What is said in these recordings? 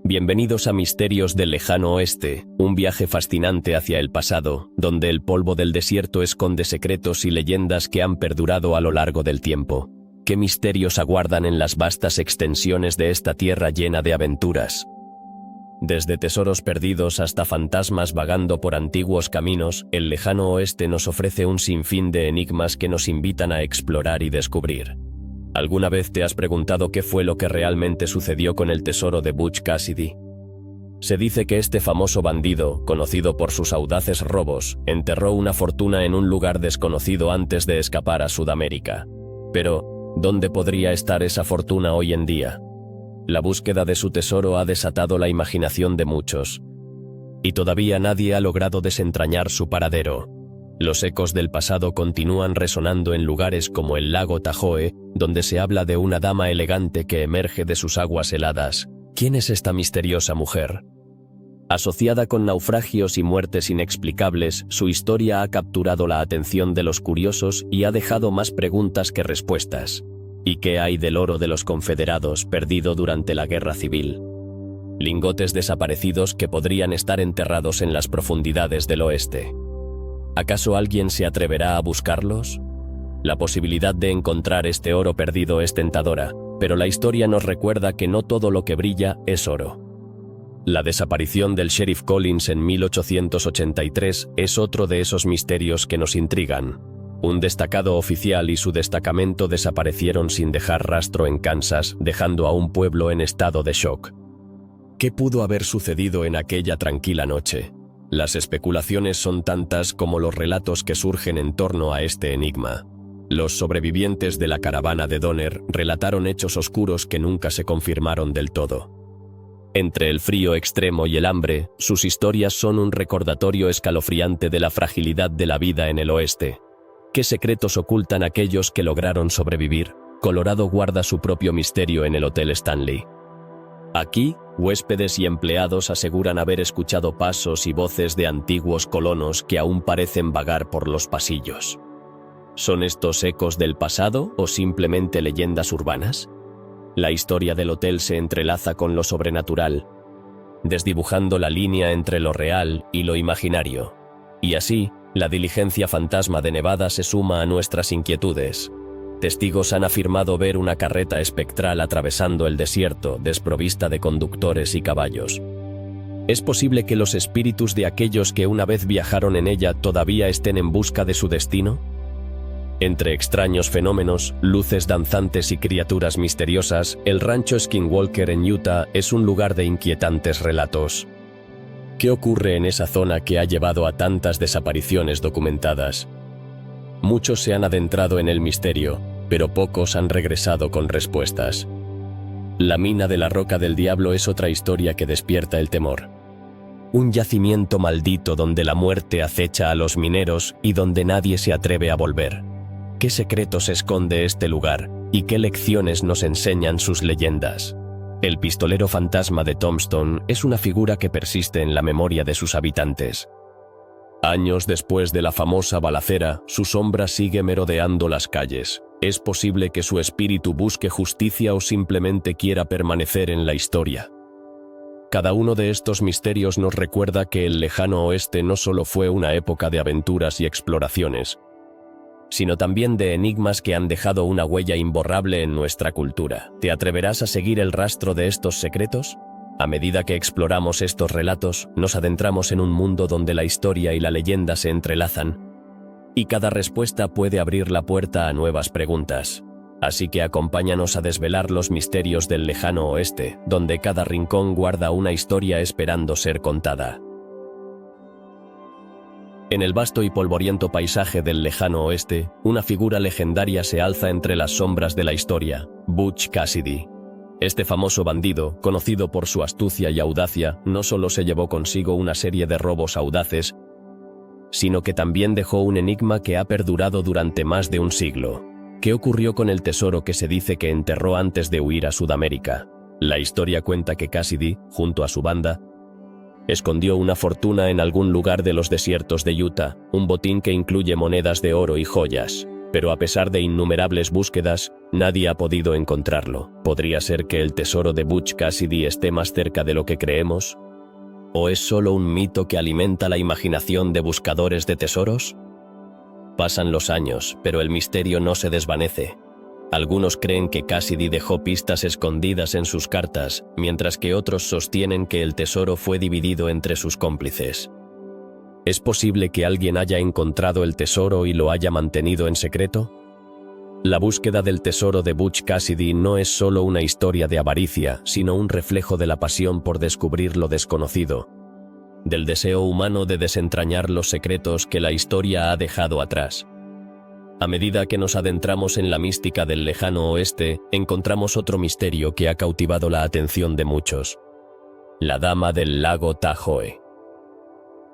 Bienvenidos a Misterios del Lejano Oeste, un viaje fascinante hacia el pasado, donde el polvo del desierto esconde secretos y leyendas que han perdurado a lo largo del tiempo. ¿Qué misterios aguardan en las vastas extensiones de esta tierra llena de aventuras? Desde tesoros perdidos hasta fantasmas vagando por antiguos caminos, el Lejano Oeste nos ofrece un sinfín de enigmas que nos invitan a explorar y descubrir. ¿Alguna vez te has preguntado qué fue lo que realmente sucedió con el tesoro de Butch Cassidy? Se dice que este famoso bandido, conocido por sus audaces robos, enterró una fortuna en un lugar desconocido antes de escapar a Sudamérica. Pero, ¿dónde podría estar esa fortuna hoy en día? La búsqueda de su tesoro ha desatado la imaginación de muchos, y todavía nadie ha logrado desentrañar su paradero. Los ecos del pasado continúan resonando en lugares como el lago Tahoe, donde se habla de una dama elegante que emerge de sus aguas heladas. ¿Quién es esta misteriosa mujer? Asociada con naufragios y muertes inexplicables, su historia ha capturado la atención de los curiosos y ha dejado más preguntas que respuestas. ¿Y qué hay del oro de los confederados perdido durante la Guerra Civil? Lingotes desaparecidos que podrían estar enterrados en las profundidades del oeste. ¿Acaso alguien se atreverá a buscarlos? La posibilidad de encontrar este oro perdido es tentadora, pero la historia nos recuerda que no todo lo que brilla es oro. La desaparición del sheriff Collins en 1883 es otro de esos misterios que nos intrigan. Un destacado oficial y su destacamento desaparecieron sin dejar rastro en Kansas, dejando a un pueblo en estado de shock. ¿Qué pudo haber sucedido en aquella tranquila noche? Las especulaciones son tantas como los relatos que surgen en torno a este enigma. Los sobrevivientes de la caravana de Donner relataron hechos oscuros que nunca se confirmaron del todo. Entre el frío extremo y el hambre, sus historias son un recordatorio escalofriante de la fragilidad de la vida en el oeste. ¿Qué secretos ocultan aquellos que lograron sobrevivir? Colorado guarda su propio misterio en el Hotel Stanley. Aquí, huéspedes y empleados aseguran haber escuchado pasos y voces de antiguos colonos que aún parecen vagar por los pasillos. ¿Son estos ecos del pasado o simplemente leyendas urbanas? La historia del hotel se entrelaza con lo sobrenatural, desdibujando la línea entre lo real y lo imaginario. Y así, la diligencia fantasma de Nevada se suma a nuestras inquietudes. Testigos han afirmado ver una carreta espectral atravesando el desierto, desprovista de conductores y caballos. ¿Es posible que los espíritus de aquellos que una vez viajaron en ella todavía estén en busca de su destino? Entre extraños fenómenos, luces danzantes y criaturas misteriosas, el rancho Skinwalker en Utah es un lugar de inquietantes relatos. ¿Qué ocurre en esa zona que ha llevado a tantas desapariciones documentadas? Muchos se han adentrado en el misterio, pero pocos han regresado con respuestas. La mina de la Roca del Diablo es otra historia que despierta el temor. Un yacimiento maldito donde la muerte acecha a los mineros y donde nadie se atreve a volver. ¿Qué secretos esconde este lugar y qué lecciones nos enseñan sus leyendas? El pistolero fantasma de Tombstone es una figura que persiste en la memoria de sus habitantes. Años después de la famosa balacera, su sombra sigue merodeando las calles. ¿Es posible que su espíritu busque justicia o simplemente quiera permanecer en la historia? Cada uno de estos misterios nos recuerda que el Lejano Oeste no solo fue una época de aventuras y exploraciones, sino también de enigmas que han dejado una huella imborrable en nuestra cultura. ¿Te atreverás a seguir el rastro de estos secretos? A medida que exploramos estos relatos, nos adentramos en un mundo donde la historia y la leyenda se entrelazan, y cada respuesta puede abrir la puerta a nuevas preguntas. Así que acompáñanos a desvelar los misterios del Lejano Oeste, donde cada rincón guarda una historia esperando ser contada. En el vasto y polvoriento paisaje del Lejano Oeste, una figura legendaria se alza entre las sombras de la historia: Butch Cassidy. Este famoso bandido, conocido por su astucia y audacia, no solo se llevó consigo una serie de robos audaces, sino que también dejó un enigma que ha perdurado durante más de un siglo. ¿Qué ocurrió con el tesoro que se dice que enterró antes de huir a Sudamérica? La historia cuenta que Cassidy, junto a su banda, escondió una fortuna en algún lugar de los desiertos de Utah, un botín que incluye monedas de oro y joyas. Pero a pesar de innumerables búsquedas, Nadie ha podido encontrarlo. ¿Podría ser que el tesoro de Butch Cassidy esté más cerca de lo que creemos? ¿O es solo un mito que alimenta la imaginación de buscadores de tesoros? Pasan los años, pero el misterio no se desvanece. Algunos creen que Cassidy dejó pistas escondidas en sus cartas, mientras que otros sostienen que el tesoro fue dividido entre sus cómplices. ¿Es posible que alguien haya encontrado el tesoro y lo haya mantenido en secreto? La búsqueda del tesoro de Butch Cassidy no es solo una historia de avaricia, sino un reflejo de la pasión por descubrir lo desconocido, del deseo humano de desentrañar los secretos que la historia ha dejado atrás. A medida que nos adentramos en la mística del lejano oeste, encontramos otro misterio que ha cautivado la atención de muchos: la Dama del Lago Tahoe.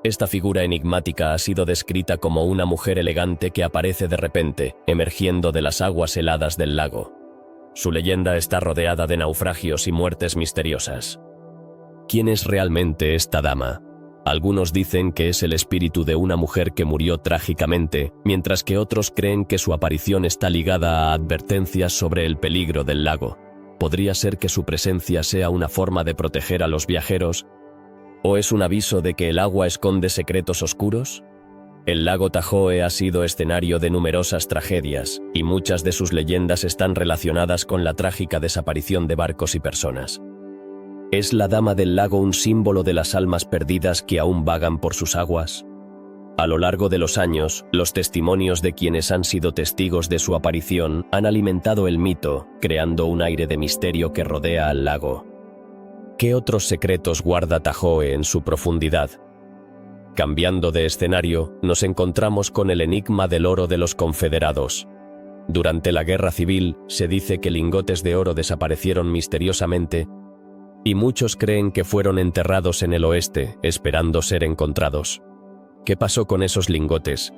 Esta figura enigmática ha sido descrita como una mujer elegante que aparece de repente, emergiendo de las aguas heladas del lago. Su leyenda está rodeada de naufragios y muertes misteriosas. ¿Quién es realmente esta dama? Algunos dicen que es el espíritu de una mujer que murió trágicamente, mientras que otros creen que su aparición está ligada a advertencias sobre el peligro del lago. ¿Podría ser que su presencia sea una forma de proteger a los viajeros? ¿O es un aviso de que el agua esconde secretos oscuros? El lago Tahoe ha sido escenario de numerosas tragedias, y muchas de sus leyendas están relacionadas con la trágica desaparición de barcos y personas. ¿Es la Dama del Lago un símbolo de las almas perdidas que aún vagan por sus aguas? A lo largo de los años, los testimonios de quienes han sido testigos de su aparición han alimentado el mito, creando un aire de misterio que rodea al lago. ¿Qué otros secretos guarda Tahoe en su profundidad? Cambiando de escenario, nos encontramos con el enigma del oro de los confederados. Durante la Guerra Civil, se dice que lingotes de oro desaparecieron misteriosamente, y muchos creen que fueron enterrados en el oeste, esperando ser encontrados. ¿Qué pasó con esos lingotes?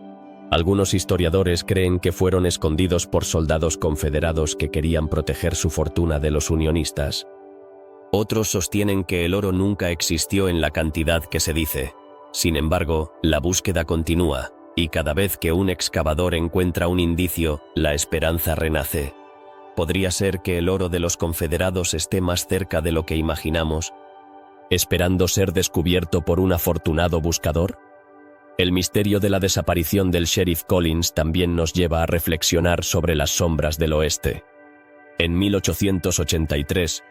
Algunos historiadores creen que fueron escondidos por soldados confederados que querían proteger su fortuna de los unionistas. Otros sostienen que el oro nunca existió en la cantidad que se dice. Sin embargo, la búsqueda continúa, y cada vez que un excavador encuentra un indicio, la esperanza renace. ¿Podría ser que el oro de los confederados esté más cerca de lo que imaginamos, esperando ser descubierto por un afortunado buscador? El misterio de la desaparición del sheriff Collins también nos lleva a reflexionar sobre las sombras del oeste. En 1883,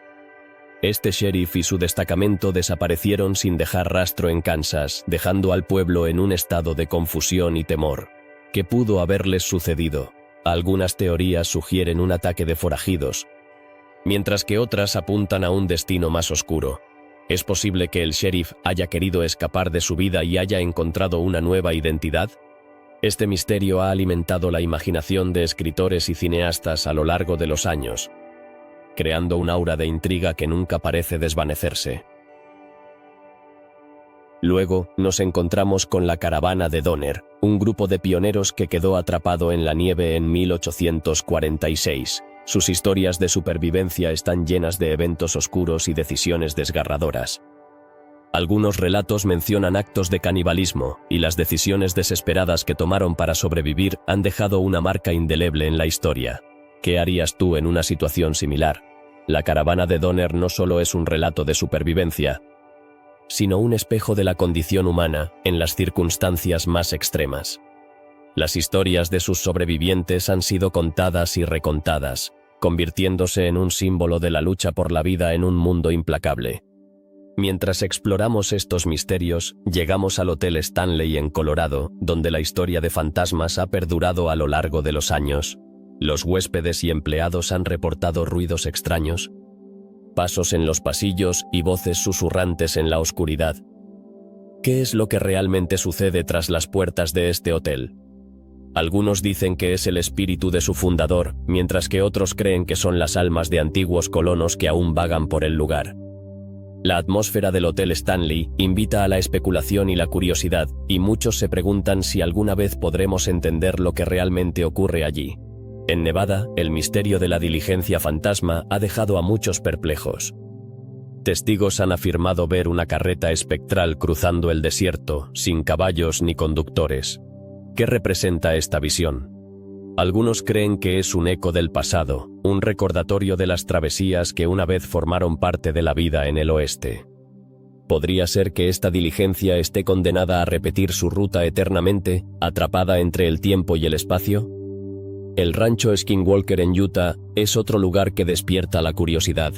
este sheriff y su destacamento desaparecieron sin dejar rastro en Kansas, dejando al pueblo en un estado de confusión y temor. ¿Qué pudo haberles sucedido? Algunas teorías sugieren un ataque de forajidos, mientras que otras apuntan a un destino más oscuro. ¿Es posible que el sheriff haya querido escapar de su vida y haya encontrado una nueva identidad? Este misterio ha alimentado la imaginación de escritores y cineastas a lo largo de los años, creando un aura de intriga que nunca parece desvanecerse. Luego, nos encontramos con la caravana de Donner, un grupo de pioneros que quedó atrapado en la nieve en 1846. Sus historias de supervivencia están llenas de eventos oscuros y decisiones desgarradoras. Algunos relatos mencionan actos de canibalismo, y las decisiones desesperadas que tomaron para sobrevivir han dejado una marca indeleble en la historia. ¿Qué harías tú en una situación similar? La caravana de Donner no solo es un relato de supervivencia, sino un espejo de la condición humana en las circunstancias más extremas. Las historias de sus sobrevivientes han sido contadas y recontadas, convirtiéndose en un símbolo de la lucha por la vida en un mundo implacable. Mientras exploramos estos misterios, llegamos al Hotel Stanley en Colorado, donde la historia de fantasmas ha perdurado a lo largo de los años. Los huéspedes y empleados han reportado ruidos extraños, pasos en los pasillos y voces susurrantes en la oscuridad. ¿Qué es lo que realmente sucede tras las puertas de este hotel? Algunos dicen que es el espíritu de su fundador, mientras que otros creen que son las almas de antiguos colonos que aún vagan por el lugar. La atmósfera del Hotel Stanley invita a la especulación y la curiosidad, y muchos se preguntan si alguna vez podremos entender lo que realmente ocurre allí. En Nevada, el misterio de la diligencia fantasma ha dejado a muchos perplejos. Testigos han afirmado ver una carreta espectral cruzando el desierto, sin caballos ni conductores. ¿Qué representa esta visión? Algunos creen que es un eco del pasado, un recordatorio de las travesías que una vez formaron parte de la vida en el oeste. ¿Podría ser que esta diligencia esté condenada a repetir su ruta eternamente, atrapada entre el tiempo y el espacio? El rancho Skinwalker en Utah es otro lugar que despierta la curiosidad.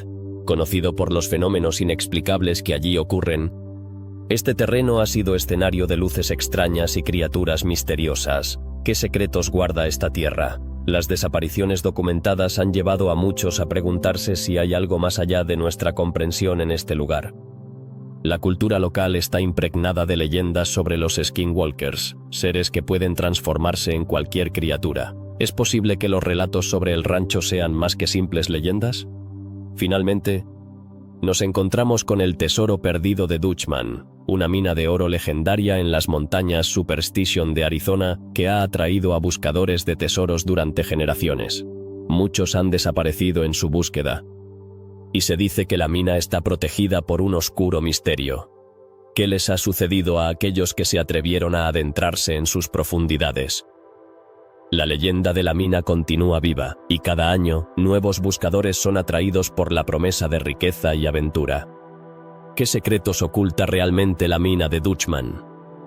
Conocido por los fenómenos inexplicables que allí ocurren, este terreno ha sido escenario de luces extrañas y criaturas misteriosas. ¿Qué secretos guarda esta tierra? Las desapariciones documentadas han llevado a muchos a preguntarse si hay algo más allá de nuestra comprensión en este lugar. La cultura local está impregnada de leyendas sobre los Skinwalkers, seres que pueden transformarse en cualquier criatura. ¿Es posible que los relatos sobre el rancho sean más que simples leyendas? Finalmente, nos encontramos con el tesoro perdido de Dutchman, una mina de oro legendaria en las montañas Superstition de Arizona que ha atraído a buscadores de tesoros durante generaciones. Muchos han desaparecido en su búsqueda, y se dice que la mina está protegida por un oscuro misterio. ¿Qué les ha sucedido a aquellos que se atrevieron a adentrarse en sus profundidades? La leyenda de la mina continúa viva, y cada año, nuevos buscadores son atraídos por la promesa de riqueza y aventura. ¿Qué secretos oculta realmente la mina de Dutchman?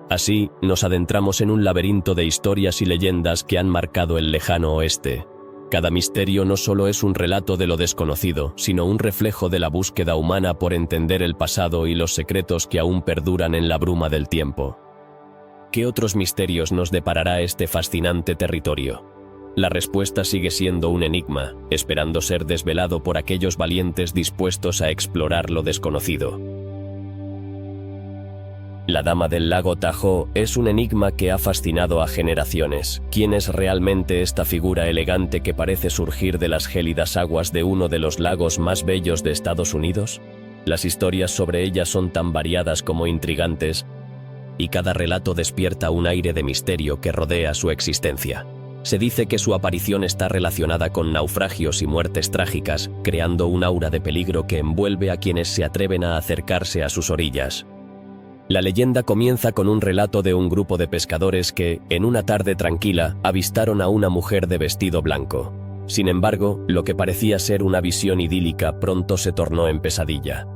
Así, nos adentramos en un laberinto de historias y leyendas que han marcado el lejano oeste. Cada misterio no solo es un relato de lo desconocido, sino un reflejo de la búsqueda humana por entender el pasado y los secretos que aún perduran en la bruma del tiempo. ¿Qué otros misterios nos deparará este fascinante territorio? La respuesta sigue siendo un enigma, esperando ser desvelado por aquellos valientes dispuestos a explorar lo desconocido. La Dama del Lago Tahoe es un enigma que ha fascinado a generaciones. ¿Quién es realmente esta figura elegante que parece surgir de las gélidas aguas de uno de los lagos más bellos de Estados Unidos? Las historias sobre ella son tan variadas como intrigantes, y cada relato despierta un aire de misterio que rodea su existencia. Se dice que su aparición está relacionada con naufragios y muertes trágicas, creando un aura de peligro que envuelve a quienes se atreven a acercarse a sus orillas. La leyenda comienza con un relato de un grupo de pescadores que, en una tarde tranquila, avistaron a una mujer de vestido blanco. Sin embargo, lo que parecía ser una visión idílica pronto se tornó en pesadilla.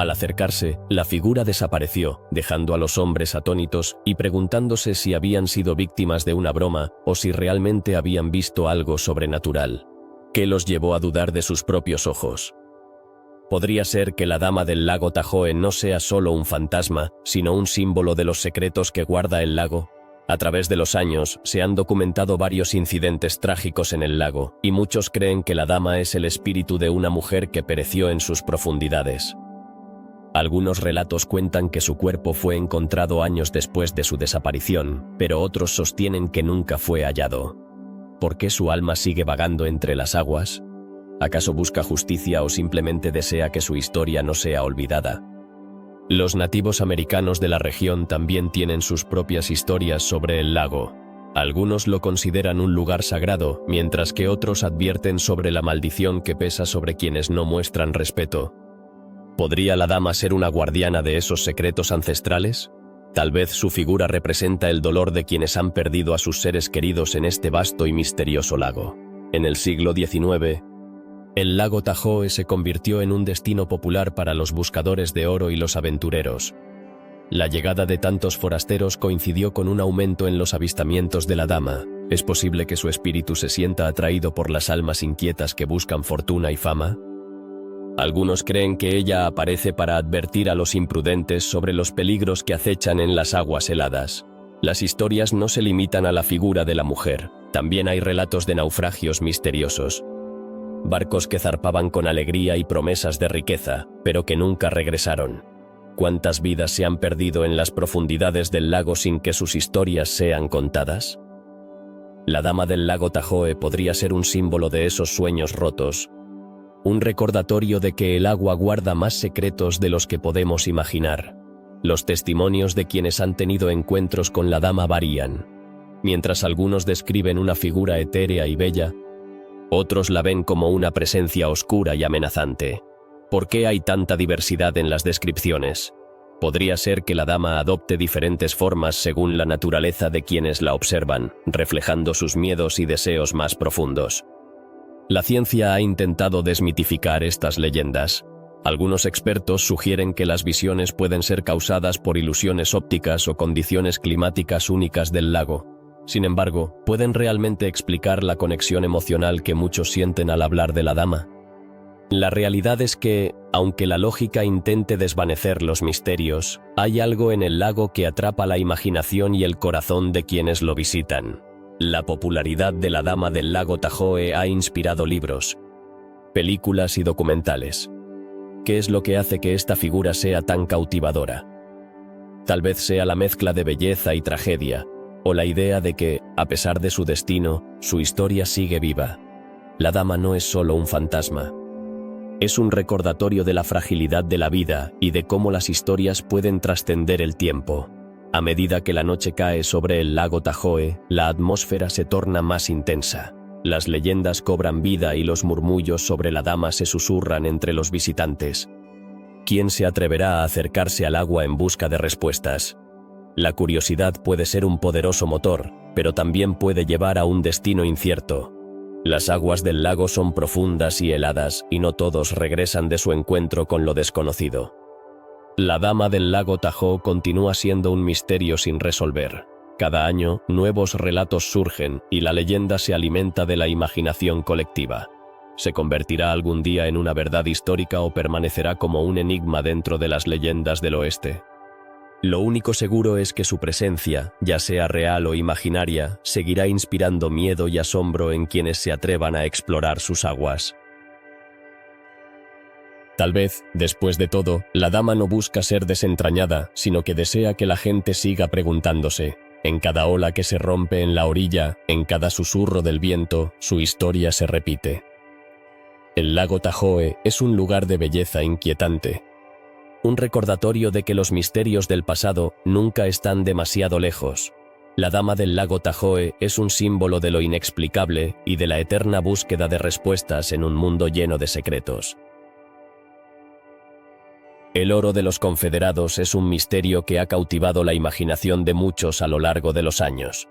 Al acercarse, la figura desapareció, dejando a los hombres atónitos y preguntándose si habían sido víctimas de una broma o si realmente habían visto algo sobrenatural. ¿Qué los llevó a dudar de sus propios ojos? ¿Podría ser que la Dama del Lago Tahoe no sea solo un fantasma, sino un símbolo de los secretos que guarda el lago? A través de los años, se han documentado varios incidentes trágicos en el lago, y muchos creen que la dama es el espíritu de una mujer que pereció en sus profundidades. Algunos relatos cuentan que su cuerpo fue encontrado años después de su desaparición, pero otros sostienen que nunca fue hallado. ¿Por qué su alma sigue vagando entre las aguas? ¿Acaso busca justicia o simplemente desea que su historia no sea olvidada? Los nativos americanos de la región también tienen sus propias historias sobre el lago. Algunos lo consideran un lugar sagrado, mientras que otros advierten sobre la maldición que pesa sobre quienes no muestran respeto. ¿Podría la dama ser una guardiana de esos secretos ancestrales? Tal vez su figura representa el dolor de quienes han perdido a sus seres queridos en este vasto y misterioso lago. En el siglo XIX, el lago Tahoe se convirtió en un destino popular para los buscadores de oro y los aventureros. La llegada de tantos forasteros coincidió con un aumento en los avistamientos de la dama. ¿Es posible que su espíritu se sienta atraído por las almas inquietas que buscan fortuna y fama? Algunos creen que ella aparece para advertir a los imprudentes sobre los peligros que acechan en las aguas heladas. Las historias no se limitan a la figura de la mujer, también hay relatos de naufragios misteriosos. Barcos que zarpaban con alegría y promesas de riqueza, pero que nunca regresaron. ¿Cuántas vidas se han perdido en las profundidades del lago sin que sus historias sean contadas? La Dama del Lago Tahoe podría ser un símbolo de esos sueños rotos, un recordatorio de que el agua guarda más secretos de los que podemos imaginar. Los testimonios de quienes han tenido encuentros con la dama varían. Mientras algunos describen una figura etérea y bella, otros la ven como una presencia oscura y amenazante. ¿Por qué hay tanta diversidad en las descripciones? Podría ser que la dama adopte diferentes formas según la naturaleza de quienes la observan, reflejando sus miedos y deseos más profundos. La ciencia ha intentado desmitificar estas leyendas. Algunos expertos sugieren que las visiones pueden ser causadas por ilusiones ópticas o condiciones climáticas únicas del lago. Sin embargo, ¿pueden realmente explicar la conexión emocional que muchos sienten al hablar de la dama? La realidad es que, aunque la lógica intente desvanecer los misterios, hay algo en el lago que atrapa la imaginación y el corazón de quienes lo visitan. La popularidad de la Dama del Lago Tahoe ha inspirado libros, películas y documentales. ¿Qué es lo que hace que esta figura sea tan cautivadora? Tal vez sea la mezcla de belleza y tragedia, o la idea de que, a pesar de su destino, su historia sigue viva. La dama no es solo un fantasma. Es un recordatorio de la fragilidad de la vida y de cómo las historias pueden trascender el tiempo. A medida que la noche cae sobre el lago Tahoe, la atmósfera se torna más intensa. Las leyendas cobran vida y los murmullos sobre la dama se susurran entre los visitantes. ¿Quién se atreverá a acercarse al agua en busca de respuestas? La curiosidad puede ser un poderoso motor, pero también puede llevar a un destino incierto. Las aguas del lago son profundas y heladas, y no todos regresan de su encuentro con lo desconocido. La Dama del Lago Tahoe continúa siendo un misterio sin resolver. Cada año, nuevos relatos surgen, y la leyenda se alimenta de la imaginación colectiva. ¿Se convertirá algún día en una verdad histórica o permanecerá como un enigma dentro de las leyendas del oeste? Lo único seguro es que su presencia, ya sea real o imaginaria, seguirá inspirando miedo y asombro en quienes se atrevan a explorar sus aguas. Tal vez, después de todo, la dama no busca ser desentrañada, sino que desea que la gente siga preguntándose. En cada ola que se rompe en la orilla, en cada susurro del viento, su historia se repite. El lago Tahoe es un lugar de belleza inquietante. Un recordatorio de que los misterios del pasado nunca están demasiado lejos. La Dama del Lago Tahoe es un símbolo de lo inexplicable y de la eterna búsqueda de respuestas en un mundo lleno de secretos. El oro de los confederados es un misterio que ha cautivado la imaginación de muchos a lo largo de los años.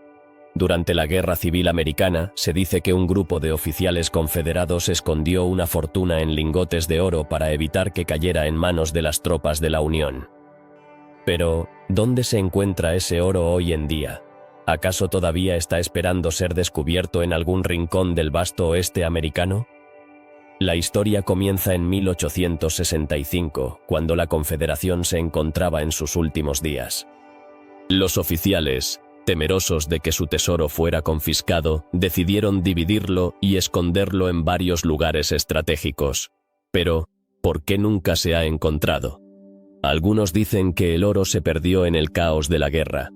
Durante la Guerra Civil Americana, se dice que un grupo de oficiales confederados escondió una fortuna en lingotes de oro para evitar que cayera en manos de las tropas de la Unión. Pero, ¿dónde se encuentra ese oro hoy en día? ¿Acaso todavía está esperando ser descubierto en algún rincón del vasto oeste americano? La historia comienza en 1865, cuando la Confederación se encontraba en sus últimos días. Los oficiales, temerosos de que su tesoro fuera confiscado, decidieron dividirlo y esconderlo en varios lugares estratégicos. Pero, ¿por qué nunca se ha encontrado? Algunos dicen que el oro se perdió en el caos de la guerra,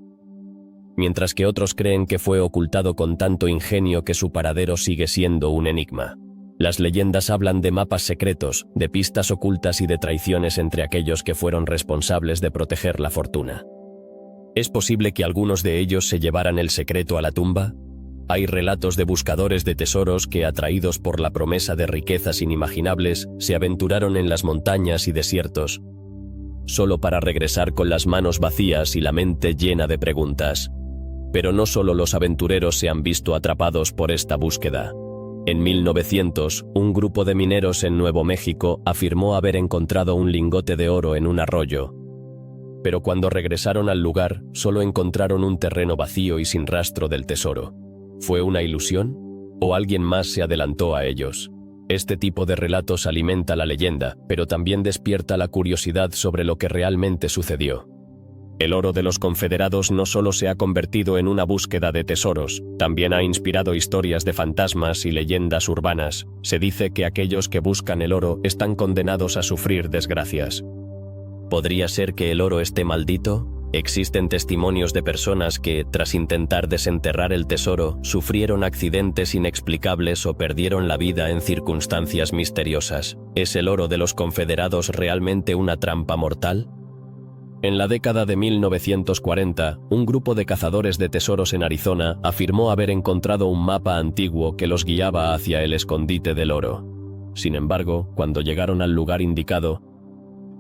mientras que otros creen que fue ocultado con tanto ingenio que su paradero sigue siendo un enigma. Las leyendas hablan de mapas secretos, de pistas ocultas y de traiciones entre aquellos que fueron responsables de proteger la fortuna. ¿Es posible que algunos de ellos se llevaran el secreto a la tumba? Hay relatos de buscadores de tesoros que, atraídos por la promesa de riquezas inimaginables, se aventuraron en las montañas y desiertos, solo para regresar con las manos vacías y la mente llena de preguntas. Pero no solo los aventureros se han visto atrapados por esta búsqueda. En 1900, un grupo de mineros en Nuevo México afirmó haber encontrado un lingote de oro en un arroyo. Pero cuando regresaron al lugar, solo encontraron un terreno vacío y sin rastro del tesoro. ¿Fue una ilusión? ¿O alguien más se adelantó a ellos? Este tipo de relatos alimenta la leyenda, pero también despierta la curiosidad sobre lo que realmente sucedió. El oro de los confederados no solo se ha convertido en una búsqueda de tesoros, también ha inspirado historias de fantasmas y leyendas urbanas. Se dice que aquellos que buscan el oro están condenados a sufrir desgracias. ¿Podría ser que el oro esté maldito? Existen testimonios de personas que, tras intentar desenterrar el tesoro, sufrieron accidentes inexplicables o perdieron la vida en circunstancias misteriosas. ¿Es el oro de los confederados realmente una trampa mortal? En la década de 1940, un grupo de cazadores de tesoros en Arizona afirmó haber encontrado un mapa antiguo que los guiaba hacia el escondite del oro. Sin embargo, cuando llegaron al lugar indicado,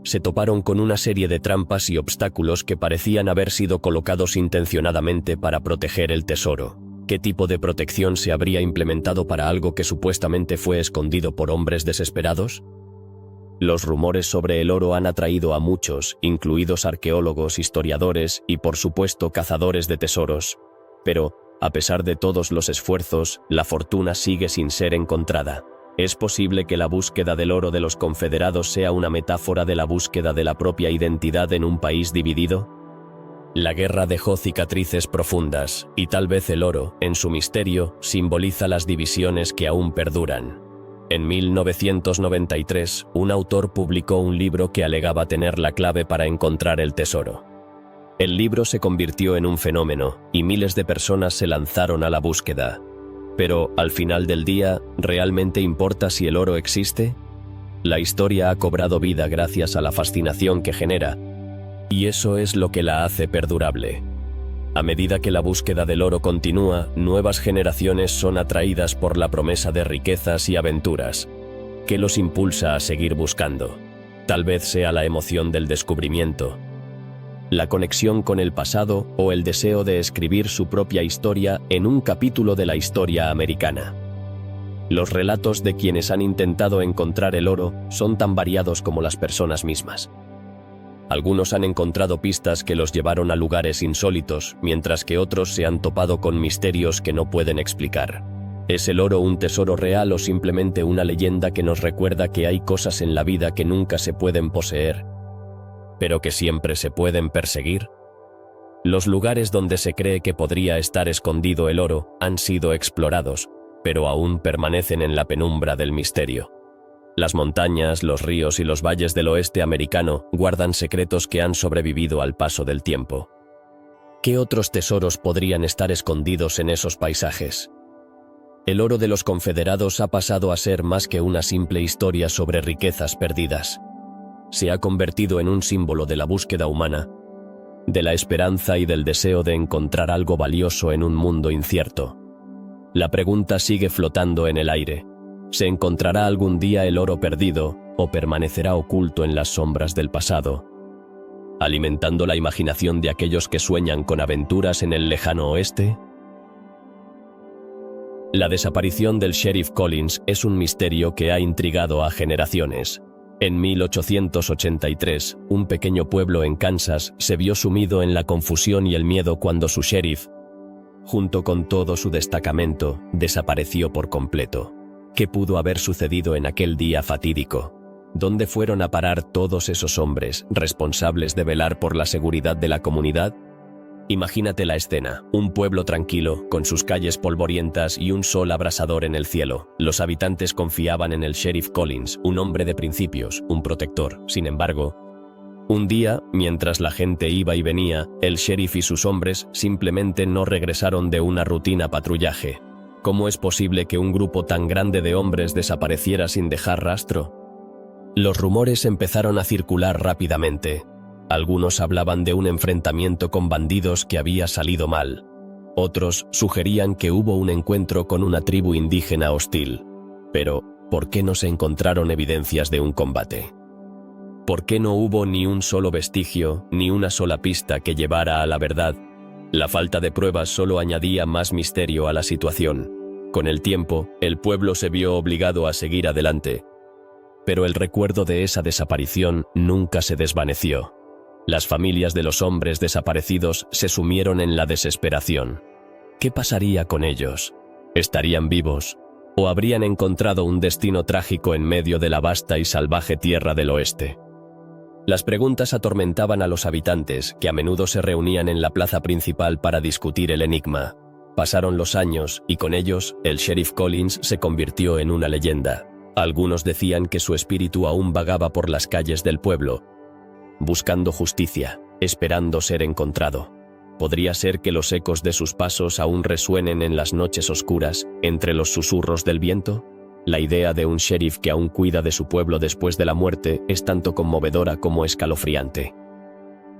se toparon con una serie de trampas y obstáculos que parecían haber sido colocados intencionadamente para proteger el tesoro. ¿Qué tipo de protección se habría implementado para algo que supuestamente fue escondido por hombres desesperados? Los rumores sobre el oro han atraído a muchos, incluidos arqueólogos, historiadores y, por supuesto, cazadores de tesoros. Pero, a pesar de todos los esfuerzos, la fortuna sigue sin ser encontrada. ¿Es posible que la búsqueda del oro de los confederados sea una metáfora de la búsqueda de la propia identidad en un país dividido? La guerra dejó cicatrices profundas, y tal vez el oro, en su misterio, simboliza las divisiones que aún perduran. En 1993, un autor publicó un libro que alegaba tener la clave para encontrar el tesoro. El libro se convirtió en un fenómeno, y miles de personas se lanzaron a la búsqueda. Pero, al final del día, ¿realmente importa si el oro existe? La historia ha cobrado vida gracias a la fascinación que genera, y eso es lo que la hace perdurable. A medida que la búsqueda del oro continúa, nuevas generaciones son atraídas por la promesa de riquezas y aventuras. ¿Qué los impulsa a seguir buscando? Tal vez sea la emoción del descubrimiento, la conexión con el pasado o el deseo de escribir su propia historia en un capítulo de la historia americana. Los relatos de quienes han intentado encontrar el oro son tan variados como las personas mismas. Algunos han encontrado pistas que los llevaron a lugares insólitos, mientras que otros se han topado con misterios que no pueden explicar. ¿Es el oro un tesoro real o simplemente una leyenda que nos recuerda que hay cosas en la vida que nunca se pueden poseer, pero que siempre se pueden perseguir? Los lugares donde se cree que podría estar escondido el oro han sido explorados, pero aún permanecen en la penumbra del misterio. Las montañas, los ríos y los valles del oeste americano guardan secretos que han sobrevivido al paso del tiempo. ¿Qué otros tesoros podrían estar escondidos en esos paisajes? El oro de los confederados ha pasado a ser más que una simple historia sobre riquezas perdidas. Se ha convertido en un símbolo de la búsqueda humana, de la esperanza y del deseo de encontrar algo valioso en un mundo incierto. La pregunta sigue flotando en el aire. ¿Se encontrará algún día el oro perdido o permanecerá oculto en las sombras del pasado, alimentando la imaginación de aquellos que sueñan con aventuras en el lejano oeste? La desaparición del Sheriff Collins es un misterio que ha intrigado a generaciones. En 1883, un pequeño pueblo en Kansas se vio sumido en la confusión y el miedo cuando su sheriff, junto con todo su destacamento, desapareció por completo. ¿Qué pudo haber sucedido en aquel día fatídico? ¿Dónde fueron a parar todos esos hombres responsables de velar por la seguridad de la comunidad? Imagínate la escena, un pueblo tranquilo, con sus calles polvorientas y un sol abrasador en el cielo. Los habitantes confiaban en el Sheriff Collins, un hombre de principios, un protector. Sin embargo, un día, mientras la gente iba y venía, el sheriff y sus hombres simplemente no regresaron de una rutina patrullaje. ¿Cómo es posible que un grupo tan grande de hombres desapareciera sin dejar rastro? Los rumores empezaron a circular rápidamente. Algunos hablaban de un enfrentamiento con bandidos que había salido mal. Otros sugerían que hubo un encuentro con una tribu indígena hostil. Pero, ¿por qué no se encontraron evidencias de un combate? ¿Por qué no hubo ni un solo vestigio, ni una sola pista que llevara a la verdad? La falta de pruebas solo añadía más misterio a la situación. Con el tiempo, el pueblo se vio obligado a seguir adelante. Pero el recuerdo de esa desaparición nunca se desvaneció. Las familias de los hombres desaparecidos se sumieron en la desesperación. ¿Qué pasaría con ellos? ¿Estarían vivos? ¿O habrían encontrado un destino trágico en medio de la vasta y salvaje tierra del oeste? Las preguntas atormentaban a los habitantes, que a menudo se reunían en la plaza principal para discutir el enigma. Pasaron los años, y con ellos, el Sheriff Collins se convirtió en una leyenda. Algunos decían que su espíritu aún vagaba por las calles del pueblo, buscando justicia, esperando ser encontrado. ¿Podría ser que los ecos de sus pasos aún resuenen en las noches oscuras, entre los susurros del viento? La idea de un sheriff que aún cuida de su pueblo después de la muerte es tanto conmovedora como escalofriante.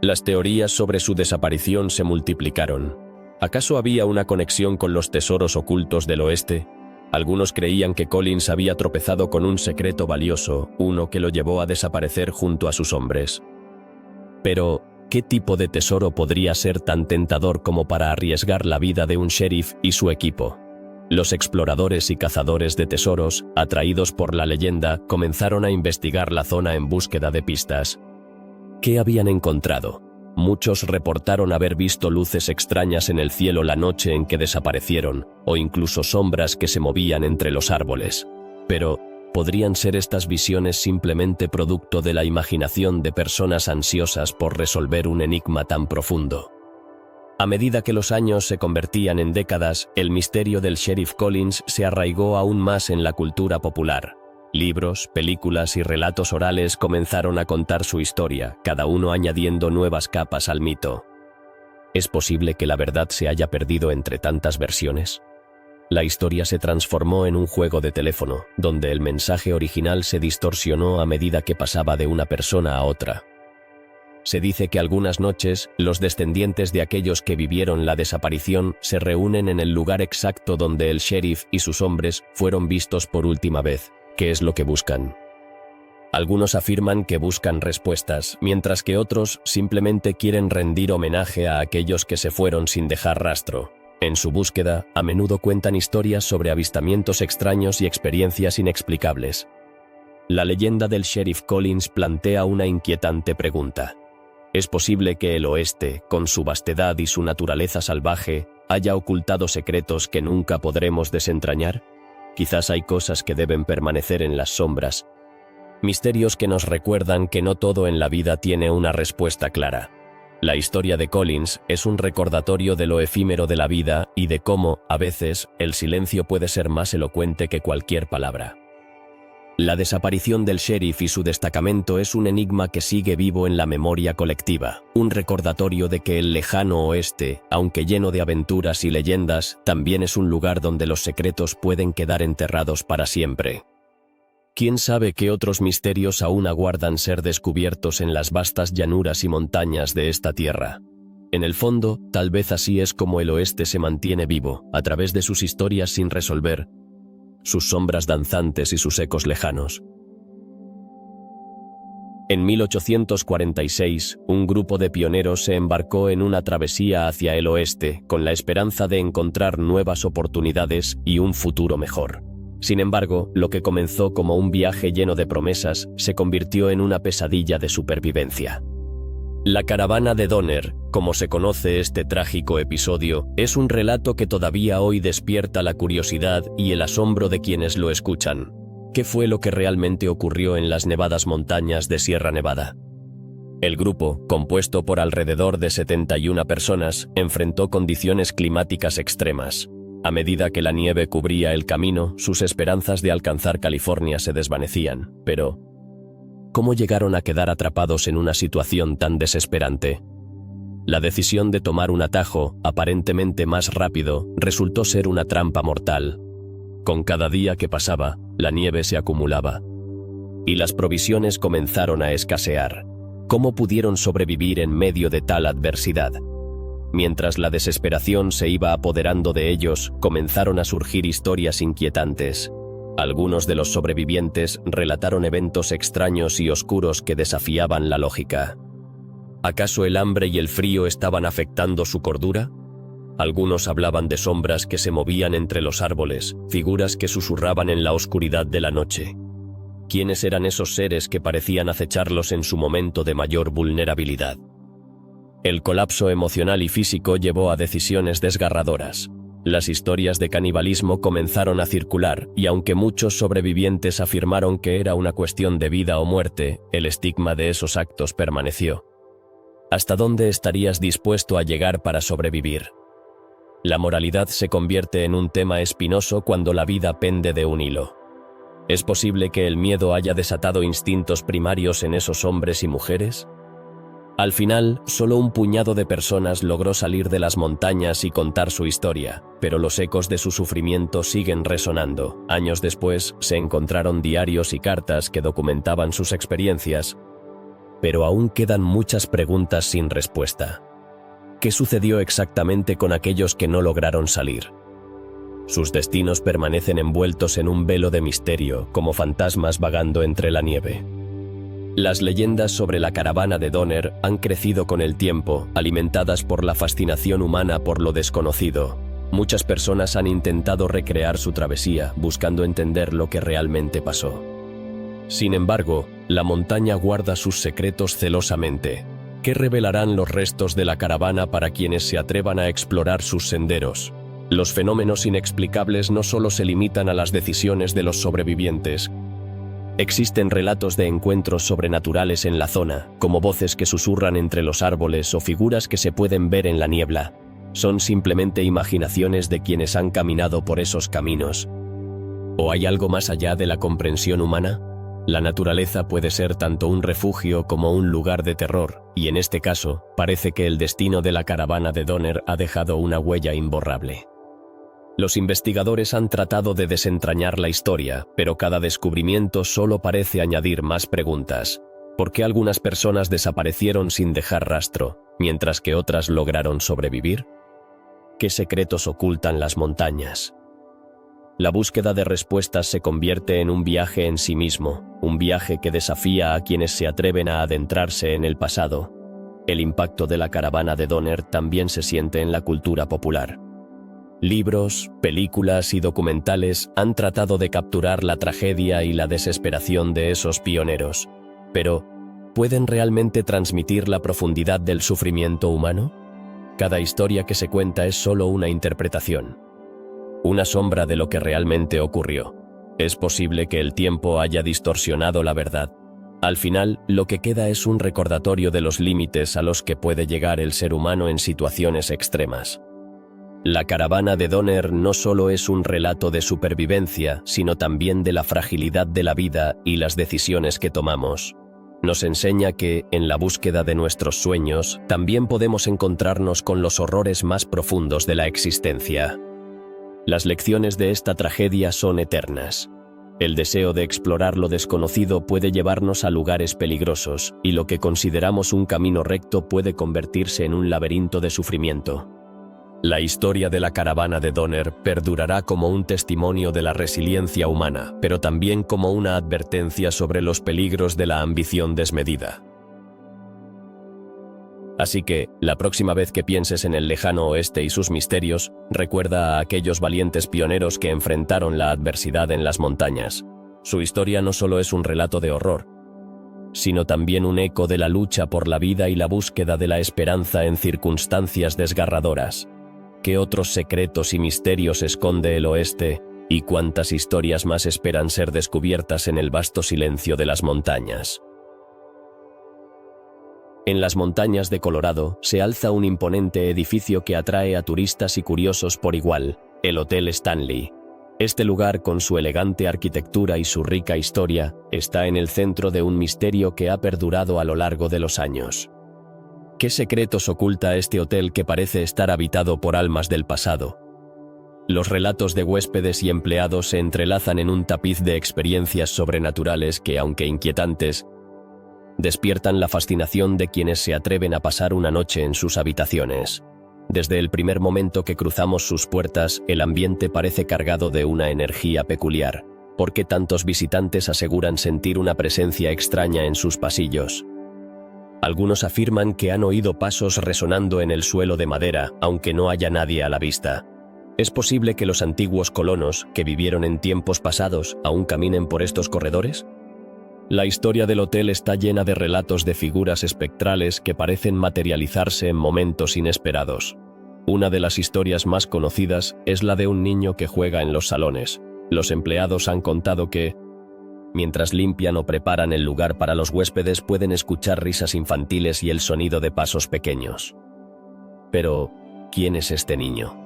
Las teorías sobre su desaparición se multiplicaron. ¿Acaso había una conexión con los tesoros ocultos del oeste? Algunos creían que Collins había tropezado con un secreto valioso, uno que lo llevó a desaparecer junto a sus hombres. Pero, ¿qué tipo de tesoro podría ser tan tentador como para arriesgar la vida de un sheriff y su equipo? Los exploradores y cazadores de tesoros, atraídos por la leyenda, comenzaron a investigar la zona en búsqueda de pistas. ¿Qué habían encontrado? Muchos reportaron haber visto luces extrañas en el cielo la noche en que desaparecieron, o incluso sombras que se movían entre los árboles. Pero, ¿podrían ser estas visiones simplemente producto de la imaginación de personas ansiosas por resolver un enigma tan profundo? A medida que los años se convertían en décadas, el misterio del Sheriff Collins se arraigó aún más en la cultura popular. Libros, películas y relatos orales comenzaron a contar su historia, cada uno añadiendo nuevas capas al mito. ¿Es posible que la verdad se haya perdido entre tantas versiones? La historia se transformó en un juego de teléfono, donde el mensaje original se distorsionó a medida que pasaba de una persona a otra. Se dice que algunas noches, los descendientes de aquellos que vivieron la desaparición se reúnen en el lugar exacto donde el sheriff y sus hombres fueron vistos por última vez. ¿Qué es lo que buscan? Algunos afirman que buscan respuestas, mientras que otros simplemente quieren rendir homenaje a aquellos que se fueron sin dejar rastro. En su búsqueda, a menudo cuentan historias sobre avistamientos extraños y experiencias inexplicables. La leyenda del Sheriff Collins plantea una inquietante pregunta. ¿Es posible que el oeste, con su vastedad y su naturaleza salvaje, haya ocultado secretos que nunca podremos desentrañar? Quizás hay cosas que deben permanecer en las sombras. Misterios que nos recuerdan que no todo en la vida tiene una respuesta clara. La historia de Collins es un recordatorio de lo efímero de la vida y de cómo, a veces, el silencio puede ser más elocuente que cualquier palabra. La desaparición del sheriff y su destacamento es un enigma que sigue vivo en la memoria colectiva, un recordatorio de que el lejano oeste, aunque lleno de aventuras y leyendas, también es un lugar donde los secretos pueden quedar enterrados para siempre. ¿Quién sabe qué otros misterios aún aguardan ser descubiertos en las vastas llanuras y montañas de esta tierra? En el fondo, tal vez así es como el oeste se mantiene vivo, a través de sus historias sin resolver, sus sombras danzantes y sus ecos lejanos. En 1846, un grupo de pioneros se embarcó en una travesía hacia el oeste, con la esperanza de encontrar nuevas oportunidades y un futuro mejor. Sin embargo, lo que comenzó como un viaje lleno de promesas, se convirtió en una pesadilla de supervivencia. La caravana de Donner, como se conoce este trágico episodio, es un relato que todavía hoy despierta la curiosidad y el asombro de quienes lo escuchan. ¿Qué fue lo que realmente ocurrió en las nevadas montañas de Sierra Nevada? El grupo, compuesto por alrededor de 71 personas, enfrentó condiciones climáticas extremas. A medida que la nieve cubría el camino, sus esperanzas de alcanzar California se desvanecían, pero ¿cómo llegaron a quedar atrapados en una situación tan desesperante? La decisión de tomar un atajo, aparentemente más rápido, resultó ser una trampa mortal. Con cada día que pasaba, la nieve se acumulaba, y las provisiones comenzaron a escasear. ¿Cómo pudieron sobrevivir en medio de tal adversidad? Mientras la desesperación se iba apoderando de ellos, comenzaron a surgir historias inquietantes. Algunos de los sobrevivientes relataron eventos extraños y oscuros que desafiaban la lógica. ¿Acaso el hambre y el frío estaban afectando su cordura? Algunos hablaban de sombras que se movían entre los árboles, figuras que susurraban en la oscuridad de la noche. ¿Quiénes eran esos seres que parecían acecharlos en su momento de mayor vulnerabilidad? El colapso emocional y físico llevó a decisiones desgarradoras. Las historias de canibalismo comenzaron a circular, y aunque muchos sobrevivientes afirmaron que era una cuestión de vida o muerte, el estigma de esos actos permaneció. ¿Hasta dónde estarías dispuesto a llegar para sobrevivir? La moralidad se convierte en un tema espinoso cuando la vida pende de un hilo. ¿Es posible que el miedo haya desatado instintos primarios en esos hombres y mujeres? Al final, solo un puñado de personas logró salir de las montañas y contar su historia, pero los ecos de su sufrimiento siguen resonando. Años después, se encontraron diarios y cartas que documentaban sus experiencias, pero aún quedan muchas preguntas sin respuesta. ¿Qué sucedió exactamente con aquellos que no lograron salir? Sus destinos permanecen envueltos en un velo de misterio, como fantasmas vagando entre la nieve. Las leyendas sobre la caravana de Donner han crecido con el tiempo, alimentadas por la fascinación humana por lo desconocido. Muchas personas han intentado recrear su travesía, buscando entender lo que realmente pasó. Sin embargo, la montaña guarda sus secretos celosamente. ¿Qué revelarán los restos de la caravana para quienes se atrevan a explorar sus senderos? Los fenómenos inexplicables no solo se limitan a las decisiones de los sobrevivientes. Existen relatos de encuentros sobrenaturales en la zona, como voces que susurran entre los árboles o figuras que se pueden ver en la niebla. ¿Son simplemente imaginaciones de quienes han caminado por esos caminos? ¿O hay algo más allá de la comprensión humana? La naturaleza puede ser tanto un refugio como un lugar de terror, y en este caso, parece que el destino de la caravana de Donner ha dejado una huella imborrable. Los investigadores han tratado de desentrañar la historia, pero cada descubrimiento solo parece añadir más preguntas. ¿Por qué algunas personas desaparecieron sin dejar rastro, mientras que otras lograron sobrevivir? ¿Qué secretos ocultan las montañas? La búsqueda de respuestas se convierte en un viaje en sí mismo, un viaje que desafía a quienes se atreven a adentrarse en el pasado. El impacto de la caravana de Donner también se siente en la cultura popular. Libros, películas y documentales han tratado de capturar la tragedia y la desesperación de esos pioneros. Pero, ¿pueden realmente transmitir la profundidad del sufrimiento humano? Cada historia que se cuenta es solo una interpretación, una sombra de lo que realmente ocurrió. Es posible que el tiempo haya distorsionado la verdad. Al final, lo que queda es un recordatorio de los límites a los que puede llegar el ser humano en situaciones extremas. La caravana de Donner no solo es un relato de supervivencia, sino también de la fragilidad de la vida y las decisiones que tomamos. Nos enseña que, en la búsqueda de nuestros sueños, también podemos encontrarnos con los horrores más profundos de la existencia. Las lecciones de esta tragedia son eternas. El deseo de explorar lo desconocido puede llevarnos a lugares peligrosos, y lo que consideramos un camino recto puede convertirse en un laberinto de sufrimiento. La historia de la caravana de Donner perdurará como un testimonio de la resiliencia humana, pero también como una advertencia sobre los peligros de la ambición desmedida. Así que, la próxima vez que pienses en el lejano oeste y sus misterios, recuerda a aquellos valientes pioneros que enfrentaron la adversidad en las montañas. Su historia no solo es un relato de horror, sino también un eco de la lucha por la vida y la búsqueda de la esperanza en circunstancias desgarradoras. ¿Qué otros secretos y misterios esconde el oeste? ¿Y cuántas historias más esperan ser descubiertas en el vasto silencio de las montañas? En las montañas de Colorado se alza un imponente edificio que atrae a turistas y curiosos por igual, el Hotel Stanley. Este lugar, con su elegante arquitectura y su rica historia, está en el centro de un misterio que ha perdurado a lo largo de los años. ¿Qué secretos oculta este hotel que parece estar habitado por almas del pasado? Los relatos de huéspedes y empleados se entrelazan en un tapiz de experiencias sobrenaturales que, aunque inquietantes, despiertan la fascinación de quienes se atreven a pasar una noche en sus habitaciones. Desde el primer momento que cruzamos sus puertas, el ambiente parece cargado de una energía peculiar. ¿Por qué tantos visitantes aseguran sentir una presencia extraña en sus pasillos? Algunos afirman que han oído pasos resonando en el suelo de madera, aunque no haya nadie a la vista. ¿Es posible que los antiguos colonos, que vivieron en tiempos pasados, aún caminen por estos corredores? La historia del hotel está llena de relatos de figuras espectrales que parecen materializarse en momentos inesperados. Una de las historias más conocidas es la de un niño que juega en los salones. Los empleados han contado que, mientras limpian o preparan el lugar para los huéspedes, pueden escuchar risas infantiles y el sonido de pasos pequeños. Pero, ¿quién es este niño?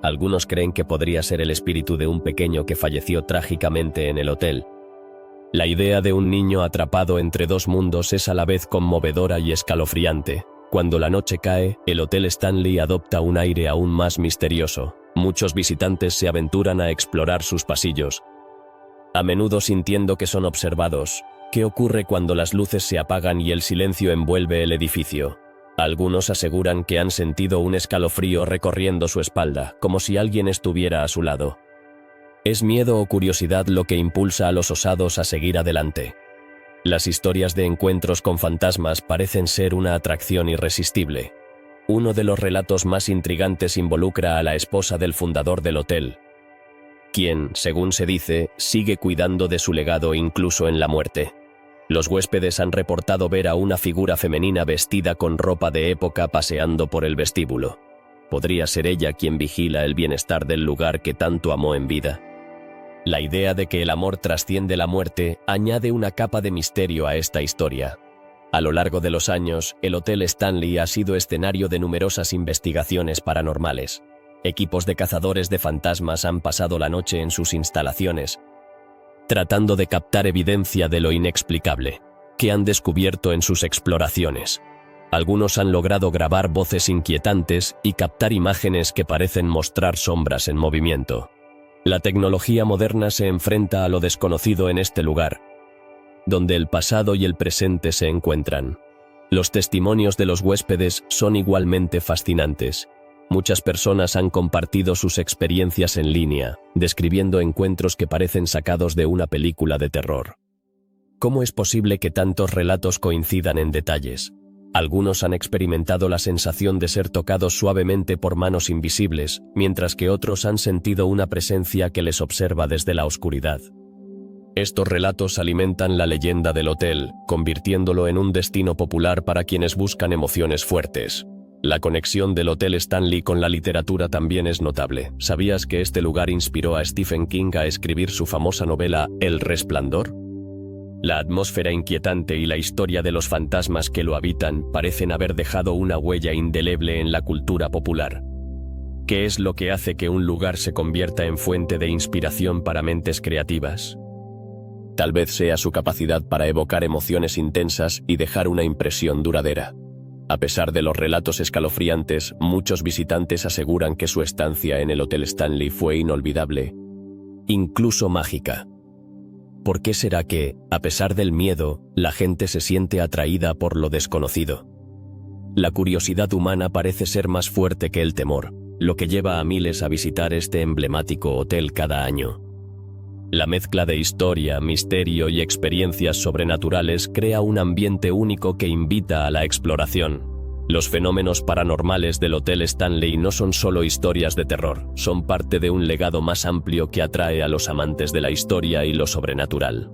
Algunos creen que podría ser el espíritu de un pequeño que falleció trágicamente en el hotel. La idea de un niño atrapado entre dos mundos es a la vez conmovedora y escalofriante. Cuando la noche cae, el Hotel Stanley adopta un aire aún más misterioso. Muchos visitantes se aventuran a explorar sus pasillos, a menudo sintiendo que son observados. ¿Qué ocurre cuando las luces se apagan y el silencio envuelve el edificio? Algunos aseguran que han sentido un escalofrío recorriendo su espalda, como si alguien estuviera a su lado. Es miedo o curiosidad lo que impulsa a los osados a seguir adelante. Las historias de encuentros con fantasmas parecen ser una atracción irresistible. Uno de los relatos más intrigantes involucra a la esposa del fundador del hotel, quien, según se dice, sigue cuidando de su legado incluso en la muerte. Los huéspedes han reportado ver a una figura femenina vestida con ropa de época paseando por el vestíbulo. ¿Podría ser ella quien vigila el bienestar del lugar que tanto amó en vida? La idea de que el amor trasciende la muerte añade una capa de misterio a esta historia. A lo largo de los años, el Hotel Stanley ha sido escenario de numerosas investigaciones paranormales. Equipos de cazadores de fantasmas han pasado la noche en sus instalaciones, tratando de captar evidencia de lo inexplicable que han descubierto en sus exploraciones. Algunos han logrado grabar voces inquietantes y captar imágenes que parecen mostrar sombras en movimiento. La tecnología moderna se enfrenta a lo desconocido en este lugar, donde el pasado y el presente se encuentran. Los testimonios de los huéspedes son igualmente fascinantes. Muchas personas han compartido sus experiencias en línea, describiendo encuentros que parecen sacados de una película de terror. ¿Cómo es posible que tantos relatos coincidan en detalles? Algunos han experimentado la sensación de ser tocados suavemente por manos invisibles, mientras que otros han sentido una presencia que les observa desde la oscuridad. Estos relatos alimentan la leyenda del hotel, convirtiéndolo en un destino popular para quienes buscan emociones fuertes. La conexión del Hotel Stanley con la literatura también es notable. ¿Sabías que este lugar inspiró a Stephen King a escribir su famosa novela El Resplandor? La atmósfera inquietante y la historia de los fantasmas que lo habitan parecen haber dejado una huella indeleble en la cultura popular. ¿Qué es lo que hace que un lugar se convierta en fuente de inspiración para mentes creativas? Tal vez sea su capacidad para evocar emociones intensas y dejar una impresión duradera. A pesar de los relatos escalofriantes, muchos visitantes aseguran que su estancia en el Hotel Stanley fue inolvidable, incluso mágica. ¿Por qué será que, a pesar del miedo, la gente se siente atraída por lo desconocido? La curiosidad humana parece ser más fuerte que el temor, lo que lleva a miles a visitar este emblemático hotel cada año. La mezcla de historia, misterio y experiencias sobrenaturales crea un ambiente único que invita a la exploración. Los fenómenos paranormales del Hotel Stanley no son solo historias de terror, son parte de un legado más amplio que atrae a los amantes de la historia y lo sobrenatural.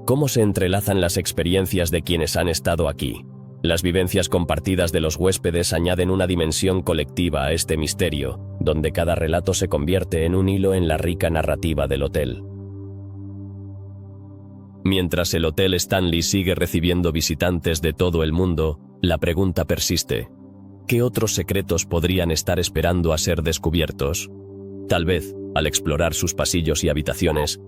¿Cómo se entrelazan las experiencias de quienes han estado aquí? Las vivencias compartidas de los huéspedes añaden una dimensión colectiva a este misterio, donde cada relato se convierte en un hilo en la rica narrativa del hotel. Mientras el Hotel Stanley sigue recibiendo visitantes de todo el mundo, la pregunta persiste: ¿qué otros secretos podrían estar esperando a ser descubiertos? Tal vez, al explorar sus pasillos y habitaciones,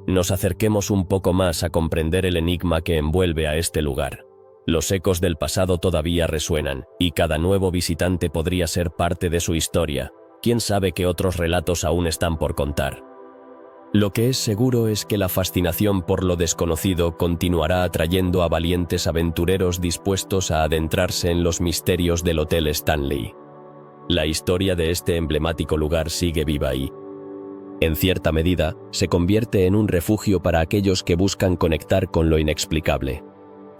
nos acerquemos un poco más a comprender el enigma que envuelve a este lugar. Los ecos del pasado todavía resuenan, y cada nuevo visitante podría ser parte de su historia. ¿Quién sabe qué otros relatos aún están por contar? Lo que es seguro es que la fascinación por lo desconocido continuará atrayendo a valientes aventureros dispuestos a adentrarse en los misterios del Hotel Stanley. La historia de este emblemático lugar sigue viva y, en cierta medida, se convierte en un refugio para aquellos que buscan conectar con lo inexplicable.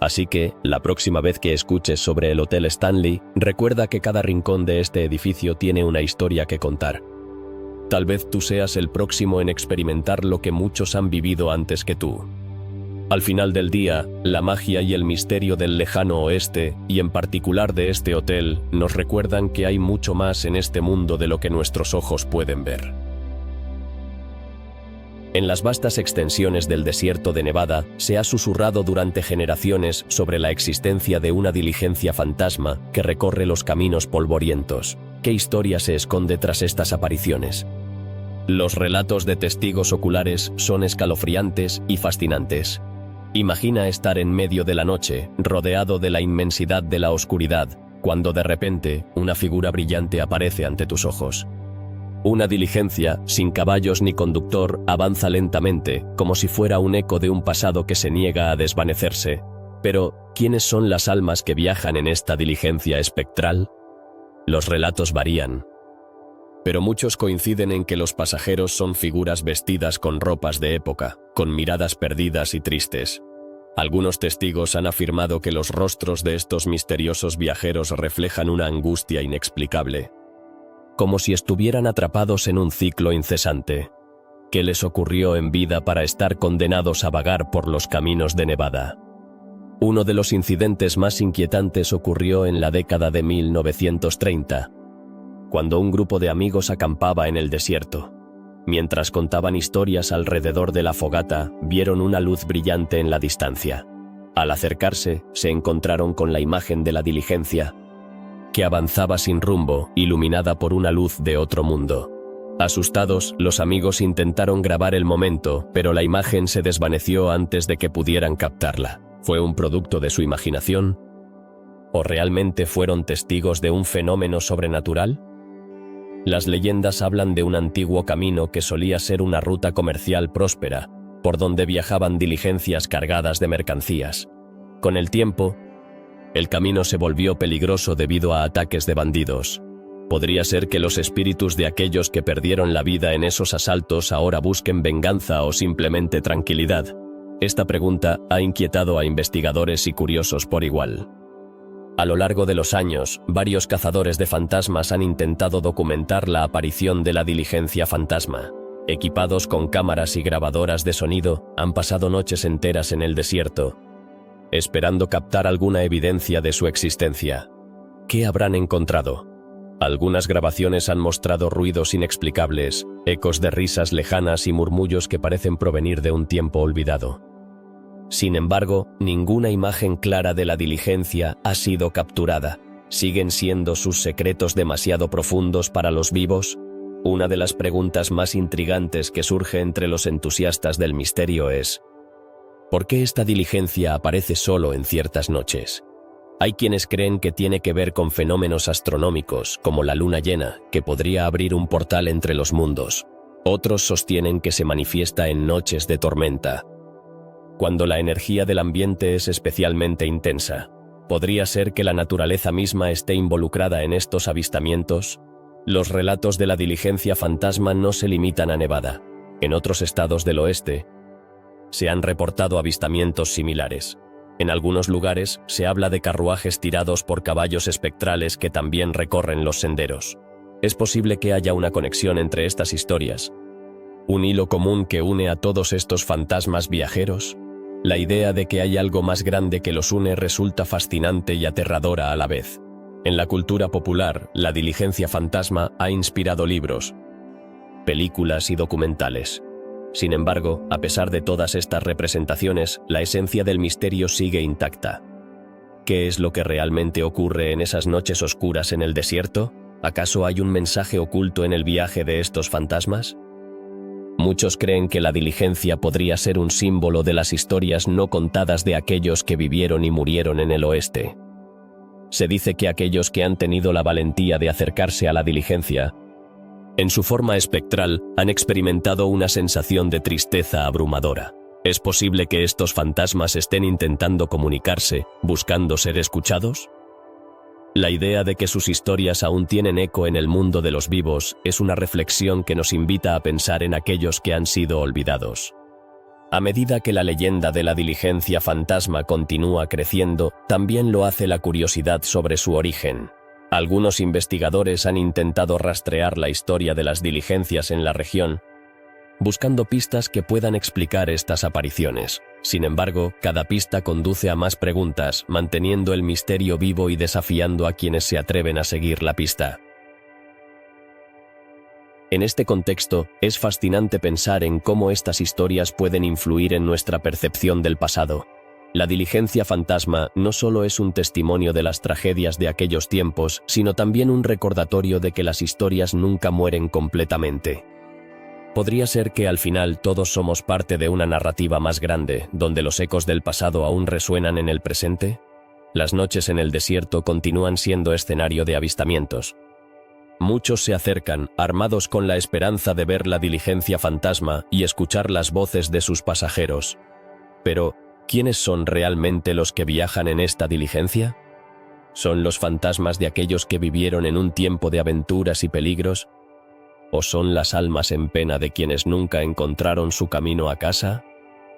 Así que, la próxima vez que escuches sobre el Hotel Stanley, recuerda que cada rincón de este edificio tiene una historia que contar. Tal vez tú seas el próximo en experimentar lo que muchos han vivido antes que tú. Al final del día, la magia y el misterio del lejano oeste, y en particular de este hotel, nos recuerdan que hay mucho más en este mundo de lo que nuestros ojos pueden ver. En las vastas extensiones del desierto de Nevada, se ha susurrado durante generaciones sobre la existencia de una diligencia fantasma que recorre los caminos polvorientos. ¿Qué historia se esconde tras estas apariciones? Los relatos de testigos oculares son escalofriantes y fascinantes. Imagina estar en medio de la noche, rodeado de la inmensidad de la oscuridad, cuando de repente una figura brillante aparece ante tus ojos. Una diligencia, sin caballos ni conductor, avanza lentamente, como si fuera un eco de un pasado que se niega a desvanecerse. Pero, ¿quiénes son las almas que viajan en esta diligencia espectral? Los relatos varían, pero muchos coinciden en que los pasajeros son figuras vestidas con ropas de época, con miradas perdidas y tristes. Algunos testigos han afirmado que los rostros de estos misteriosos viajeros reflejan una angustia inexplicable, como si estuvieran atrapados en un ciclo incesante. ¿Qué les ocurrió en vida para estar condenados a vagar por los caminos de Nevada? Uno de los incidentes más inquietantes ocurrió en la década de 1930, cuando un grupo de amigos acampaba en el desierto. Mientras contaban historias alrededor de la fogata, vieron una luz brillante en la distancia. Al acercarse, se encontraron con la imagen de la diligencia, que avanzaba sin rumbo, iluminada por una luz de otro mundo. Asustados, los amigos intentaron grabar el momento, pero la imagen se desvaneció antes de que pudieran captarla. ¿Fue un producto de su imaginación? ¿O realmente fueron testigos de un fenómeno sobrenatural? Las leyendas hablan de un antiguo camino que solía ser una ruta comercial próspera, por donde viajaban diligencias cargadas de mercancías. Con el tiempo, el camino se volvió peligroso debido a ataques de bandidos. ¿Podría ser que los espíritus de aquellos que perdieron la vida en esos asaltos ahora busquen venganza o simplemente tranquilidad? Esta pregunta ha inquietado a investigadores y curiosos por igual. A lo largo de los años, varios cazadores de fantasmas han intentado documentar la aparición de la diligencia fantasma. Equipados con cámaras y grabadoras de sonido, han pasado noches enteras en el desierto, esperando captar alguna evidencia de su existencia. ¿Qué habrán encontrado? Algunas grabaciones han mostrado ruidos inexplicables, ecos de risas lejanas y murmullos que parecen provenir de un tiempo olvidado. Sin embargo, ninguna imagen clara de la diligencia ha sido capturada. ¿Siguen siendo sus secretos demasiado profundos para los vivos? Una de las preguntas más intrigantes que surge entre los entusiastas del misterio es: ¿por qué esta diligencia aparece solo en ciertas noches? Hay quienes creen que tiene que ver con fenómenos astronómicos, como la luna llena, que podría abrir un portal entre los mundos. Otros sostienen que se manifiesta en noches de tormenta, cuando la energía del ambiente es especialmente intensa. ¿Podría ser que la naturaleza misma esté involucrada en estos avistamientos? Los relatos de la diligencia fantasma no se limitan a Nevada. En otros estados del oeste se han reportado avistamientos similares. En algunos lugares se habla de carruajes tirados por caballos espectrales que también recorren los senderos. Es posible que haya una conexión entre estas historias, un hilo común que une a todos estos fantasmas viajeros. La idea de que hay algo más grande que los une resulta fascinante y aterradora a la vez. En la cultura popular, la diligencia fantasma ha inspirado libros, películas y documentales. Sin embargo, a pesar de todas estas representaciones, la esencia del misterio sigue intacta. ¿Qué es lo que realmente ocurre en esas noches oscuras en el desierto? ¿Acaso hay un mensaje oculto en el viaje de estos fantasmas? Muchos creen que la diligencia podría ser un símbolo de las historias no contadas de aquellos que vivieron y murieron en el oeste. Se dice que aquellos que han tenido la valentía de acercarse a la diligencia, en su forma espectral, han experimentado una sensación de tristeza abrumadora. ¿Es posible que estos fantasmas estén intentando comunicarse, buscando ser escuchados? La idea de que sus historias aún tienen eco en el mundo de los vivos es una reflexión que nos invita a pensar en aquellos que han sido olvidados. A medida que la leyenda de la diligencia fantasma continúa creciendo, también lo hace la curiosidad sobre su origen. Algunos investigadores han intentado rastrear la historia de las diligencias en la región, buscando pistas que puedan explicar estas apariciones. Sin embargo, cada pista conduce a más preguntas, manteniendo el misterio vivo y desafiando a quienes se atreven a seguir la pista. En este contexto, es fascinante pensar en cómo estas historias pueden influir en nuestra percepción del pasado. La diligencia fantasma no solo es un testimonio de las tragedias de aquellos tiempos, sino también un recordatorio de que las historias nunca mueren completamente. Podría ser que al final todos somos parte de una narrativa más grande, donde los ecos del pasado aún resuenan en el presente. Las noches en el desierto continúan siendo escenario de avistamientos. Muchos se acercan, armados con la esperanza de ver la diligencia fantasma y escuchar las voces de sus pasajeros. Pero, ¿Quiénes son realmente los que viajan en esta diligencia? ¿Son los fantasmas de aquellos que vivieron en un tiempo de aventuras y peligros? ¿O son las almas en pena de quienes nunca encontraron su camino a casa?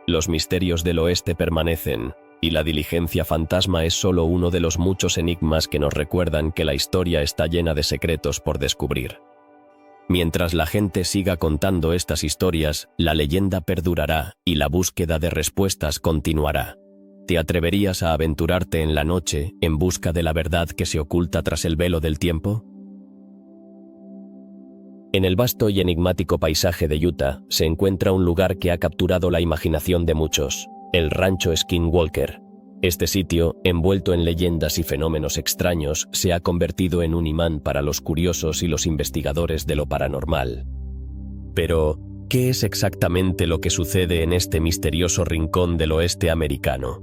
Los misterios del oeste permanecen, y la diligencia fantasma es solo uno de los muchos enigmas que nos recuerdan que la historia está llena de secretos por descubrir. Mientras la gente siga contando estas historias, la leyenda perdurará y la búsqueda de respuestas continuará. ¿Te atreverías a aventurarte en la noche en busca de la verdad que se oculta tras el velo del tiempo? En el vasto y enigmático paisaje de Utah se encuentra un lugar que ha capturado la imaginación de muchos, el Rancho Skinwalker. Este sitio, envuelto en leyendas y fenómenos extraños, se ha convertido en un imán para los curiosos y los investigadores de lo paranormal. Pero, ¿qué es exactamente lo que sucede en este misterioso rincón del oeste americano?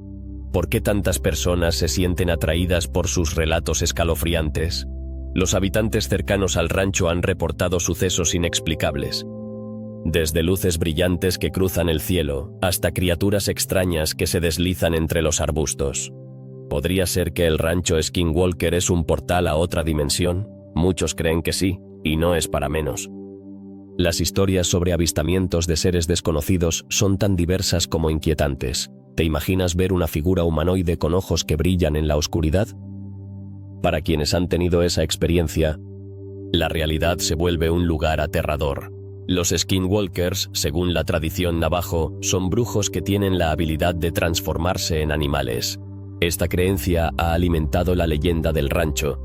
¿Por qué tantas personas se sienten atraídas por sus relatos escalofriantes? Los habitantes cercanos al rancho han reportado sucesos inexplicables. Desde luces brillantes que cruzan el cielo, hasta criaturas extrañas que se deslizan entre los arbustos. ¿Podría ser que el rancho Skinwalker es un portal a otra dimensión? Muchos creen que sí, y no es para menos. Las historias sobre avistamientos de seres desconocidos son tan diversas como inquietantes. ¿Te imaginas ver una figura humanoide con ojos que brillan en la oscuridad? Para quienes han tenido esa experiencia, la realidad se vuelve un lugar aterrador. Los Skinwalkers, según la tradición navajo, son brujos que tienen la habilidad de transformarse en animales. Esta creencia ha alimentado la leyenda del rancho,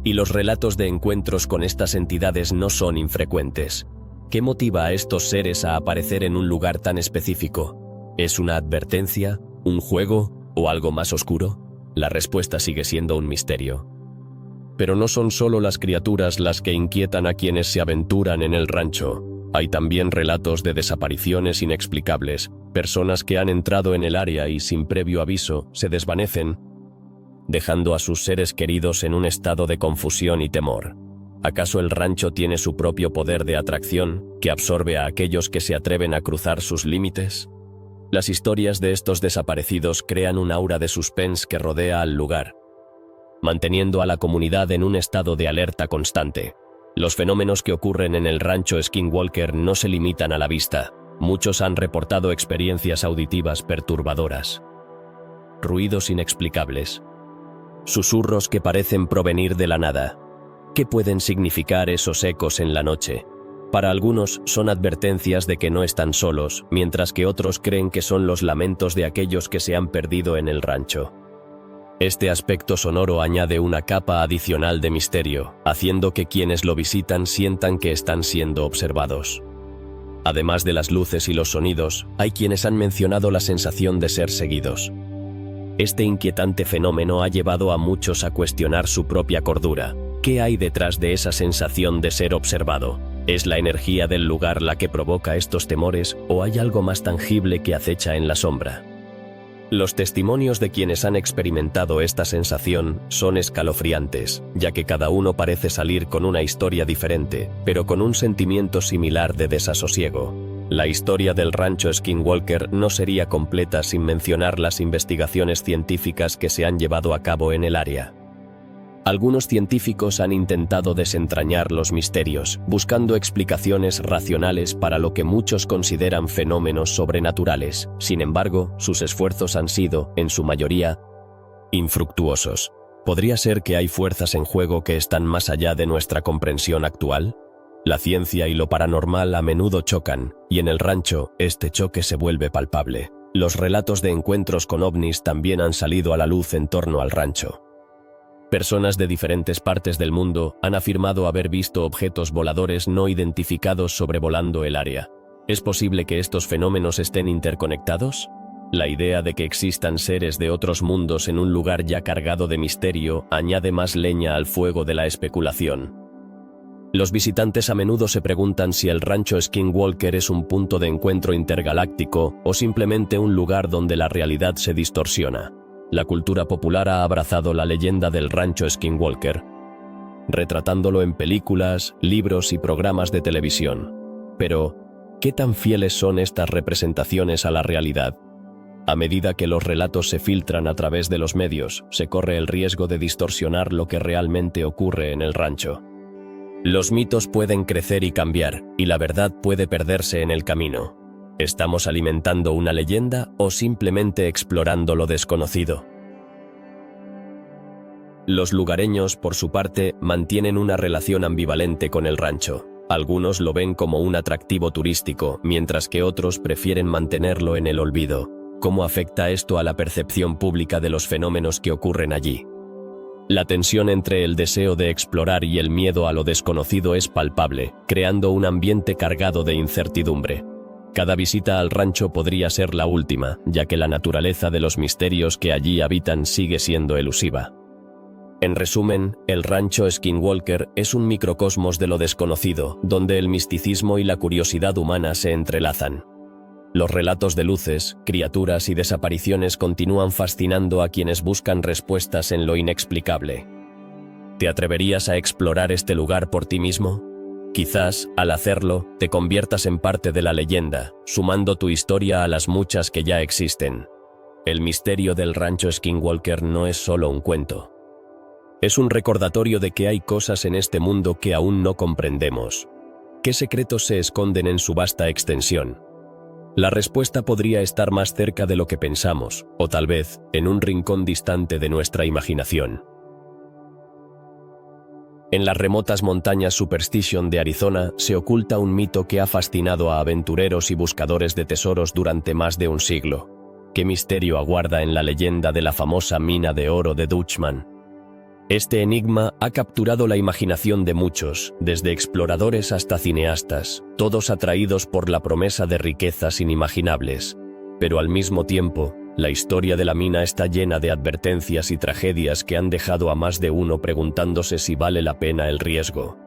y los relatos de encuentros con estas entidades no son infrecuentes. ¿Qué motiva a estos seres a aparecer en un lugar tan específico? ¿Es una advertencia, un juego o algo más oscuro? La respuesta sigue siendo un misterio. Pero no son solo las criaturas las que inquietan a quienes se aventuran en el rancho. Hay también relatos de desapariciones inexplicables, personas que han entrado en el área y sin previo aviso se desvanecen, dejando a sus seres queridos en un estado de confusión y temor. ¿Acaso el rancho tiene su propio poder de atracción que absorbe a aquellos que se atreven a cruzar sus límites? Las historias de estos desaparecidos crean un aura de suspense que rodea al lugar, manteniendo a la comunidad en un estado de alerta constante. Los fenómenos que ocurren en el rancho Skinwalker no se limitan a la vista. Muchos han reportado experiencias auditivas perturbadoras, ruidos inexplicables, susurros que parecen provenir de la nada. ¿Qué pueden significar esos ecos en la noche? Para algunos son advertencias de que no están solos, mientras que otros creen que son los lamentos de aquellos que se han perdido en el rancho. Este aspecto sonoro añade una capa adicional de misterio, haciendo que quienes lo visitan sientan que están siendo observados. Además de las luces y los sonidos, hay quienes han mencionado la sensación de ser seguidos. Este inquietante fenómeno ha llevado a muchos a cuestionar su propia cordura. ¿Qué hay detrás de esa sensación de ser observado? ¿Es la energía del lugar la que provoca estos temores o hay algo más tangible que acecha en la sombra? Los testimonios de quienes han experimentado esta sensación son escalofriantes, ya que cada uno parece salir con una historia diferente, pero con un sentimiento similar de desasosiego. La historia del rancho Skinwalker no sería completa sin mencionar las investigaciones científicas que se han llevado a cabo en el área. Algunos científicos han intentado desentrañar los misterios, buscando explicaciones racionales para lo que muchos consideran fenómenos sobrenaturales. Sin embargo, sus esfuerzos han sido, en su mayoría, infructuosos. ¿Podría ser que hay fuerzas en juego que están más allá de nuestra comprensión actual? La ciencia y lo paranormal a menudo chocan, y en el rancho, este choque se vuelve palpable. Los relatos de encuentros con ovnis también han salido a la luz en torno al rancho. Personas de diferentes partes del mundo han afirmado haber visto objetos voladores no identificados sobrevolando el área. ¿Es posible que estos fenómenos estén interconectados? La idea de que existan seres de otros mundos en un lugar ya cargado de misterio añade más leña al fuego de la especulación. Los visitantes a menudo se preguntan si el rancho Skinwalker es un punto de encuentro intergaláctico o simplemente un lugar donde la realidad se distorsiona. La cultura popular ha abrazado la leyenda del rancho Skinwalker, retratándolo en películas, libros y programas de televisión. Pero, ¿qué tan fieles son estas representaciones a la realidad? A medida que los relatos se filtran a través de los medios, se corre el riesgo de distorsionar lo que realmente ocurre en el rancho. Los mitos pueden crecer y cambiar, y la verdad puede perderse en el camino. ¿Estamos alimentando una leyenda o simplemente explorando lo desconocido? Los lugareños, por su parte, mantienen una relación ambivalente con el rancho. Algunos lo ven como un atractivo turístico, mientras que otros prefieren mantenerlo en el olvido. ¿Cómo afecta esto a la percepción pública de los fenómenos que ocurren allí? La tensión entre el deseo de explorar y el miedo a lo desconocido es palpable, creando un ambiente cargado de incertidumbre. Cada visita al rancho podría ser la última, ya que la naturaleza de los misterios que allí habitan sigue siendo elusiva. En resumen, el rancho Skinwalker es un microcosmos de lo desconocido, donde el misticismo y la curiosidad humana se entrelazan. Los relatos de luces, criaturas y desapariciones continúan fascinando a quienes buscan respuestas en lo inexplicable. ¿Te atreverías a explorar este lugar por ti mismo? Quizás, al hacerlo, te conviertas en parte de la leyenda, sumando tu historia a las muchas que ya existen. El misterio del rancho Skinwalker no es solo un cuento. Es un recordatorio de que hay cosas en este mundo que aún no comprendemos. ¿Qué secretos se esconden en su vasta extensión? La respuesta podría estar más cerca de lo que pensamos, o tal vez, en un rincón distante de nuestra imaginación. En las remotas montañas Superstition de Arizona se oculta un mito que ha fascinado a aventureros y buscadores de tesoros durante más de un siglo. ¿Qué misterio aguarda en la leyenda de la famosa mina de oro de Dutchman? Este enigma ha capturado la imaginación de muchos, desde exploradores hasta cineastas, todos atraídos por la promesa de riquezas inimaginables. Pero al mismo tiempo, la historia de la mina está llena de advertencias y tragedias que han dejado a más de uno preguntándose si vale la pena el riesgo.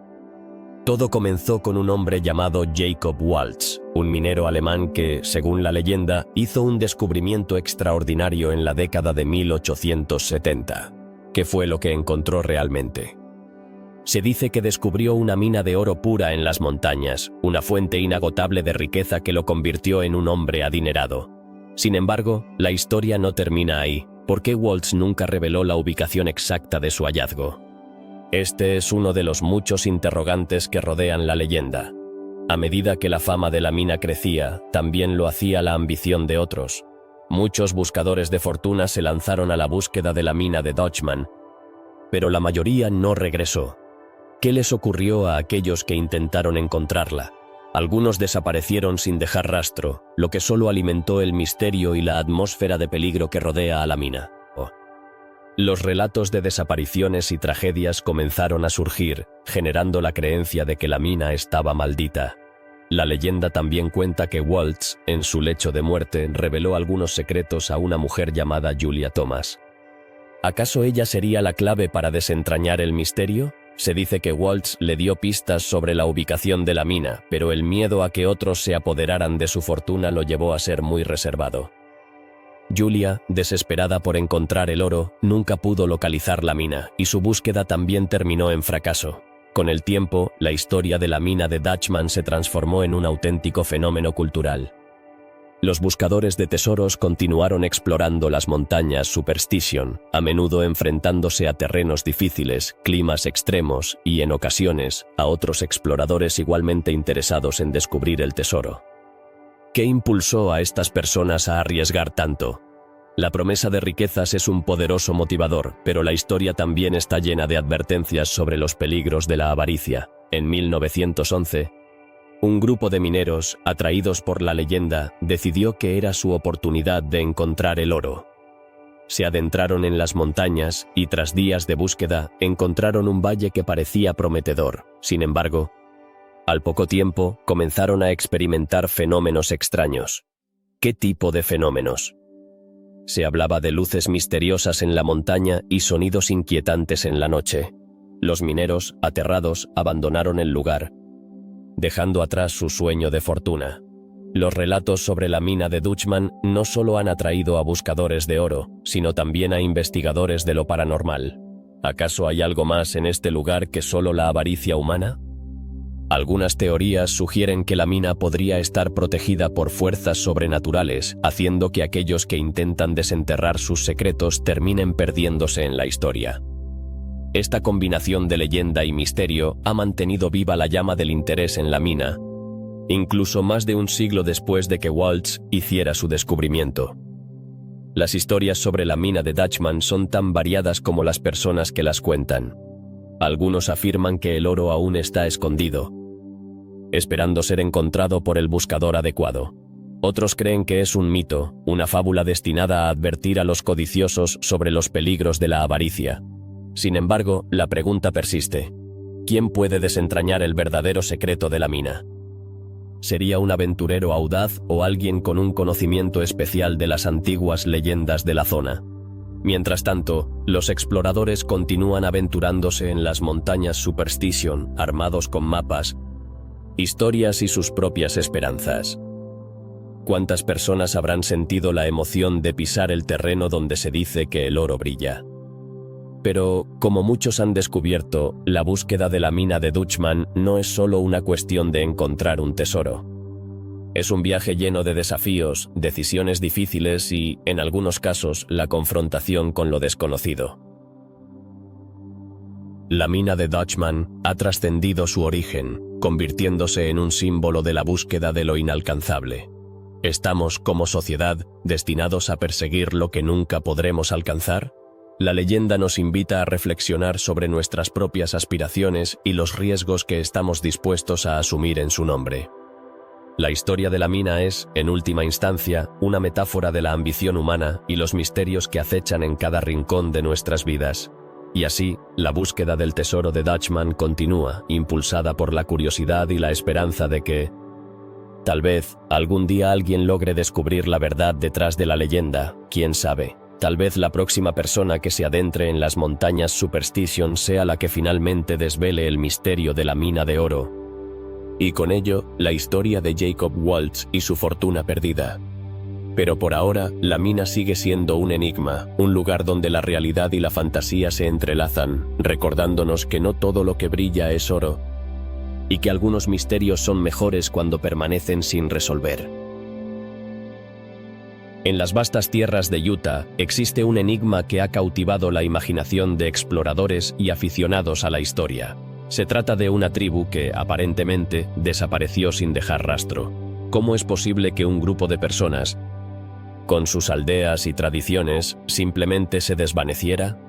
Todo comenzó con un hombre llamado Jacob Waltz, un minero alemán que, según la leyenda, hizo un descubrimiento extraordinario en la década de 1870. ¿Qué fue lo que encontró realmente? Se dice que descubrió una mina de oro pura en las montañas, una fuente inagotable de riqueza que lo convirtió en un hombre adinerado. Sin embargo, la historia no termina ahí, porque Waltz nunca reveló la ubicación exacta de su hallazgo. Este es uno de los muchos interrogantes que rodean la leyenda. A medida que la fama de la mina crecía, también lo hacía la ambición de otros. Muchos buscadores de fortuna se lanzaron a la búsqueda de la mina de Dutchman, pero la mayoría no regresó. ¿Qué les ocurrió a aquellos que intentaron encontrarla? Algunos desaparecieron sin dejar rastro, lo que solo alimentó el misterio y la atmósfera de peligro que rodea a la mina. Los relatos de desapariciones y tragedias comenzaron a surgir, generando la creencia de que la mina estaba maldita. La leyenda también cuenta que Waltz, en su lecho de muerte, reveló algunos secretos a una mujer llamada Julia Thomas. ¿Acaso ella sería la clave para desentrañar el misterio? Se dice que Waltz le dio pistas sobre la ubicación de la mina, pero el miedo a que otros se apoderaran de su fortuna lo llevó a ser muy reservado. Julia, desesperada por encontrar el oro, nunca pudo localizar la mina, y su búsqueda también terminó en fracaso. Con el tiempo, la historia de la mina de Dutchman se transformó en un auténtico fenómeno cultural. Los buscadores de tesoros continuaron explorando las montañas Superstition, a menudo enfrentándose a terrenos difíciles, climas extremos y, en ocasiones, a otros exploradores igualmente interesados en descubrir el tesoro. ¿Qué impulsó a estas personas a arriesgar tanto? La promesa de riquezas es un poderoso motivador, pero la historia también está llena de advertencias sobre los peligros de la avaricia. En 1911, un grupo de mineros, atraídos por la leyenda, decidió que era su oportunidad de encontrar el oro. Se adentraron en las montañas y, tras días de búsqueda, encontraron un valle que parecía prometedor. Sin embargo, al poco tiempo, comenzaron a experimentar fenómenos extraños. ¿Qué tipo de fenómenos? Se hablaba de luces misteriosas en la montaña y sonidos inquietantes en la noche. Los mineros, aterrados, abandonaron el lugar, dejando atrás su sueño de fortuna. Los relatos sobre la mina de Dutchman no solo han atraído a buscadores de oro, sino también a investigadores de lo paranormal. ¿Acaso hay algo más en este lugar que solo la avaricia humana? Algunas teorías sugieren que la mina podría estar protegida por fuerzas sobrenaturales, haciendo que aquellos que intentan desenterrar sus secretos terminen perdiéndose en la historia. Esta combinación de leyenda y misterio ha mantenido viva la llama del interés en la mina, incluso más de un siglo después de que Waltz hiciera su descubrimiento. Las historias sobre la mina de Dutchman son tan variadas como las personas que las cuentan. Algunos afirman que el oro aún está escondido, esperando ser encontrado por el buscador adecuado. Otros creen que es un mito, una fábula destinada a advertir a los codiciosos sobre los peligros de la avaricia. Sin embargo, la pregunta persiste: ¿quién puede desentrañar el verdadero secreto de la mina? ¿Sería un aventurero audaz o alguien con un conocimiento especial de las antiguas leyendas de la zona? Mientras tanto, los exploradores continúan aventurándose en las montañas Superstition, armados con mapas, historias y sus propias esperanzas. ¿Cuántas personas habrán sentido la emoción de pisar el terreno donde se dice que el oro brilla? Pero, como muchos han descubierto, la búsqueda de la mina de Dutchman no es solo una cuestión de encontrar un tesoro. Es un viaje lleno de desafíos, decisiones difíciles y, en algunos casos, la confrontación con lo desconocido. La mina de Dutchman ha trascendido su origen, convirtiéndose en un símbolo de la búsqueda de lo inalcanzable. ¿Estamos, como sociedad, destinados a perseguir lo que nunca podremos alcanzar? La leyenda nos invita a reflexionar sobre nuestras propias aspiraciones y los riesgos que estamos dispuestos a asumir en su nombre. La historia de la mina es, en última instancia, una metáfora de la ambición humana y los misterios que acechan en cada rincón de nuestras vidas. Y así, la búsqueda del tesoro de Dutchman continúa, impulsada por la curiosidad y la esperanza de que, tal vez, algún día alguien logre descubrir la verdad detrás de la leyenda, quién sabe. Tal vez la próxima persona que se adentre en las montañas Superstition sea la que finalmente desvele el misterio de la mina de oro. Y con ello, la historia de Jacob Waltz y su fortuna perdida. Pero por ahora, la mina sigue siendo un enigma, un lugar donde la realidad y la fantasía se entrelazan, recordándonos que no todo lo que brilla es oro, y que algunos misterios son mejores cuando permanecen sin resolver. En las vastas tierras de Utah existe un enigma que ha cautivado la imaginación de exploradores y aficionados a la historia. Se trata de una tribu que, aparentemente, desapareció sin dejar rastro. ¿Cómo es posible que un grupo de personas, con sus aldeas y tradiciones, simplemente se desvaneciera?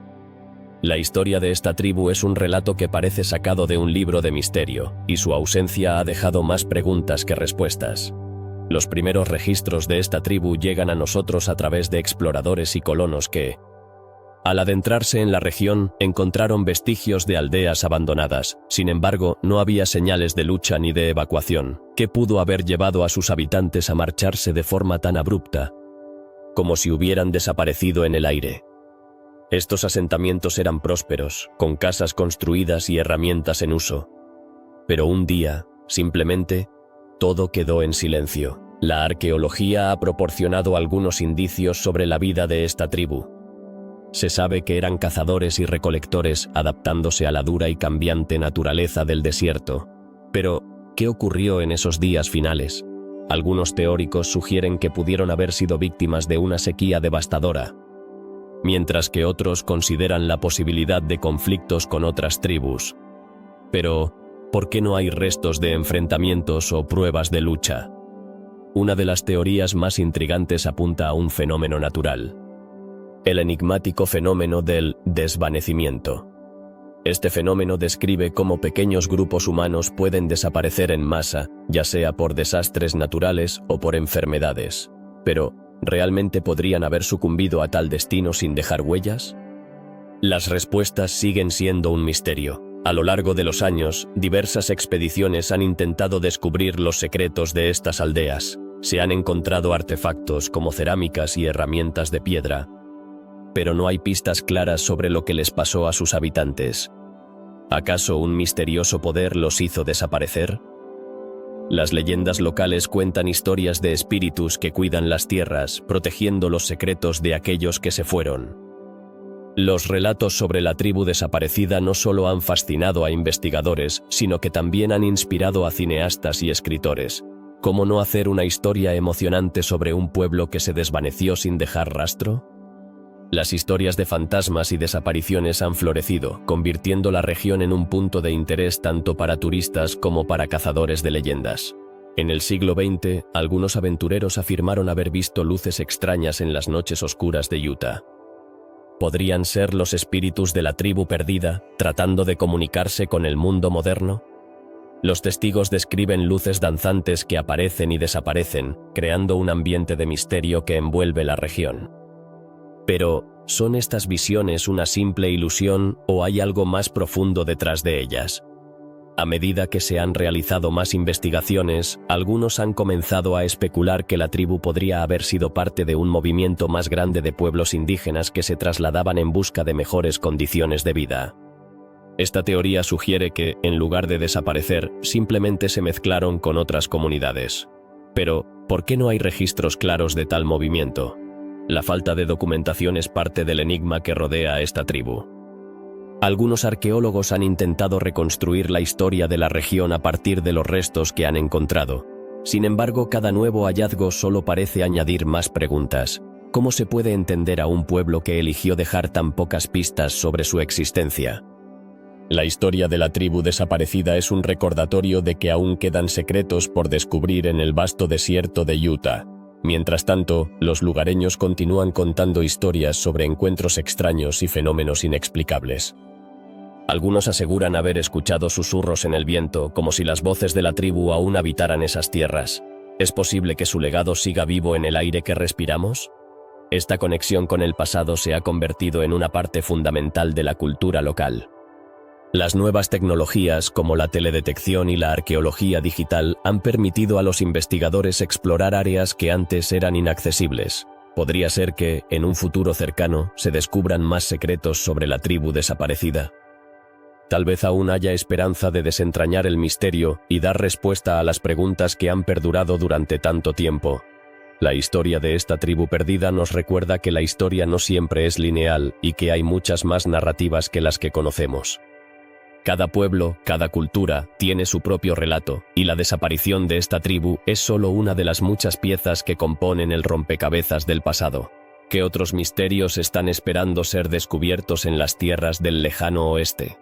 La historia de esta tribu es un relato que parece sacado de un libro de misterio, y su ausencia ha dejado más preguntas que respuestas. Los primeros registros de esta tribu llegan a nosotros a través de exploradores y colonos que, al adentrarse en la región, encontraron vestigios de aldeas abandonadas. Sin embargo, no había señales de lucha ni de evacuación. ¿Qué pudo haber llevado a sus habitantes a marcharse de forma tan abrupta, como si hubieran desaparecido en el aire? Estos asentamientos eran prósperos, con casas construidas y herramientas en uso. Pero un día, simplemente, todo quedó en silencio. La arqueología ha proporcionado algunos indicios sobre la vida de esta tribu. Se sabe que eran cazadores y recolectores adaptándose a la dura y cambiante naturaleza del desierto. Pero, ¿qué ocurrió en esos días finales? Algunos teóricos sugieren que pudieron haber sido víctimas de una sequía devastadora, mientras que otros consideran la posibilidad de conflictos con otras tribus. Pero, ¿por qué no hay restos de enfrentamientos o pruebas de lucha? Una de las teorías más intrigantes apunta a un fenómeno natural: el enigmático fenómeno del desvanecimiento. Este fenómeno describe cómo pequeños grupos humanos pueden desaparecer en masa, ya sea por desastres naturales o por enfermedades. Pero, ¿realmente podrían haber sucumbido a tal destino sin dejar huellas? Las respuestas siguen siendo un misterio. A lo largo de los años, diversas expediciones han intentado descubrir los secretos de estas aldeas. Se han encontrado artefactos como cerámicas y herramientas de piedra, pero no hay pistas claras sobre lo que les pasó a sus habitantes. ¿Acaso un misterioso poder los hizo desaparecer? Las leyendas locales cuentan historias de espíritus que cuidan las tierras, protegiendo los secretos de aquellos que se fueron. Los relatos sobre la tribu desaparecida no solo han fascinado a investigadores, sino que también han inspirado a cineastas y escritores. ¿Cómo no hacer una historia emocionante sobre un pueblo que se desvaneció sin dejar rastro? Las historias de fantasmas y desapariciones han florecido, convirtiendo la región en un punto de interés tanto para turistas como para cazadores de leyendas. En el siglo XX, algunos aventureros afirmaron haber visto luces extrañas en las noches oscuras de Utah. ¿Podrían ser los espíritus de la tribu perdida, tratando de comunicarse con el mundo moderno? Los testigos describen luces danzantes que aparecen y desaparecen, creando un ambiente de misterio que envuelve la región. Pero, ¿son estas visiones una simple ilusión o hay algo más profundo detrás de ellas? A medida que se han realizado más investigaciones, algunos han comenzado a especular que la tribu podría haber sido parte de un movimiento más grande de pueblos indígenas que se trasladaban en busca de mejores condiciones de vida. Esta teoría sugiere que, en lugar de desaparecer, simplemente se mezclaron con otras comunidades. Pero, ¿por qué no hay registros claros de tal movimiento? La falta de documentación es parte del enigma que rodea a esta tribu. Algunos arqueólogos han intentado reconstruir la historia de la región a partir de los restos que han encontrado. Sin embargo, cada nuevo hallazgo solo parece añadir más preguntas. ¿Cómo se puede entender a un pueblo que eligió dejar tan pocas pistas sobre su existencia? La historia de la tribu desaparecida es un recordatorio de que aún quedan secretos por descubrir en el vasto desierto de Utah. Mientras tanto, los lugareños continúan contando historias sobre encuentros extraños y fenómenos inexplicables. Algunos aseguran haber escuchado susurros en el viento, como si las voces de la tribu aún habitaran esas tierras. ¿Es posible que su legado siga vivo en el aire que respiramos? Esta conexión con el pasado se ha convertido en una parte fundamental de la cultura local. Las nuevas tecnologías, como la teledetección y la arqueología digital, han permitido a los investigadores explorar áreas que antes eran inaccesibles. ¿Podría ser que, en un futuro cercano, se descubran más secretos sobre la tribu desaparecida? Tal vez aún haya esperanza de desentrañar el misterio y dar respuesta a las preguntas que han perdurado durante tanto tiempo. La historia de esta tribu perdida nos recuerda que la historia no siempre es lineal y que hay muchas más narrativas que las que conocemos. Cada pueblo, cada cultura, tiene su propio relato, y la desaparición de esta tribu es solo una de las muchas piezas que componen el rompecabezas del pasado. ¿Qué otros misterios están esperando ser descubiertos en las tierras del lejano oeste?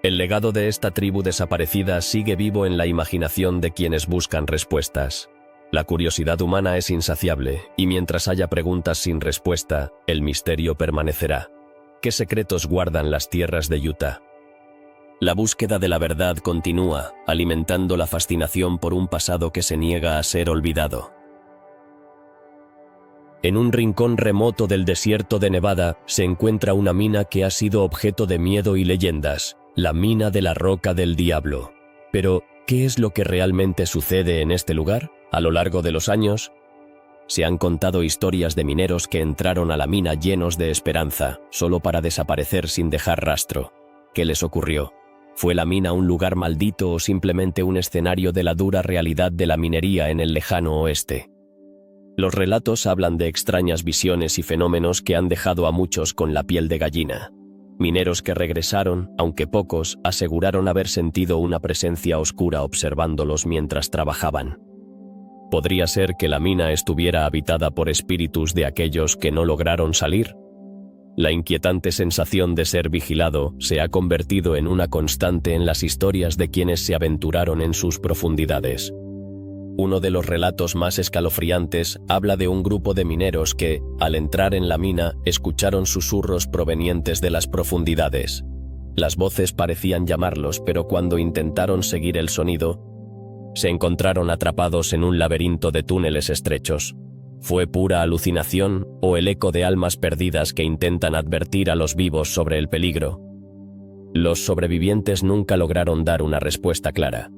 El legado de esta tribu desaparecida sigue vivo en la imaginación de quienes buscan respuestas. La curiosidad humana es insaciable, y mientras haya preguntas sin respuesta, el misterio permanecerá. ¿Qué secretos guardan las tierras de Utah? La búsqueda de la verdad continúa, alimentando la fascinación por un pasado que se niega a ser olvidado. En un rincón remoto del desierto de Nevada se encuentra una mina que ha sido objeto de miedo y leyendas, la mina de la Roca del Diablo. Pero, ¿qué es lo que realmente sucede en este lugar? A lo largo de los años, se han contado historias de mineros que entraron a la mina llenos de esperanza, solo para desaparecer sin dejar rastro. ¿Qué les ocurrió? ¿Fue la mina un lugar maldito o simplemente un escenario de la dura realidad de la minería en el lejano oeste? Los relatos hablan de extrañas visiones y fenómenos que han dejado a muchos con la piel de gallina. Mineros que regresaron, aunque pocos, aseguraron haber sentido una presencia oscura observándolos mientras trabajaban. ¿Podría ser que la mina estuviera habitada por espíritus de aquellos que no lograron salir? La inquietante sensación de ser vigilado se ha convertido en una constante en las historias de quienes se aventuraron en sus profundidades. Uno de los relatos más escalofriantes habla de un grupo de mineros que, al entrar en la mina, escucharon susurros provenientes de las profundidades. Las voces parecían llamarlos, pero cuando intentaron seguir el sonido, se encontraron atrapados en un laberinto de túneles estrechos. ¿Fue pura alucinación o el eco de almas perdidas que intentan advertir a los vivos sobre el peligro? Los sobrevivientes nunca lograron dar una respuesta clara.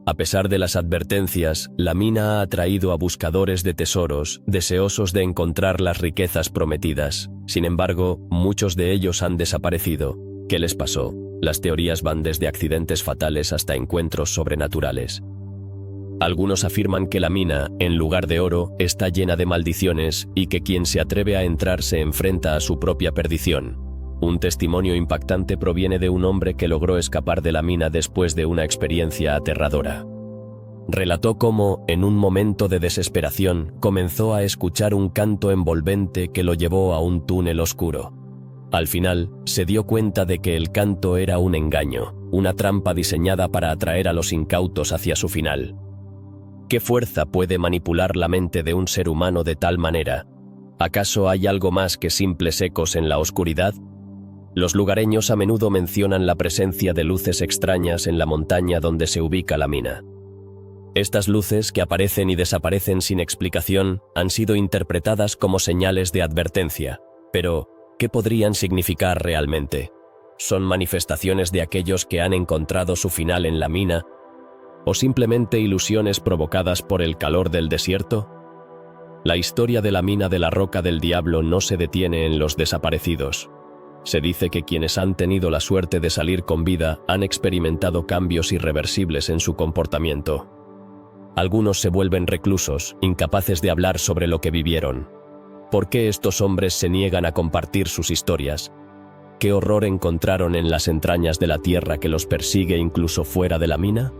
A pesar de las advertencias, la mina ha atraído a buscadores de tesoros, deseosos de encontrar las riquezas prometidas. Sin embargo, muchos de ellos han desaparecido. ¿Qué les pasó? Las teorías van desde accidentes fatales hasta encuentros sobrenaturales. Algunos afirman que la mina, en lugar de oro, está llena de maldiciones y que quien se atreve a entrar se enfrenta a su propia perdición. Un testimonio impactante proviene de un hombre que logró escapar de la mina después de una experiencia aterradora. Relató cómo, en un momento de desesperación, comenzó a escuchar un canto envolvente que lo llevó a un túnel oscuro. Al final, se dio cuenta de que el canto era un engaño, una trampa diseñada para atraer a los incautos hacia su final. ¿Qué fuerza puede manipular la mente de un ser humano de tal manera? ¿Acaso hay algo más que simples ecos en la oscuridad? Los lugareños a menudo mencionan la presencia de luces extrañas en la montaña donde se ubica la mina. Estas luces, que aparecen y desaparecen sin explicación, han sido interpretadas como señales de advertencia. Pero, ¿qué podrían significar realmente? ¿Son manifestaciones de aquellos que han encontrado su final en la mina? ¿O simplemente ilusiones provocadas por el calor del desierto? La historia de la mina de la Roca del Diablo no se detiene en los desaparecidos. Se dice que quienes han tenido la suerte de salir con vida han experimentado cambios irreversibles en su comportamiento. Algunos se vuelven reclusos, incapaces de hablar sobre lo que vivieron. ¿Por qué estos hombres se niegan a compartir sus historias? ¿Qué horror encontraron en las entrañas de la tierra que los persigue incluso fuera de la mina?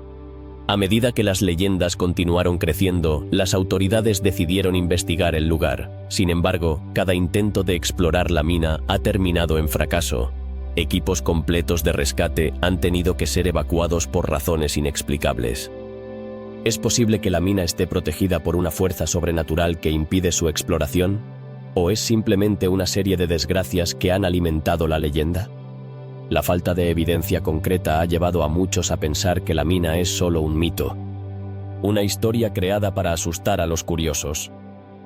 A medida que las leyendas continuaron creciendo, las autoridades decidieron investigar el lugar. Sin embargo, cada intento de explorar la mina ha terminado en fracaso. Equipos completos de rescate han tenido que ser evacuados por razones inexplicables. ¿Es posible que la mina esté protegida por una fuerza sobrenatural que impide su exploración? ¿O es simplemente una serie de desgracias que han alimentado la leyenda? La falta de evidencia concreta ha llevado a muchos a pensar que la mina es solo un mito. Una historia creada para asustar a los curiosos.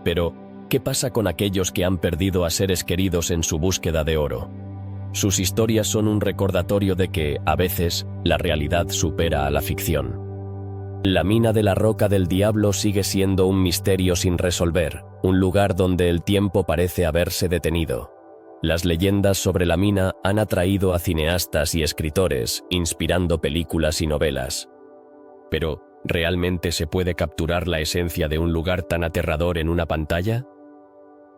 Pero, ¿qué pasa con aquellos que han perdido a seres queridos en su búsqueda de oro? Sus historias son un recordatorio de que, a veces, la realidad supera a la ficción. La mina de la Roca del Diablo sigue siendo un misterio sin resolver, un lugar donde el tiempo parece haberse detenido. Las leyendas sobre la mina han atraído a cineastas y escritores, inspirando películas y novelas. Pero, ¿realmente se puede capturar la esencia de un lugar tan aterrador en una pantalla?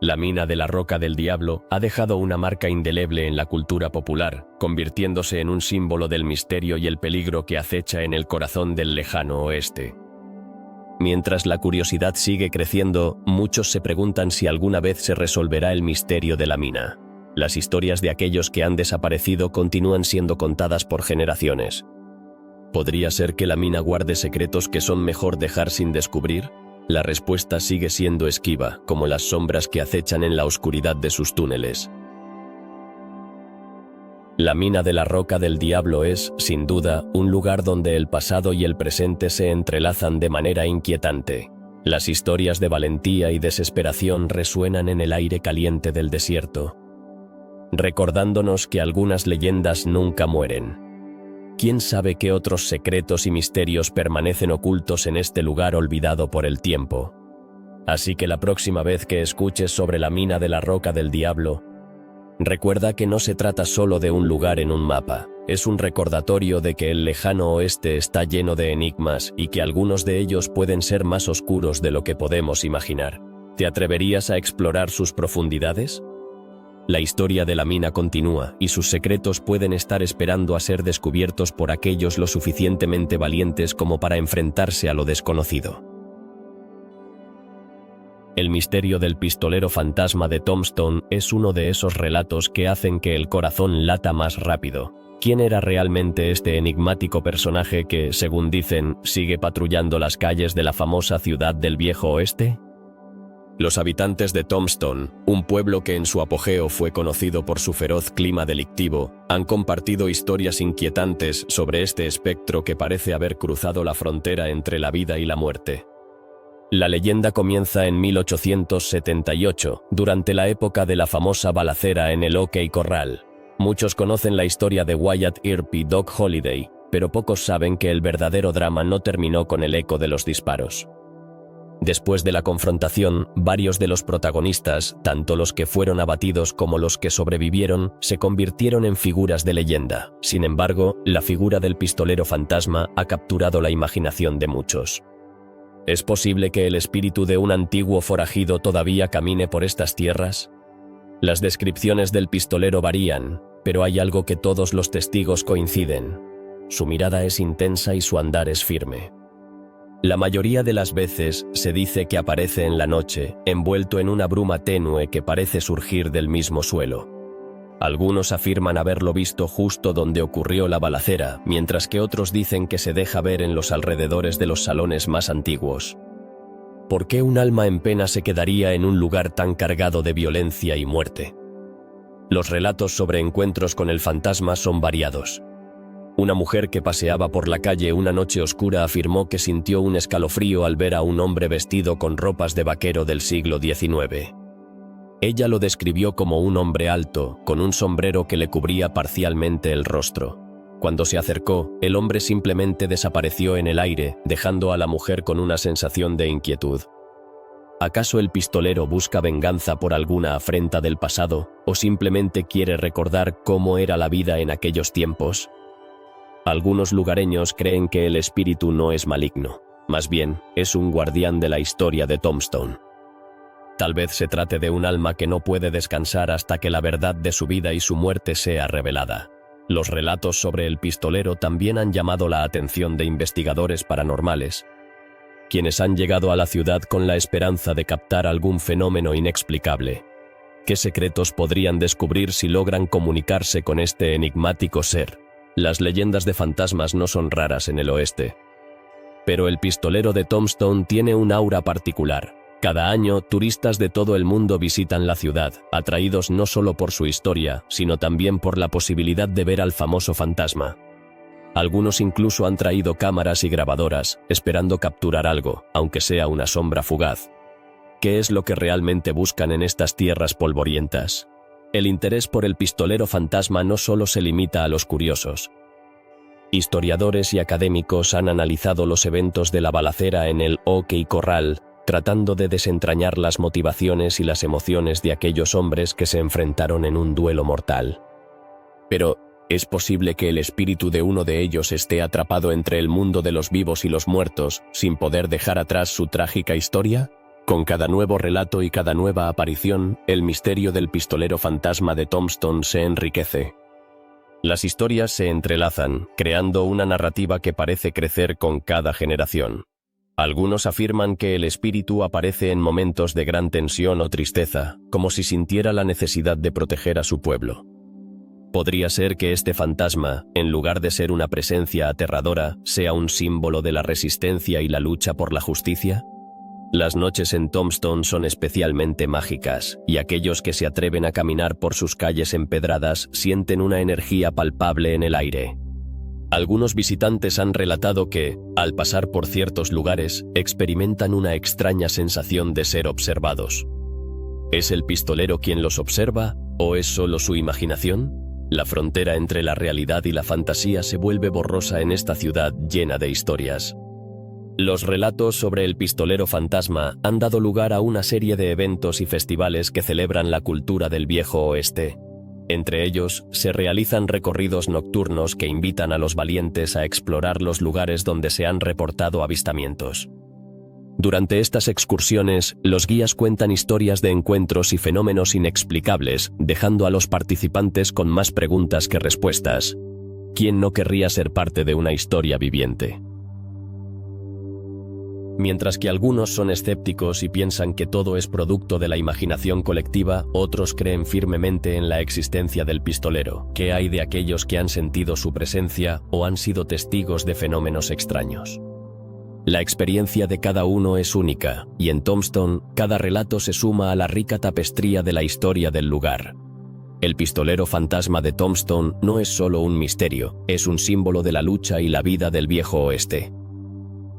La mina de la Roca del Diablo ha dejado una marca indeleble en la cultura popular, convirtiéndose en un símbolo del misterio y el peligro que acecha en el corazón del lejano oeste. Mientras la curiosidad sigue creciendo, muchos se preguntan si alguna vez se resolverá el misterio de la mina. Las historias de aquellos que han desaparecido continúan siendo contadas por generaciones. ¿Podría ser que la mina guarde secretos que son mejor dejar sin descubrir? La respuesta sigue siendo esquiva, como las sombras que acechan en la oscuridad de sus túneles. La mina de la Roca del Diablo es, sin duda, un lugar donde el pasado y el presente se entrelazan de manera inquietante. Las historias de valentía y desesperación resuenan en el aire caliente del desierto, recordándonos que algunas leyendas nunca mueren. ¿Quién sabe qué otros secretos y misterios permanecen ocultos en este lugar olvidado por el tiempo? Así que la próxima vez que escuches sobre la mina de la Roca del Diablo, recuerda que no se trata solo de un lugar en un mapa, es un recordatorio de que el lejano oeste está lleno de enigmas y que algunos de ellos pueden ser más oscuros de lo que podemos imaginar. ¿Te atreverías a explorar sus profundidades? La historia de la mina continúa y sus secretos pueden estar esperando a ser descubiertos por aquellos lo suficientemente valientes como para enfrentarse a lo desconocido. El misterio del pistolero fantasma de Tombstone es uno de esos relatos que hacen que el corazón lata más rápido. ¿Quién era realmente este enigmático personaje que, según dicen, sigue patrullando las calles de la famosa ciudad del Viejo Oeste? Los habitantes de Tombstone, un pueblo que en su apogeo fue conocido por su feroz clima delictivo, han compartido historias inquietantes sobre este espectro que parece haber cruzado la frontera entre la vida y la muerte. La leyenda comienza en 1878, durante la época de la famosa balacera en el OK Corral. Muchos conocen la historia de Wyatt Earp y Doc Holliday, pero pocos saben que el verdadero drama no terminó con el eco de los disparos. Después de la confrontación, varios de los protagonistas, tanto los que fueron abatidos como los que sobrevivieron, se convirtieron en figuras de leyenda. Sin embargo, la figura del pistolero fantasma ha capturado la imaginación de muchos. ¿Es posible que el espíritu de un antiguo forajido todavía camine por estas tierras? Las descripciones del pistolero varían, pero hay algo que todos los testigos coinciden. Su mirada es intensa y su andar es firme. La mayoría de las veces se dice que aparece en la noche, envuelto en una bruma tenue que parece surgir del mismo suelo. Algunos afirman haberlo visto justo donde ocurrió la balacera, mientras que otros dicen que se deja ver en los alrededores de los salones más antiguos. ¿Por qué un alma en pena se quedaría en un lugar tan cargado de violencia y muerte? Los relatos sobre encuentros con el fantasma son variados. Una mujer que paseaba por la calle una noche oscura afirmó que sintió un escalofrío al ver a un hombre vestido con ropas de vaquero del siglo XIX. Ella lo describió como un hombre alto, con un sombrero que le cubría parcialmente el rostro. Cuando se acercó, el hombre simplemente desapareció en el aire, dejando a la mujer con una sensación de inquietud. ¿Acaso el pistolero busca venganza por alguna afrenta del pasado, o simplemente quiere recordar cómo era la vida en aquellos tiempos? Algunos lugareños creen que el espíritu no es maligno, más bien, es un guardián de la historia de Tombstone. Tal vez se trate de un alma que no puede descansar hasta que la verdad de su vida y su muerte sea revelada. Los relatos sobre el pistolero también han llamado la atención de investigadores paranormales, quienes han llegado a la ciudad con la esperanza de captar algún fenómeno inexplicable. ¿Qué secretos podrían descubrir si logran comunicarse con este enigmático ser? Las leyendas de fantasmas no son raras en el oeste. Pero el pistolero de Tombstone tiene un aura particular. Cada año, turistas de todo el mundo visitan la ciudad, atraídos no solo por su historia, sino también por la posibilidad de ver al famoso fantasma. Algunos incluso han traído cámaras y grabadoras, esperando capturar algo, aunque sea una sombra fugaz. ¿Qué es lo que realmente buscan en estas tierras polvorientas? El interés por el pistolero fantasma no solo se limita a los curiosos. Historiadores y académicos han analizado los eventos de la balacera en el OK Corral, tratando de desentrañar las motivaciones y las emociones de aquellos hombres que se enfrentaron en un duelo mortal. Pero, ¿es posible que el espíritu de uno de ellos esté atrapado entre el mundo de los vivos y los muertos, sin poder dejar atrás su trágica historia? Con cada nuevo relato y cada nueva aparición, el misterio del pistolero fantasma de Tombstone se enriquece. Las historias se entrelazan, creando una narrativa que parece crecer con cada generación. Algunos afirman que el espíritu aparece en momentos de gran tensión o tristeza, como si sintiera la necesidad de proteger a su pueblo. ¿Podría ser que este fantasma, en lugar de ser una presencia aterradora, sea un símbolo de la resistencia y la lucha por la justicia? Las noches en Tombstone son especialmente mágicas, y aquellos que se atreven a caminar por sus calles empedradas sienten una energía palpable en el aire. Algunos visitantes han relatado que, al pasar por ciertos lugares, experimentan una extraña sensación de ser observados. ¿Es el pistolero quien los observa, o es solo su imaginación? La frontera entre la realidad y la fantasía se vuelve borrosa en esta ciudad llena de historias. Los relatos sobre el pistolero fantasma han dado lugar a una serie de eventos y festivales que celebran la cultura del viejo oeste. Entre ellos, se realizan recorridos nocturnos que invitan a los valientes a explorar los lugares donde se han reportado avistamientos. Durante estas excursiones, los guías cuentan historias de encuentros y fenómenos inexplicables, dejando a los participantes con más preguntas que respuestas. ¿Quién no querría ser parte de una historia viviente? Mientras que algunos son escépticos y piensan que todo es producto de la imaginación colectiva, otros creen firmemente en la existencia del pistolero. ¿Qué hay de aquellos que han sentido su presencia o han sido testigos de fenómenos extraños? La experiencia de cada uno es única, y en Tombstone, cada relato se suma a la rica tapestría de la historia del lugar. El pistolero fantasma de Tombstone no es solo un misterio, es un símbolo de la lucha y la vida del viejo oeste.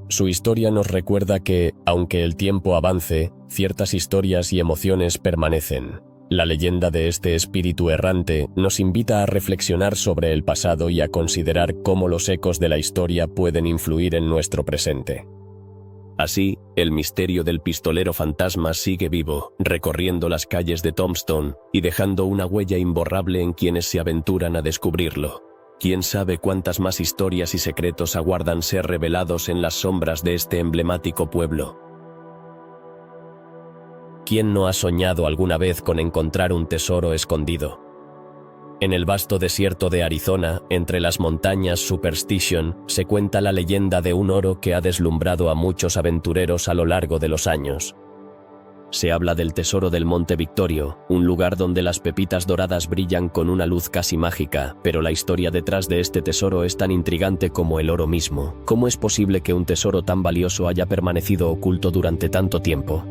Su historia nos recuerda que, aunque el tiempo avance, ciertas historias y emociones permanecen. La leyenda de este espíritu errante nos invita a reflexionar sobre el pasado y a considerar cómo los ecos de la historia pueden influir en nuestro presente. Así, el misterio del pistolero fantasma sigue vivo, recorriendo las calles de Tombstone y dejando una huella imborrable en quienes se aventuran a descubrirlo. ¿Quién sabe cuántas más historias y secretos aguardan ser revelados en las sombras de este emblemático pueblo? ¿Quién no ha soñado alguna vez con encontrar un tesoro escondido? En el vasto desierto de Arizona, entre las montañas Superstition, se cuenta la leyenda de un oro que ha deslumbrado a muchos aventureros a lo largo de los años. Se habla del tesoro del Monte Victorio, un lugar donde las pepitas doradas brillan con una luz casi mágica, pero la historia detrás de este tesoro es tan intrigante como el oro mismo. ¿Cómo es posible que un tesoro tan valioso haya permanecido oculto durante tanto tiempo?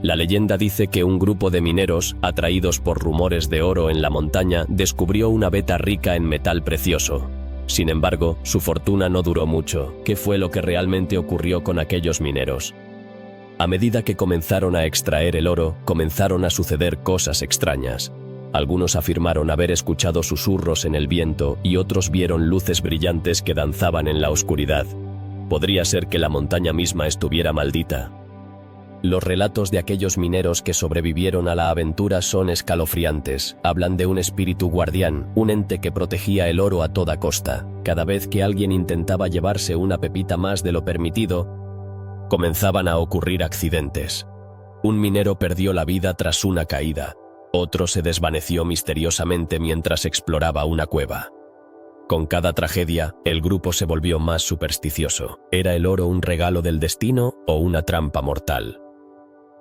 La leyenda dice que un grupo de mineros, atraídos por rumores de oro en la montaña, descubrió una veta rica en metal precioso. Sin embargo, su fortuna no duró mucho. ¿Qué fue lo que realmente ocurrió con aquellos mineros? A medida que comenzaron a extraer el oro, comenzaron a suceder cosas extrañas. Algunos afirmaron haber escuchado susurros en el viento y otros vieron luces brillantes que danzaban en la oscuridad. Podría ser que la montaña misma estuviera maldita. Los relatos de aquellos mineros que sobrevivieron a la aventura son escalofriantes. Hablan de un espíritu guardián, un ente que protegía el oro a toda costa. Cada vez que alguien intentaba llevarse una pepita más de lo permitido, comenzaban a ocurrir accidentes. Un minero perdió la vida tras una caída. Otro se desvaneció misteriosamente mientras exploraba una cueva. Con cada tragedia, el grupo se volvió más supersticioso. ¿Era el oro un regalo del destino o una trampa mortal?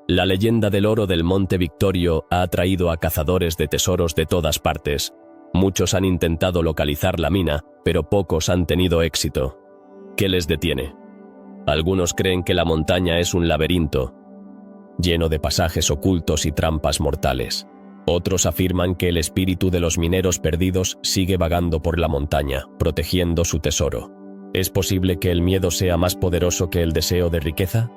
La leyenda del oro del Monte Victorio ha atraído a cazadores de tesoros de todas partes. Muchos han intentado localizar la mina, pero pocos han tenido éxito. ¿Qué les detiene? Algunos creen que la montaña es un laberinto, lleno de pasajes ocultos y trampas mortales. Otros afirman que el espíritu de los mineros perdidos sigue vagando por la montaña, protegiendo su tesoro. ¿Es posible que el miedo sea más poderoso que el deseo de riqueza?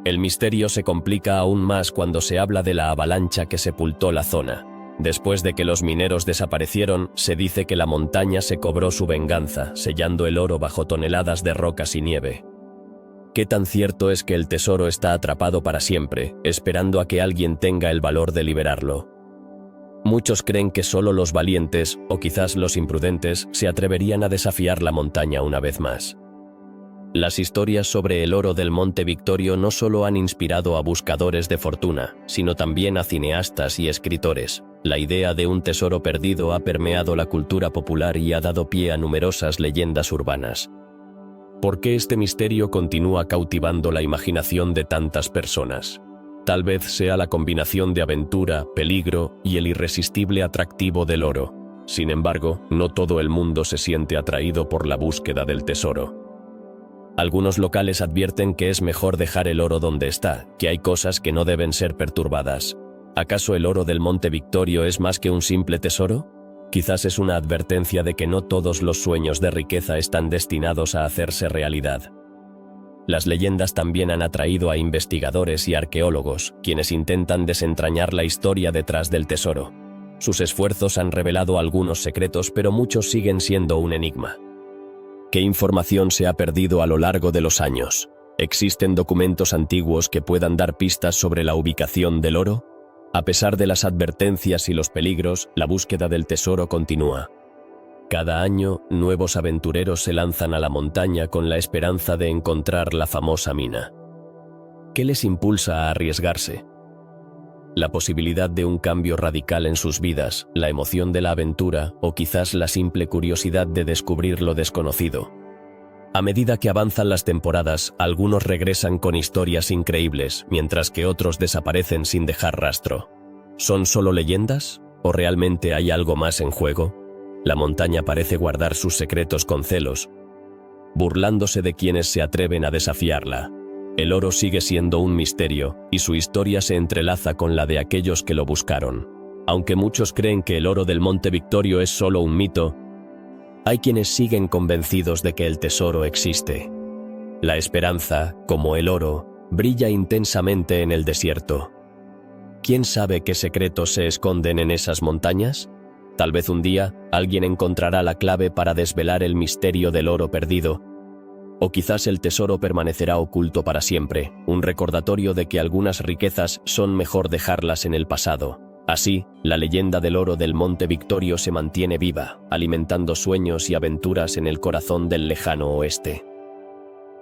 El misterio se complica aún más cuando se habla de la avalancha que sepultó la zona. Después de que los mineros desaparecieron, se dice que la montaña se cobró su venganza, sellando el oro bajo toneladas de rocas y nieve. ¿Qué tan cierto es que el tesoro está atrapado para siempre, esperando a que alguien tenga el valor de liberarlo? Muchos creen que solo los valientes, o quizás los imprudentes, se atreverían a desafiar la montaña una vez más. Las historias sobre el oro del Monte Victorio no solo han inspirado a buscadores de fortuna, sino también a cineastas y escritores. La idea de un tesoro perdido ha permeado la cultura popular y ha dado pie a numerosas leyendas urbanas. ¿Por qué este misterio continúa cautivando la imaginación de tantas personas? Tal vez sea la combinación de aventura, peligro y el irresistible atractivo del oro. Sin embargo, no todo el mundo se siente atraído por la búsqueda del tesoro. Algunos locales advierten que es mejor dejar el oro donde está, que hay cosas que no deben ser perturbadas. ¿Acaso el oro del Monte Victorio es más que un simple tesoro? Quizás es una advertencia de que no todos los sueños de riqueza están destinados a hacerse realidad. Las leyendas también han atraído a investigadores y arqueólogos, quienes intentan desentrañar la historia detrás del tesoro. Sus esfuerzos han revelado algunos secretos, pero muchos siguen siendo un enigma. ¿Qué información se ha perdido a lo largo de los años? ¿Existen documentos antiguos que puedan dar pistas sobre la ubicación del oro? A pesar de las advertencias y los peligros, la búsqueda del tesoro continúa. Cada año, nuevos aventureros se lanzan a la montaña con la esperanza de encontrar la famosa mina. ¿Qué les impulsa a arriesgarse? La posibilidad de un cambio radical en sus vidas, la emoción de la aventura o quizás la simple curiosidad de descubrir lo desconocido. A medida que avanzan las temporadas, algunos regresan con historias increíbles, mientras que otros desaparecen sin dejar rastro. ¿Son solo leyendas? ¿O realmente hay algo más en juego? La montaña parece guardar sus secretos con celos, burlándose de quienes se atreven a desafiarla. El oro sigue siendo un misterio, y su historia se entrelaza con la de aquellos que lo buscaron. Aunque muchos creen que el oro del Monte Victorio es solo un mito, hay quienes siguen convencidos de que el tesoro existe. La esperanza, como el oro, brilla intensamente en el desierto. ¿Quién sabe qué secretos se esconden en esas montañas? Tal vez un día, alguien encontrará la clave para desvelar el misterio del oro perdido. O quizás el tesoro permanecerá oculto para siempre, un recordatorio de que algunas riquezas son mejor dejarlas en el pasado. Así, la leyenda del oro del Monte Victorio se mantiene viva, alimentando sueños y aventuras en el corazón del lejano oeste.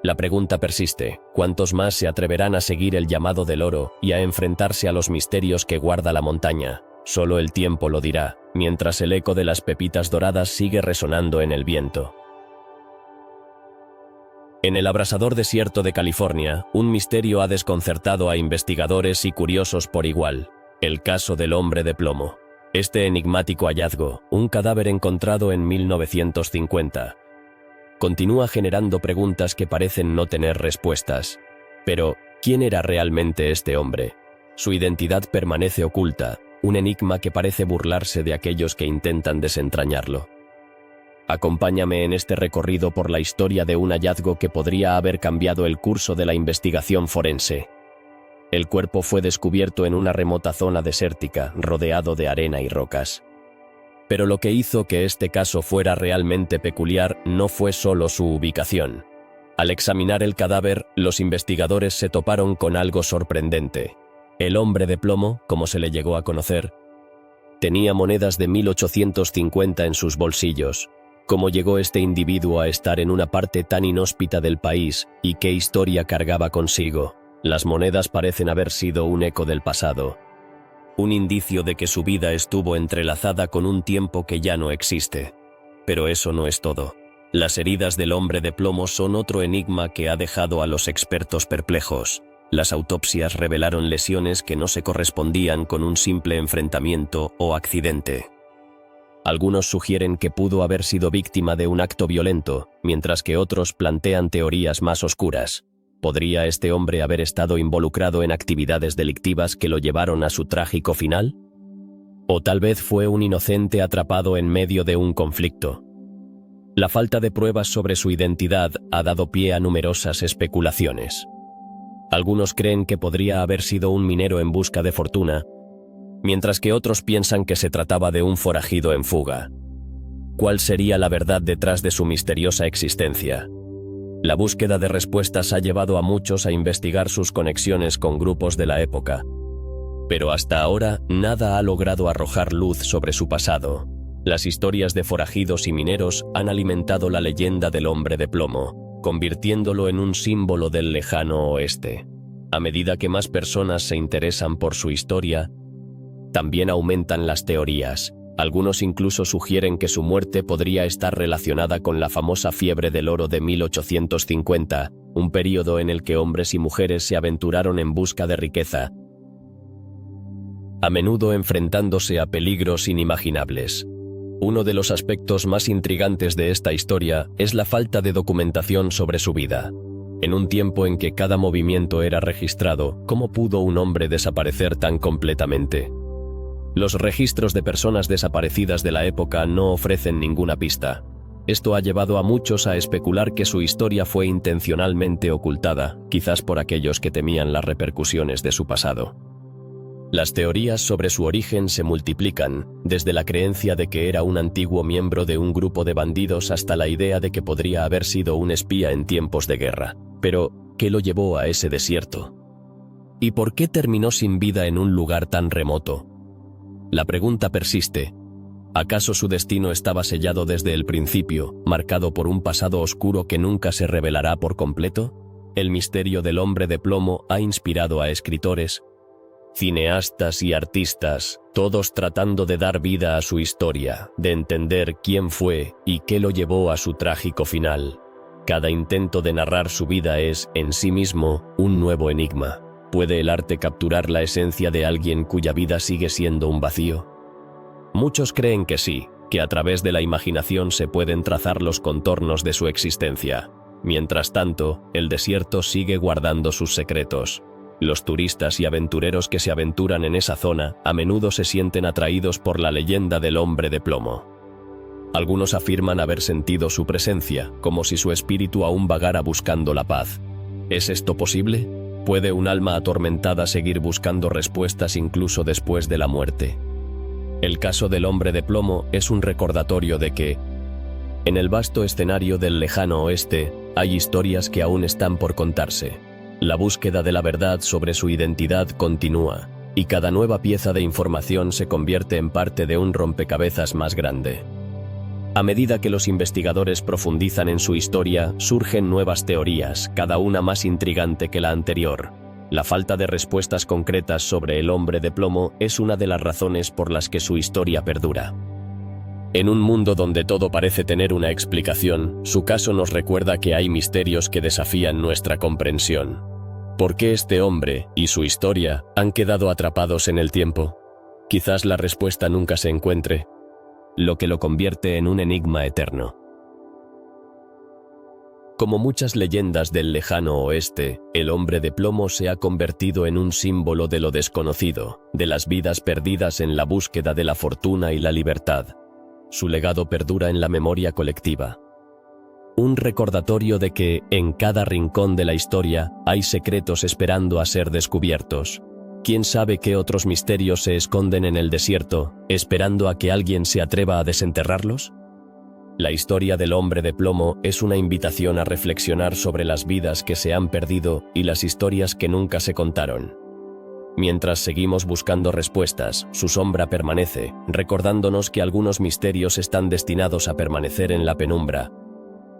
La pregunta persiste: ¿cuántos más se atreverán a seguir el llamado del oro y a enfrentarse a los misterios que guarda la montaña? Solo el tiempo lo dirá, mientras el eco de las pepitas doradas sigue resonando en el viento. En el abrasador desierto de California, un misterio ha desconcertado a investigadores y curiosos por igual: el caso del hombre de plomo. Este enigmático hallazgo, un cadáver encontrado en 1950, continúa generando preguntas que parecen no tener respuestas. Pero, ¿quién era realmente este hombre? Su identidad permanece oculta, un enigma que parece burlarse de aquellos que intentan desentrañarlo. Acompáñame en este recorrido por la historia de un hallazgo que podría haber cambiado el curso de la investigación forense. El cuerpo fue descubierto en una remota zona desértica, rodeado de arena y rocas. Pero lo que hizo que este caso fuera realmente peculiar no fue solo su ubicación. Al examinar el cadáver, los investigadores se toparon con algo sorprendente. El hombre de plomo, como se le llegó a conocer, tenía monedas de 1850 en sus bolsillos. ¿Cómo llegó este individuo a estar en una parte tan inhóspita del país y qué historia cargaba consigo? Las monedas parecen haber sido un eco del pasado, un indicio de que su vida estuvo entrelazada con un tiempo que ya no existe. Pero eso no es todo. Las heridas del hombre de plomo son otro enigma que ha dejado a los expertos perplejos. Las autopsias revelaron lesiones que no se correspondían con un simple enfrentamiento o accidente. Algunos sugieren que pudo haber sido víctima de un acto violento, mientras que otros plantean teorías más oscuras. ¿Podría este hombre haber estado involucrado en actividades delictivas que lo llevaron a su trágico final? ¿O tal vez fue un inocente atrapado en medio de un conflicto? La falta de pruebas sobre su identidad ha dado pie a numerosas especulaciones. Algunos creen que podría haber sido un minero en busca de fortuna, mientras que otros piensan que se trataba de un forajido en fuga. ¿Cuál sería la verdad detrás de su misteriosa existencia? La búsqueda de respuestas ha llevado a muchos a investigar sus conexiones con grupos de la época. Pero hasta ahora, nada ha logrado arrojar luz sobre su pasado. Las historias de forajidos y mineros han alimentado la leyenda del hombre de plomo, convirtiéndolo en un símbolo del lejano oeste. A medida que más personas se interesan por su historia, también aumentan las teorías. Algunos incluso sugieren que su muerte podría estar relacionada con la famosa fiebre del oro de 1850, un período en el que hombres y mujeres se aventuraron en busca de riqueza, a menudo enfrentándose a peligros inimaginables. Uno de los aspectos más intrigantes de esta historia es la falta de documentación sobre su vida. En un tiempo en que cada movimiento era registrado, ¿cómo pudo un hombre desaparecer tan completamente? Los registros de personas desaparecidas de la época no ofrecen ninguna pista. Esto ha llevado a muchos a especular que su historia fue intencionalmente ocultada, quizás por aquellos que temían las repercusiones de su pasado. Las teorías sobre su origen se multiplican, desde la creencia de que era un antiguo miembro de un grupo de bandidos hasta la idea de que podría haber sido un espía en tiempos de guerra. Pero, ¿qué lo llevó a ese desierto? ¿Y por qué terminó sin vida en un lugar tan remoto? La pregunta persiste. ¿Acaso su destino estaba sellado desde el principio, marcado por un pasado oscuro que nunca se revelará por completo? El misterio del hombre de plomo ha inspirado a escritores, cineastas y artistas, todos tratando de dar vida a su historia, de entender quién fue y qué lo llevó a su trágico final. Cada intento de narrar su vida es, en sí mismo, un nuevo enigma. ¿Puede el arte capturar la esencia de alguien cuya vida sigue siendo un vacío? Muchos creen que sí, que a través de la imaginación se pueden trazar los contornos de su existencia. Mientras tanto, el desierto sigue guardando sus secretos. Los turistas y aventureros que se aventuran en esa zona a menudo se sienten atraídos por la leyenda del hombre de plomo. Algunos afirman haber sentido su presencia, como si su espíritu aún vagara buscando la paz. ¿Es esto posible? ¿Puede un alma atormentada seguir buscando respuestas incluso después de la muerte? El caso del hombre de plomo es un recordatorio de que, en el vasto escenario del lejano oeste, hay historias que aún están por contarse. La búsqueda de la verdad sobre su identidad continúa, y cada nueva pieza de información se convierte en parte de un rompecabezas más grande. A medida que los investigadores profundizan en su historia, surgen nuevas teorías, cada una más intrigante que la anterior. La falta de respuestas concretas sobre el hombre de plomo es una de las razones por las que su historia perdura. En un mundo donde todo parece tener una explicación, su caso nos recuerda que hay misterios que desafían nuestra comprensión. ¿Por qué este hombre y su historia han quedado atrapados en el tiempo? Quizás la respuesta nunca se encuentre, lo que lo convierte en un enigma eterno. Como muchas leyendas del lejano oeste, el hombre de plomo se ha convertido en un símbolo de lo desconocido, de las vidas perdidas en la búsqueda de la fortuna y la libertad. Su legado perdura en la memoria colectiva. Un recordatorio de que, en cada rincón de la historia, hay secretos esperando a ser descubiertos. ¿Quién sabe qué otros misterios se esconden en el desierto, esperando a que alguien se atreva a desenterrarlos? La historia del hombre de plomo es una invitación a reflexionar sobre las vidas que se han perdido y las historias que nunca se contaron. Mientras seguimos buscando respuestas, su sombra permanece, recordándonos que algunos misterios están destinados a permanecer en la penumbra,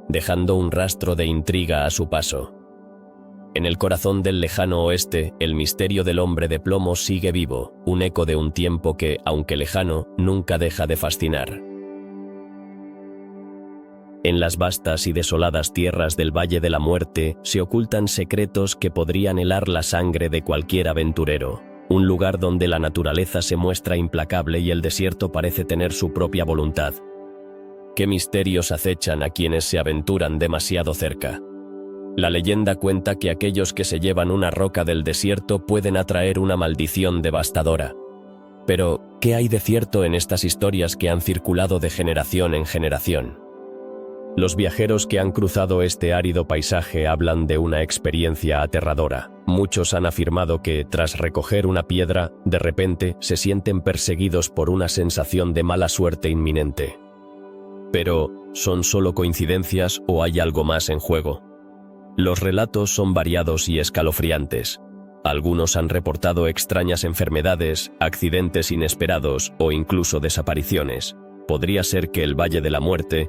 dejando un rastro de intriga a su paso. En el corazón del lejano oeste, el misterio del hombre de plomo sigue vivo, un eco de un tiempo que, aunque lejano, nunca deja de fascinar. En las vastas y desoladas tierras del Valle de la Muerte se ocultan secretos que podrían helar la sangre de cualquier aventurero. Un lugar donde la naturaleza se muestra implacable y el desierto parece tener su propia voluntad. ¿Qué misterios acechan a quienes se aventuran demasiado cerca? La leyenda cuenta que aquellos que se llevan una roca del desierto pueden atraer una maldición devastadora. Pero, ¿qué hay de cierto en estas historias que han circulado de generación en generación? Los viajeros que han cruzado este árido paisaje hablan de una experiencia aterradora. Muchos han afirmado que, tras recoger una piedra, de repente se sienten perseguidos por una sensación de mala suerte inminente. Pero, ¿son solo coincidencias o hay algo más en juego? Los relatos son variados y escalofriantes. Algunos han reportado extrañas enfermedades, accidentes inesperados o incluso desapariciones. ¿Podría ser que el Valle de la Muerte,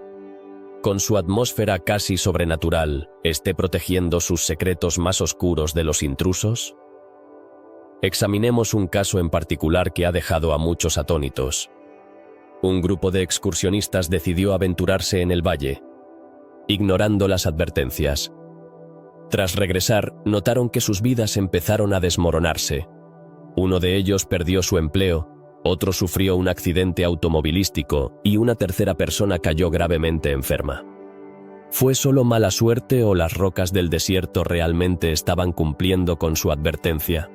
con su atmósfera casi sobrenatural, esté protegiendo sus secretos más oscuros de los intrusos? Examinemos un caso en particular que ha dejado a muchos atónitos. Un grupo de excursionistas decidió aventurarse en el valle, ignorando las advertencias. Tras regresar, notaron que sus vidas empezaron a desmoronarse. Uno de ellos perdió su empleo, otro sufrió un accidente automovilístico y una tercera persona cayó gravemente enferma. ¿Fue solo mala suerte o las rocas del desierto realmente estaban cumpliendo con su advertencia?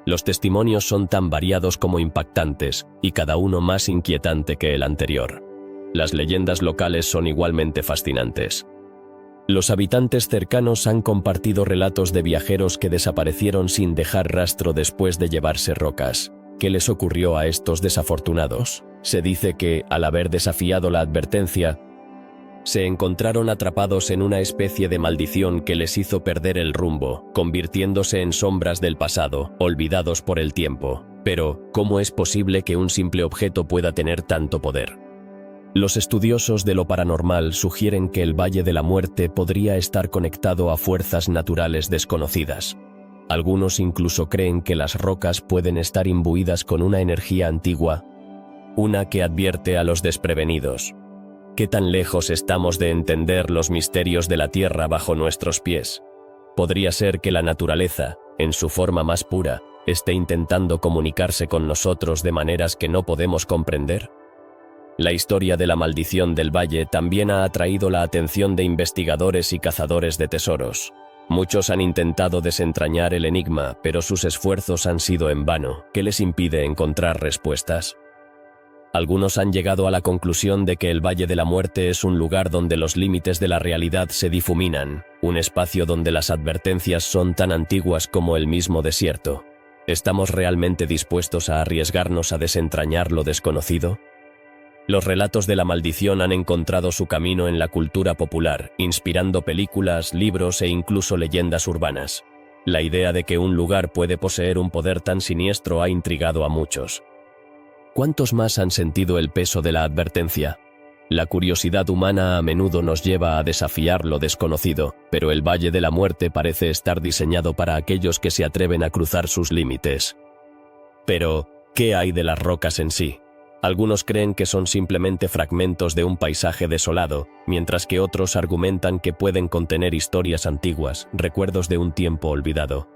Los testimonios son tan variados como impactantes, y cada uno más inquietante que el anterior. Las leyendas locales son igualmente fascinantes. Los habitantes cercanos han compartido relatos de viajeros que desaparecieron sin dejar rastro después de llevarse rocas. ¿Qué les ocurrió a estos desafortunados? Se dice que, al haber desafiado la advertencia, se encontraron atrapados en una especie de maldición que les hizo perder el rumbo, convirtiéndose en sombras del pasado, olvidados por el tiempo. Pero, ¿cómo es posible que un simple objeto pueda tener tanto poder? Los estudiosos de lo paranormal sugieren que el Valle de la Muerte podría estar conectado a fuerzas naturales desconocidas. Algunos incluso creen que las rocas pueden estar imbuidas con una energía antigua, una que advierte a los desprevenidos. ¿Qué tan lejos estamos de entender los misterios de la tierra bajo nuestros pies? ¿Podría ser que la naturaleza, en su forma más pura, esté intentando comunicarse con nosotros de maneras que no podemos comprender? La historia de la maldición del valle también ha atraído la atención de investigadores y cazadores de tesoros. Muchos han intentado desentrañar el enigma, pero sus esfuerzos han sido en vano. ¿Qué les impide encontrar respuestas? Algunos han llegado a la conclusión de que el Valle de la Muerte es un lugar donde los límites de la realidad se difuminan, un espacio donde las advertencias son tan antiguas como el mismo desierto. ¿Estamos realmente dispuestos a arriesgarnos a desentrañar lo desconocido? Los relatos de la maldición han encontrado su camino en la cultura popular, inspirando películas, libros e incluso leyendas urbanas. La idea de que un lugar puede poseer un poder tan siniestro ha intrigado a muchos. ¿Cuántos más han sentido el peso de la advertencia? La curiosidad humana a menudo nos lleva a desafiar lo desconocido, pero el Valle de la Muerte parece estar diseñado para aquellos que se atreven a cruzar sus límites. Pero, ¿qué hay de las rocas en sí? Algunos creen que son simplemente fragmentos de un paisaje desolado, mientras que otros argumentan que pueden contener historias antiguas, recuerdos de un tiempo olvidado.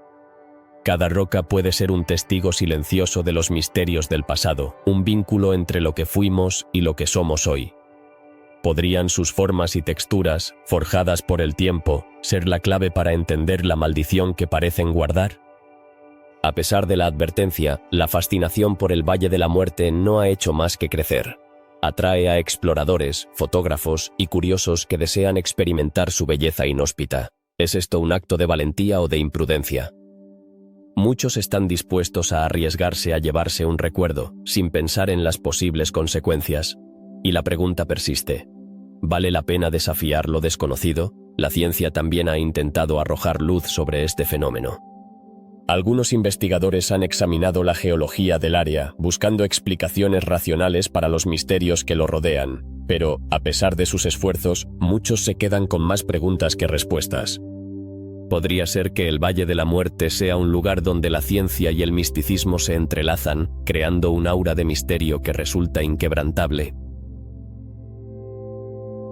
Cada roca puede ser un testigo silencioso de los misterios del pasado, un vínculo entre lo que fuimos y lo que somos hoy. ¿Podrían sus formas y texturas, forjadas por el tiempo, ser la clave para entender la maldición que parecen guardar? A pesar de la advertencia, la fascinación por el Valle de la Muerte no ha hecho más que crecer. Atrae a exploradores, fotógrafos y curiosos que desean experimentar su belleza inhóspita. ¿Es esto un acto de valentía o de imprudencia? Muchos están dispuestos a arriesgarse a llevarse un recuerdo, sin pensar en las posibles consecuencias. Y la pregunta persiste. ¿Vale la pena desafiar lo desconocido? La ciencia también ha intentado arrojar luz sobre este fenómeno. Algunos investigadores han examinado la geología del área, buscando explicaciones racionales para los misterios que lo rodean, pero, a pesar de sus esfuerzos, muchos se quedan con más preguntas que respuestas. ¿Podría ser que el Valle de la Muerte sea un lugar donde la ciencia y el misticismo se entrelazan, creando un aura de misterio que resulta inquebrantable?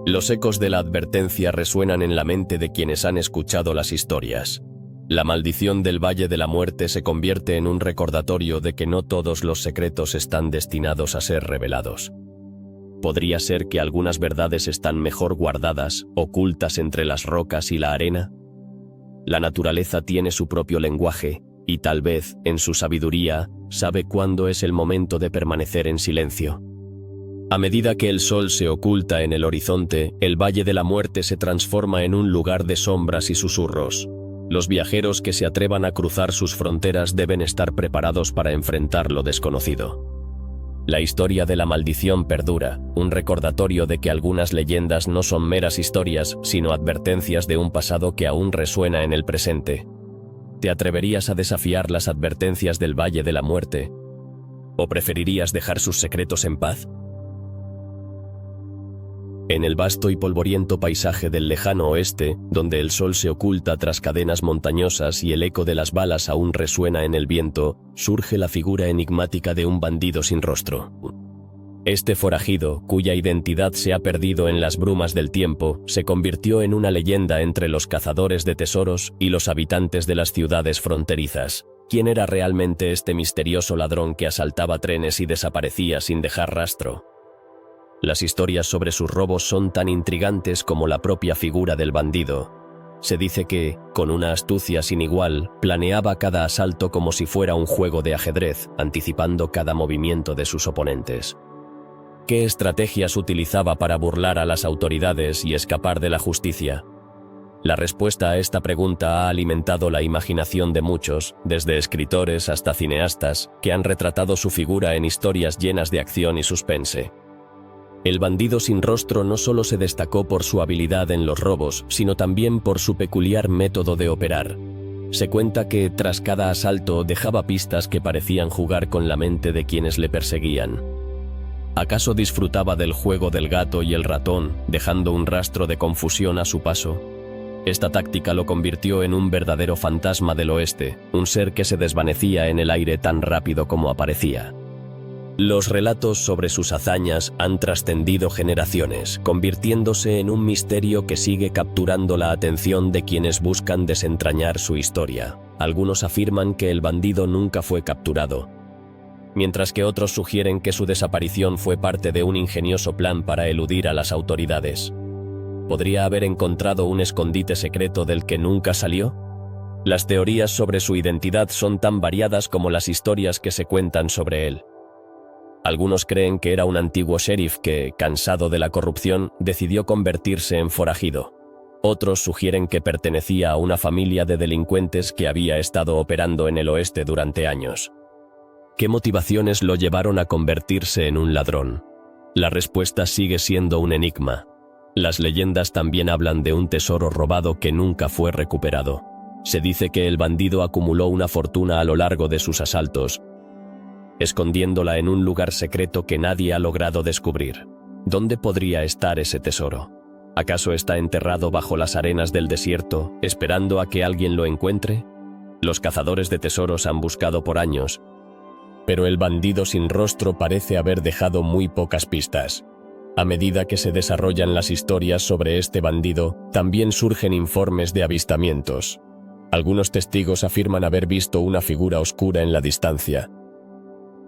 Los ecos de la advertencia resuenan en la mente de quienes han escuchado las historias. La maldición del Valle de la Muerte se convierte en un recordatorio de que no todos los secretos están destinados a ser revelados. ¿Podría ser que algunas verdades están mejor guardadas, ocultas entre las rocas y la arena? La naturaleza tiene su propio lenguaje, y tal vez, en su sabiduría, sabe cuándo es el momento de permanecer en silencio. A medida que el sol se oculta en el horizonte, el Valle de la Muerte se transforma en un lugar de sombras y susurros. Los viajeros que se atrevan a cruzar sus fronteras deben estar preparados para enfrentar lo desconocido. La historia de la maldición perdura, un recordatorio de que algunas leyendas no son meras historias, sino advertencias de un pasado que aún resuena en el presente. ¿Te atreverías a desafiar las advertencias del Valle de la Muerte? ¿O preferirías dejar sus secretos en paz? En el vasto y polvoriento paisaje del lejano oeste, donde el sol se oculta tras cadenas montañosas y el eco de las balas aún resuena en el viento, surge la figura enigmática de un bandido sin rostro. Este forajido, cuya identidad se ha perdido en las brumas del tiempo, se convirtió en una leyenda entre los cazadores de tesoros y los habitantes de las ciudades fronterizas. ¿Quién era realmente este misterioso ladrón que asaltaba trenes y desaparecía sin dejar rastro? Las historias sobre sus robos son tan intrigantes como la propia figura del bandido. Se dice que, con una astucia sin igual, planeaba cada asalto como si fuera un juego de ajedrez, anticipando cada movimiento de sus oponentes. ¿Qué estrategias utilizaba para burlar a las autoridades y escapar de la justicia? La respuesta a esta pregunta ha alimentado la imaginación de muchos, desde escritores hasta cineastas, que han retratado su figura en historias llenas de acción y suspense. El bandido sin rostro no solo se destacó por su habilidad en los robos, sino también por su peculiar método de operar. Se cuenta que, tras cada asalto, dejaba pistas que parecían jugar con la mente de quienes le perseguían. ¿Acaso disfrutaba del juego del gato y el ratón, dejando un rastro de confusión a su paso? Esta táctica lo convirtió en un verdadero fantasma del oeste, un ser que se desvanecía en el aire tan rápido como aparecía. Los relatos sobre sus hazañas han trascendido generaciones, convirtiéndose en un misterio que sigue capturando la atención de quienes buscan desentrañar su historia. Algunos afirman que el bandido nunca fue capturado, mientras que otros sugieren que su desaparición fue parte de un ingenioso plan para eludir a las autoridades. ¿Podría haber encontrado un escondite secreto del que nunca salió? Las teorías sobre su identidad son tan variadas como las historias que se cuentan sobre él. Algunos creen que era un antiguo sheriff que, cansado de la corrupción, decidió convertirse en forajido. Otros sugieren que pertenecía a una familia de delincuentes que había estado operando en el oeste durante años. ¿Qué motivaciones lo llevaron a convertirse en un ladrón? La respuesta sigue siendo un enigma. Las leyendas también hablan de un tesoro robado que nunca fue recuperado. Se dice que el bandido acumuló una fortuna a lo largo de sus asaltos, escondiéndola en un lugar secreto que nadie ha logrado descubrir. ¿Dónde podría estar ese tesoro? ¿Acaso está enterrado bajo las arenas del desierto, esperando a que alguien lo encuentre? Los cazadores de tesoros han buscado por años, pero el bandido sin rostro parece haber dejado muy pocas pistas. A medida que se desarrollan las historias sobre este bandido, también surgen informes de avistamientos. Algunos testigos afirman haber visto una figura oscura en la distancia,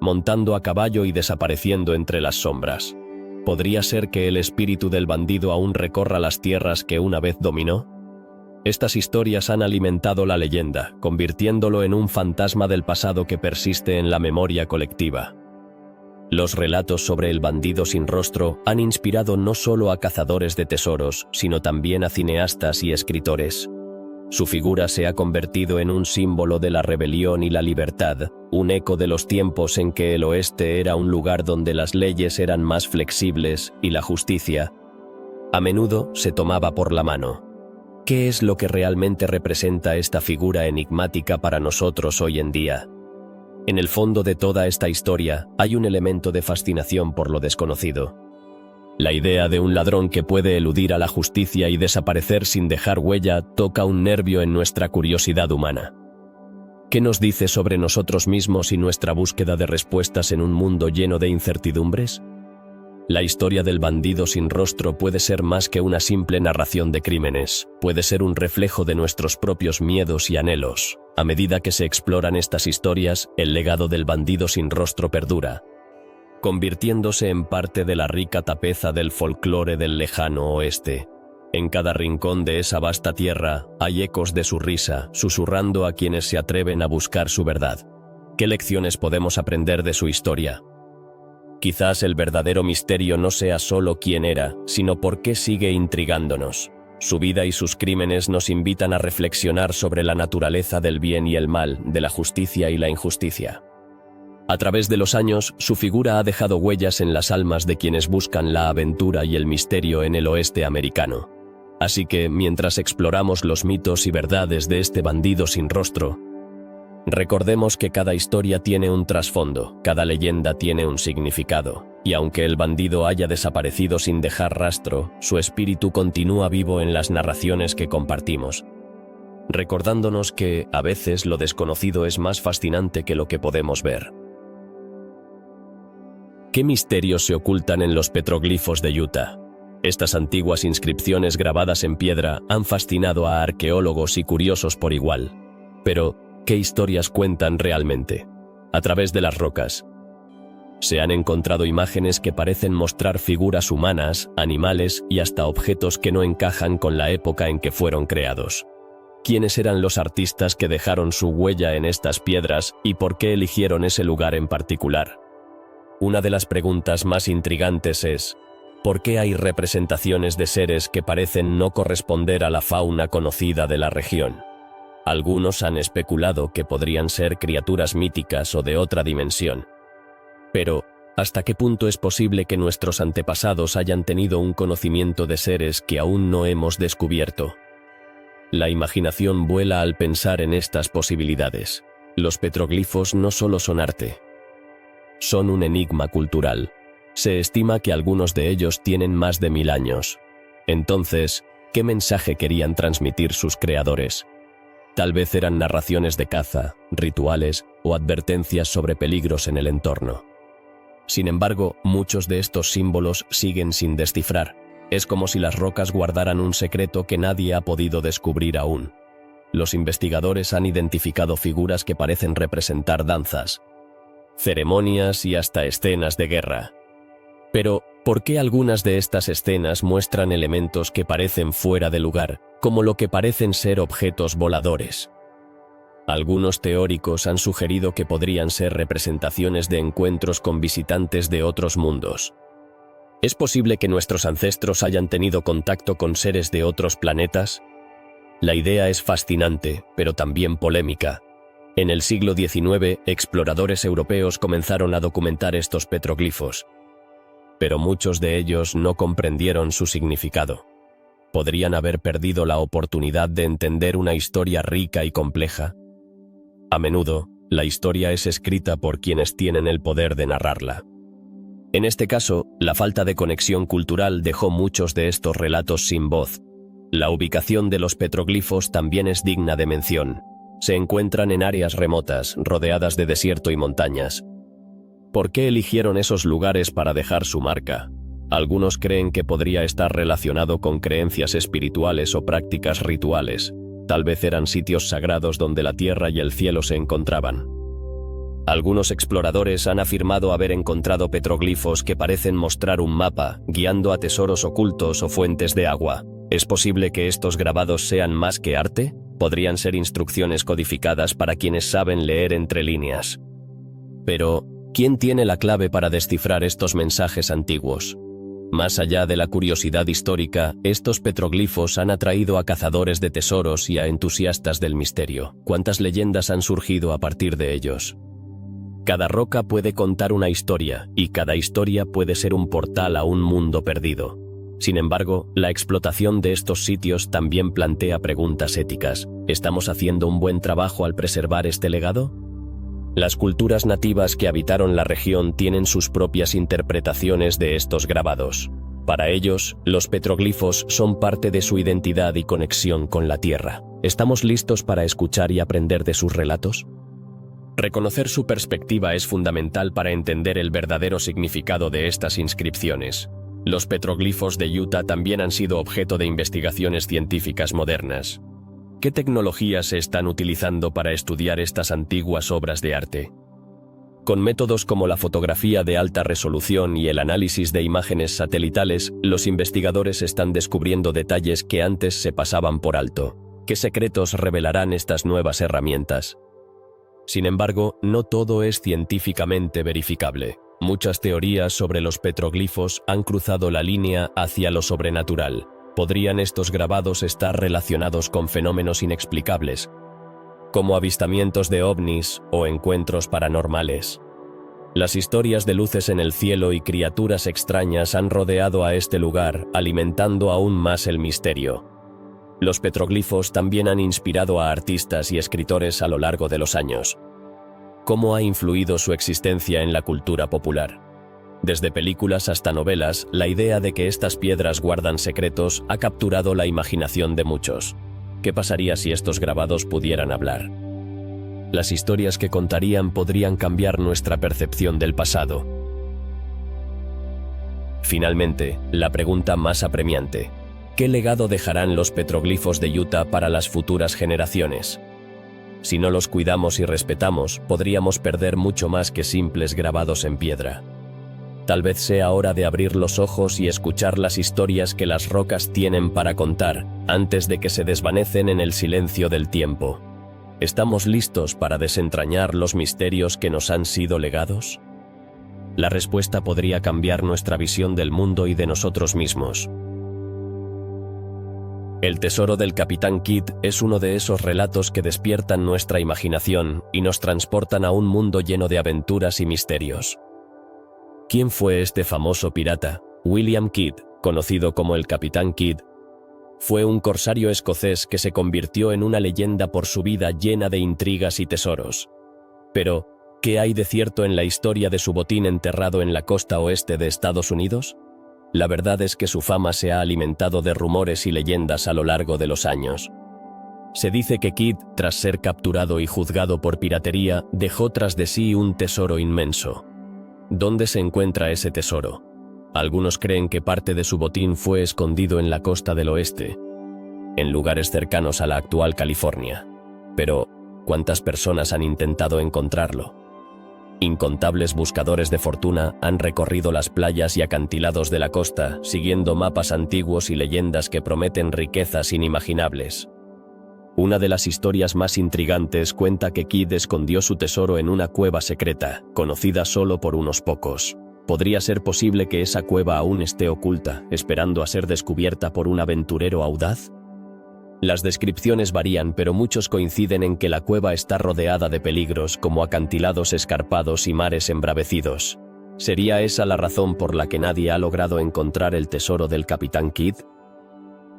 montando a caballo y desapareciendo entre las sombras. ¿Podría ser que el espíritu del bandido aún recorra las tierras que una vez dominó? Estas historias han alimentado la leyenda, convirtiéndolo en un fantasma del pasado que persiste en la memoria colectiva. Los relatos sobre el bandido sin rostro han inspirado no solo a cazadores de tesoros, sino también a cineastas y escritores. Su figura se ha convertido en un símbolo de la rebelión y la libertad, un eco de los tiempos en que el oeste era un lugar donde las leyes eran más flexibles y la justicia, a menudo, se tomaba por la mano. ¿Qué es lo que realmente representa esta figura enigmática para nosotros hoy en día? En el fondo de toda esta historia hay un elemento de fascinación por lo desconocido. La idea de un ladrón que puede eludir a la justicia y desaparecer sin dejar huella toca un nervio en nuestra curiosidad humana. ¿Qué nos dice sobre nosotros mismos y nuestra búsqueda de respuestas en un mundo lleno de incertidumbres? La historia del bandido sin rostro puede ser más que una simple narración de crímenes, puede ser un reflejo de nuestros propios miedos y anhelos. A medida que se exploran estas historias, el legado del bandido sin rostro perdura, convirtiéndose en parte de la rica tapeza del folclore del lejano oeste. En cada rincón de esa vasta tierra hay ecos de su risa, susurrando a quienes se atreven a buscar su verdad. ¿Qué lecciones podemos aprender de su historia? Quizás el verdadero misterio no sea solo quién era, sino por qué sigue intrigándonos. Su vida y sus crímenes nos invitan a reflexionar sobre la naturaleza del bien y el mal, de la justicia y la injusticia. A través de los años, su figura ha dejado huellas en las almas de quienes buscan la aventura y el misterio en el oeste americano. Así que, mientras exploramos los mitos y verdades de este bandido sin rostro, recordemos que cada historia tiene un trasfondo, cada leyenda tiene un significado, y aunque el bandido haya desaparecido sin dejar rastro, su espíritu continúa vivo en las narraciones que compartimos, recordándonos que, a veces, lo desconocido es más fascinante que lo que podemos ver. ¿Qué misterios se ocultan en los petroglifos de Utah? Estas antiguas inscripciones grabadas en piedra han fascinado a arqueólogos y curiosos por igual. Pero, ¿qué historias cuentan realmente? A través de las rocas, se han encontrado imágenes que parecen mostrar figuras humanas, animales y hasta objetos que no encajan con la época en que fueron creados. ¿Quiénes eran los artistas que dejaron su huella en estas piedras y por qué eligieron ese lugar en particular? Una de las preguntas más intrigantes es, ¿por qué hay representaciones de seres que parecen no corresponder a la fauna conocida de la región? Algunos han especulado que podrían ser criaturas míticas o de otra dimensión. Pero, ¿hasta qué punto es posible que nuestros antepasados hayan tenido un conocimiento de seres que aún no hemos descubierto? La imaginación vuela al pensar en estas posibilidades. Los petroglifos no solo son arte, son un enigma cultural. Se estima que algunos de ellos tienen más de 1000 años. Entonces, ¿qué mensaje querían transmitir sus creadores? Tal vez eran narraciones de caza, rituales o advertencias sobre peligros en el entorno. Sin embargo, muchos de estos símbolos siguen sin descifrar. Es como si las rocas guardaran un secreto que nadie ha podido descubrir aún. Los investigadores han identificado figuras que parecen representar danzas, ceremonias y hasta escenas de guerra. Pero, ¿por qué algunas de estas escenas muestran elementos que parecen fuera de lugar, como lo que parecen ser objetos voladores? Algunos teóricos han sugerido que podrían ser representaciones de encuentros con visitantes de otros mundos. ¿Es posible que nuestros ancestros hayan tenido contacto con seres de otros planetas? La idea es fascinante, pero también polémica. En el siglo XIX, exploradores europeos comenzaron a documentar estos petroglifos, pero muchos de ellos no comprendieron su significado. ¿Podrían haber perdido la oportunidad de entender una historia rica y compleja? A menudo, la historia es escrita por quienes tienen el poder de narrarla. En este caso, la falta de conexión cultural dejó muchos de estos relatos sin voz. La ubicación de los petroglifos también es digna de mención. Se encuentran en áreas remotas, rodeadas de desierto y montañas. ¿Por qué eligieron esos lugares para dejar su marca? Algunos creen que podría estar relacionado con creencias espirituales o prácticas rituales. Tal vez eran sitios sagrados donde la tierra y el cielo se encontraban. Algunos exploradores han afirmado haber encontrado petroglifos que parecen mostrar un mapa, guiando a tesoros ocultos o fuentes de agua. ¿Es posible que estos grabados sean más que arte? Podrían ser instrucciones codificadas para quienes saben leer entre líneas. Pero, ¿quién tiene la clave para descifrar estos mensajes antiguos? Más allá de la curiosidad histórica, estos petroglifos han atraído a cazadores de tesoros y a entusiastas del misterio. ¿Cuántas leyendas han surgido a partir de ellos? Cada roca puede contar una historia, y cada historia puede ser un portal a un mundo perdido. Sin embargo, la explotación de estos sitios también plantea preguntas éticas. ¿Estamos haciendo un buen trabajo al preservar este legado? Las culturas nativas que habitaron la región tienen sus propias interpretaciones de estos grabados. Para ellos, los petroglifos son parte de su identidad y conexión con la tierra. ¿Estamos listos para escuchar y aprender de sus relatos? Reconocer su perspectiva es fundamental para entender el verdadero significado de estas inscripciones. Los petroglifos de Utah también han sido objeto de investigaciones científicas modernas. ¿Qué tecnologías se están utilizando para estudiar estas antiguas obras de arte? Con métodos como la fotografía de alta resolución y el análisis de imágenes satelitales, los investigadores están descubriendo detalles que antes se pasaban por alto. ¿Qué secretos revelarán estas nuevas herramientas? Sin embargo, no todo es científicamente verificable. Muchas teorías sobre los petroglifos han cruzado la línea hacia lo sobrenatural. ¿Podrían estos grabados estar relacionados con fenómenos inexplicables, como avistamientos de ovnis o encuentros paranormales? Las historias de luces en el cielo y criaturas extrañas han rodeado a este lugar, alimentando aún más el misterio. Los petroglifos también han inspirado a artistas y escritores a lo largo de los años. ¿Cómo ha influido su existencia en la cultura popular? Desde películas hasta novelas, la idea de que estas piedras guardan secretos ha capturado la imaginación de muchos. ¿Qué pasaría si estos grabados pudieran hablar? Las historias que contarían podrían cambiar nuestra percepción del pasado. Finalmente, la pregunta más apremiante: ¿qué legado dejarán los petroglifos de Utah para las futuras generaciones? Si no los cuidamos y respetamos, podríamos perder mucho más que simples grabados en piedra. Tal vez sea hora de abrir los ojos y escuchar las historias que las rocas tienen para contar, antes de que se desvanecen en el silencio del tiempo. ¿Estamos listos para desentrañar los misterios que nos han sido legados? La respuesta podría cambiar nuestra visión del mundo y de nosotros mismos. El tesoro del Capitán Kidd es uno de esos relatos que despiertan nuestra imaginación y nos transportan a un mundo lleno de aventuras y misterios. ¿Quién fue este famoso pirata? William Kidd, conocido como el Capitán Kidd, fue un corsario escocés que se convirtió en una leyenda por su vida llena de intrigas y tesoros. Pero, ¿qué hay de cierto en la historia de su botín enterrado en la costa oeste de Estados Unidos? La verdad es que su fama se ha alimentado de rumores y leyendas a lo largo de los años. Se dice que Kidd, tras ser capturado y juzgado por piratería, dejó tras de sí un tesoro inmenso. ¿Dónde se encuentra ese tesoro? Algunos creen que parte de su botín fue escondido en la costa del oeste, en lugares cercanos a la actual California. Pero, ¿cuántas personas han intentado encontrarlo? Incontables buscadores de fortuna han recorrido las playas y acantilados de la costa, siguiendo mapas antiguos y leyendas que prometen riquezas inimaginables. Una de las historias más intrigantes cuenta que Kidd escondió su tesoro en una cueva secreta, conocida solo por unos pocos. ¿Podría ser posible que esa cueva aún esté oculta, esperando a ser descubierta por un aventurero audaz? Las descripciones varían, pero muchos coinciden en que la cueva está rodeada de peligros como acantilados escarpados y mares embravecidos. ¿Sería esa la razón por la que nadie ha logrado encontrar el tesoro del Capitán Kidd?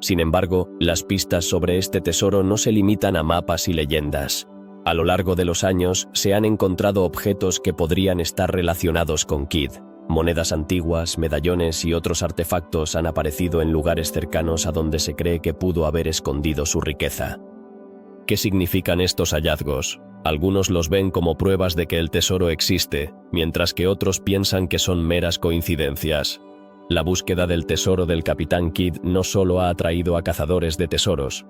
Sin embargo, las pistas sobre este tesoro no se limitan a mapas y leyendas. A lo largo de los años, se han encontrado objetos que podrían estar relacionados con Kidd. Monedas antiguas, medallones y otros artefactos han aparecido en lugares cercanos a donde se cree que pudo haber escondido su riqueza. ¿Qué significan estos hallazgos? Algunos los ven como pruebas de que el tesoro existe, mientras que otros piensan que son meras coincidencias. La búsqueda del tesoro del Capitán Kidd no solo ha atraído a cazadores de tesoros,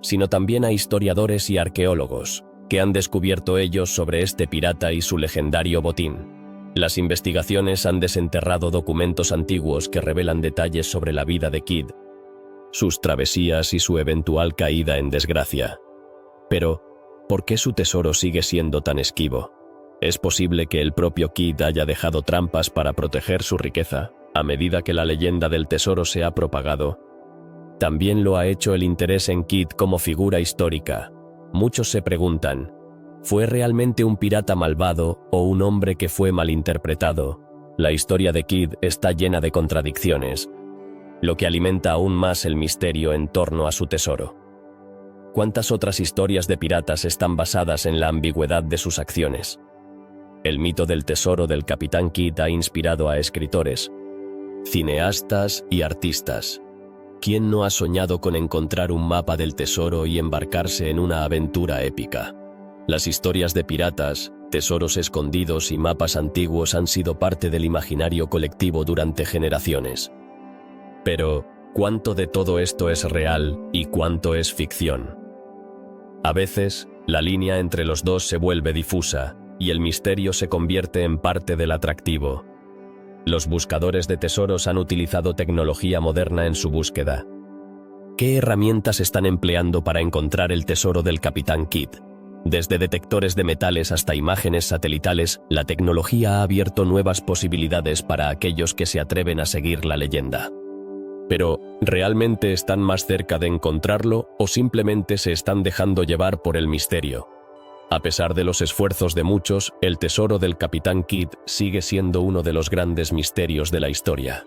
sino también a historiadores y arqueólogos, que han descubierto ellos sobre este pirata y su legendario botín. Las investigaciones han desenterrado documentos antiguos que revelan detalles sobre la vida de Kidd, sus travesías y su eventual caída en desgracia. Pero, ¿por qué su tesoro sigue siendo tan esquivo? ¿Es posible que el propio Kidd haya dejado trampas para proteger su riqueza, a medida que la leyenda del tesoro se ha propagado? También lo ha hecho el interés en Kidd como figura histórica. Muchos se preguntan, ¿fue realmente un pirata malvado o un hombre que fue malinterpretado? La historia de Kidd está llena de contradicciones, lo que alimenta aún más el misterio en torno a su tesoro. ¿Cuántas otras historias de piratas están basadas en la ambigüedad de sus acciones? El mito del tesoro del Capitán Kidd ha inspirado a escritores, cineastas y artistas. ¿Quién no ha soñado con encontrar un mapa del tesoro y embarcarse en una aventura épica? Las historias de piratas, tesoros escondidos y mapas antiguos han sido parte del imaginario colectivo durante generaciones. Pero, ¿cuánto de todo esto es real y cuánto es ficción? A veces, la línea entre los dos se vuelve difusa, y el misterio se convierte en parte del atractivo. Los buscadores de tesoros han utilizado tecnología moderna en su búsqueda. ¿Qué herramientas están empleando para encontrar el tesoro del Capitán Kidd? Desde detectores de metales hasta imágenes satelitales, la tecnología ha abierto nuevas posibilidades para aquellos que se atreven a seguir la leyenda. Pero, ¿realmente están más cerca de encontrarlo o simplemente se están dejando llevar por el misterio? A pesar de los esfuerzos de muchos, el tesoro del Capitán Kidd sigue siendo uno de los grandes misterios de la historia.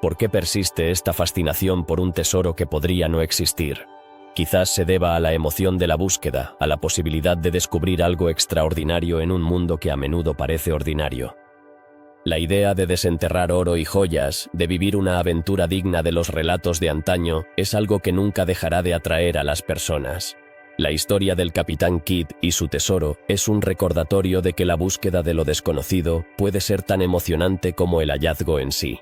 ¿Por qué persiste esta fascinación por un tesoro que podría no existir? Quizás se deba a la emoción de la búsqueda, a la posibilidad de descubrir algo extraordinario en un mundo que a menudo parece ordinario. La idea de desenterrar oro y joyas, de vivir una aventura digna de los relatos de antaño, es algo que nunca dejará de atraer a las personas. La historia del Capitán Kidd y su tesoro es un recordatorio de que la búsqueda de lo desconocido puede ser tan emocionante como el hallazgo en sí.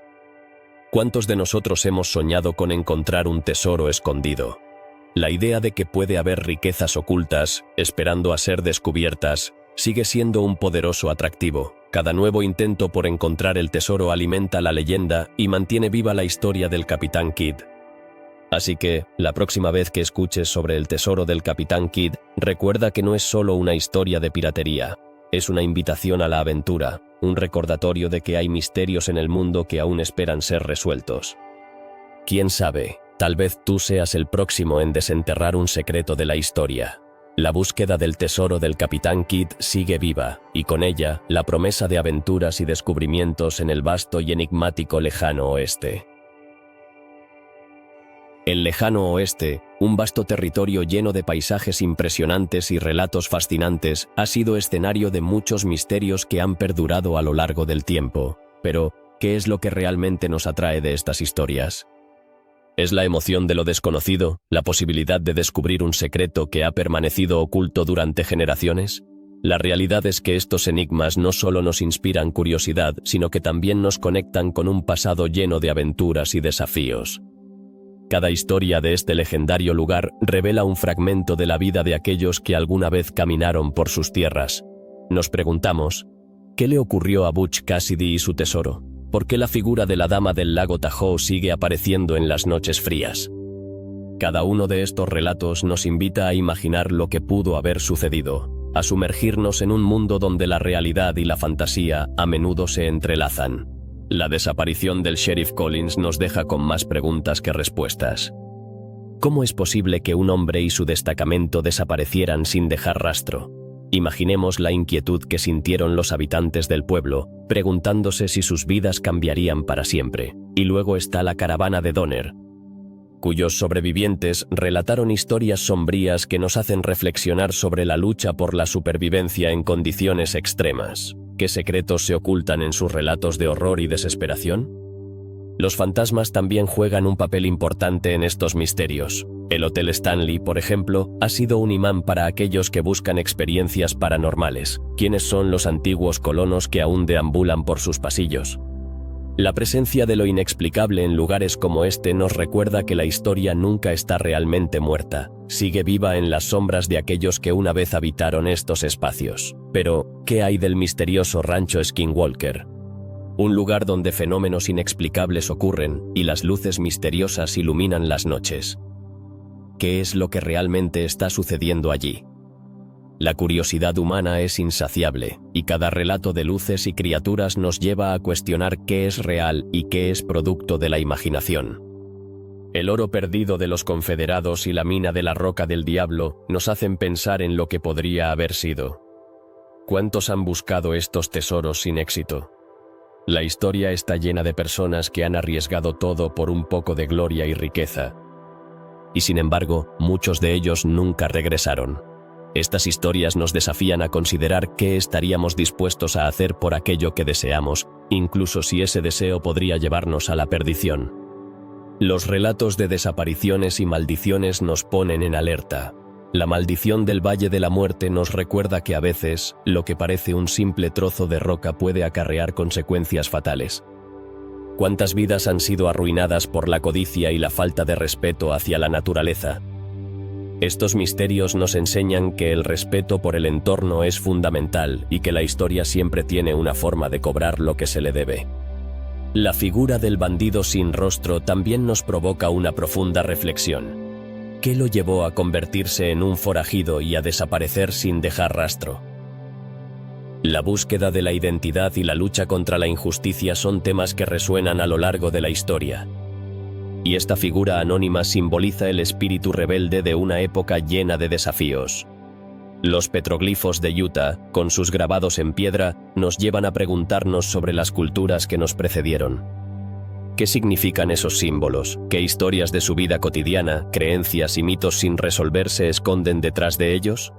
¿Cuántos de nosotros hemos soñado con encontrar un tesoro escondido? La idea de que puede haber riquezas ocultas, esperando a ser descubiertas, sigue siendo un poderoso atractivo. Cada nuevo intento por encontrar el tesoro alimenta la leyenda y mantiene viva la historia del Capitán Kidd. Así que, la próxima vez que escuches sobre el tesoro del Capitán Kidd, recuerda que no es solo una historia de piratería, es una invitación a la aventura, un recordatorio de que hay misterios en el mundo que aún esperan ser resueltos. ¿Quién sabe? Tal vez tú seas el próximo en desenterrar un secreto de la historia. La búsqueda del tesoro del Capitán Kidd sigue viva, y con ella, la promesa de aventuras y descubrimientos en el vasto y enigmático lejano oeste. El lejano oeste, un vasto territorio lleno de paisajes impresionantes y relatos fascinantes, ha sido escenario de muchos misterios que han perdurado a lo largo del tiempo. Pero, ¿qué es lo que realmente nos atrae de estas historias? ¿Es la emoción de lo desconocido, la posibilidad de descubrir un secreto que ha permanecido oculto durante generaciones? La realidad es que estos enigmas no solo nos inspiran curiosidad, sino que también nos conectan con un pasado lleno de aventuras y desafíos. Cada historia de este legendario lugar revela un fragmento de la vida de aquellos que alguna vez caminaron por sus tierras. Nos preguntamos, ¿qué le ocurrió a Butch Cassidy y su tesoro? ¿Por qué la figura de la dama del lago Tahoe sigue apareciendo en las noches frías? Cada uno de estos relatos nos invita a imaginar lo que pudo haber sucedido, a sumergirnos en un mundo donde la realidad y la fantasía a menudo se entrelazan. La desaparición del Sheriff Collins nos deja con más preguntas que respuestas. ¿Cómo es posible que un hombre y su destacamento desaparecieran sin dejar rastro? Imaginemos la inquietud que sintieron los habitantes del pueblo, preguntándose si sus vidas cambiarían para siempre. Y luego está la caravana de Donner. cuyos sobrevivientes relataron historias sombrías que nos hacen reflexionar sobre la lucha por la supervivencia en condiciones extremas. ¿Qué secretos se ocultan en sus relatos de horror y desesperación? Los fantasmas también juegan un papel importante en estos misterios. El Hotel Stanley, por ejemplo, ha sido un imán para aquellos que buscan experiencias paranormales. ¿Quiénes son los antiguos colonos que aún deambulan por sus pasillos? La presencia de lo inexplicable en lugares como este nos recuerda que la historia nunca está realmente muerta. Sigue viva en las sombras de aquellos que una vez habitaron estos espacios. Pero, ¿qué hay del misterioso rancho Skinwalker? Un lugar donde fenómenos inexplicables ocurren y las luces misteriosas iluminan las noches. ¿Qué es lo que realmente está sucediendo allí? La curiosidad humana es insaciable, y cada relato de luces y criaturas nos lleva a cuestionar qué es real y qué es producto de la imaginación. El oro perdido de los confederados y la mina de la Roca del Diablo nos hacen pensar en lo que podría haber sido. ¿Cuántos han buscado estos tesoros sin éxito? La historia está llena de personas que han arriesgado todo por un poco de gloria y riqueza. Y sin embargo, muchos de ellos nunca regresaron. Estas historias nos desafían a considerar qué estaríamos dispuestos a hacer por aquello que deseamos, incluso si ese deseo podría llevarnos a la perdición. Los relatos de desapariciones y maldiciones nos ponen en alerta. La maldición del Valle de la Muerte nos recuerda que a veces, lo que parece un simple trozo de roca puede acarrear consecuencias fatales. ¿Cuántas vidas han sido arruinadas por la codicia y la falta de respeto hacia la naturaleza? Estos misterios nos enseñan que el respeto por el entorno es fundamental y que la historia siempre tiene una forma de cobrar lo que se le debe. La figura del bandido sin rostro también nos provoca una profunda reflexión. ¿Qué lo llevó a convertirse en un forajido y a desaparecer sin dejar rastro? La búsqueda de la identidad y la lucha contra la injusticia son temas que resuenan a lo largo de la historia. Y esta figura anónima simboliza el espíritu rebelde de una época llena de desafíos. Los petroglifos de Utah, con sus grabados en piedra, nos llevan a preguntarnos sobre las culturas que nos precedieron. ¿Qué significan esos símbolos? ¿Qué historias de su vida cotidiana, creencias y mitos sin resolver se esconden detrás de ellos?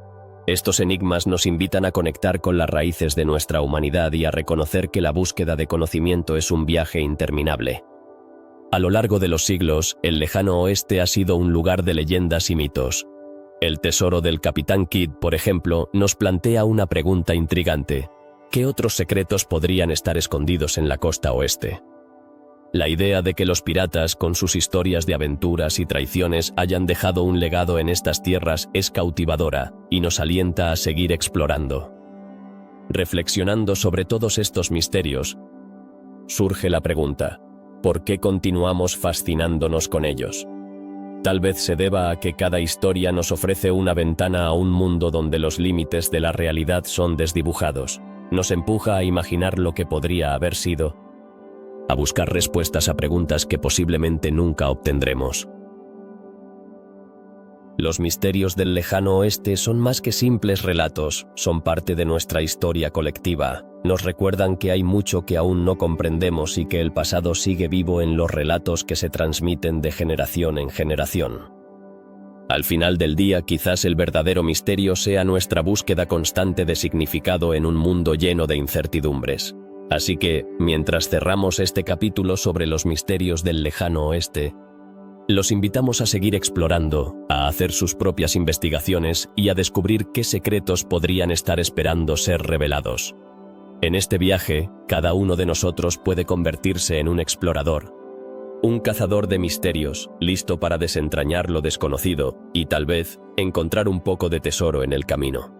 Estos enigmas nos invitan a conectar con las raíces de nuestra humanidad y a reconocer que la búsqueda de conocimiento es un viaje interminable. A lo largo de los siglos, el lejano oeste ha sido un lugar de leyendas y mitos. El tesoro del Capitán Kidd, por ejemplo, nos plantea una pregunta intrigante. ¿Qué otros secretos podrían estar escondidos en la costa oeste? La idea de que los piratas, con sus historias de aventuras y traiciones, hayan dejado un legado en estas tierras es cautivadora y nos alienta a seguir explorando. Reflexionando sobre todos estos misterios, surge la pregunta: ¿por qué continuamos fascinándonos con ellos? Tal vez se deba a que cada historia nos ofrece una ventana a un mundo donde los límites de la realidad son desdibujados. Nos empuja a imaginar lo que podría haber sido, a buscar respuestas a preguntas que posiblemente nunca obtendremos. Los misterios del lejano oeste son más que simples relatos, son parte de nuestra historia colectiva. Nos recuerdan que hay mucho que aún no comprendemos y que el pasado sigue vivo en los relatos que se transmiten de generación en generación. Al final del día, quizás el verdadero misterio sea nuestra búsqueda constante de significado en un mundo lleno de incertidumbres. Así que, mientras cerramos este capítulo sobre los misterios del lejano oeste, los invitamos a seguir explorando, a hacer sus propias investigaciones y a descubrir qué secretos podrían estar esperando ser revelados. En este viaje, cada uno de nosotros puede convertirse en un explorador, un cazador de misterios, listo para desentrañar lo desconocido y tal vez encontrar un poco de tesoro en el camino.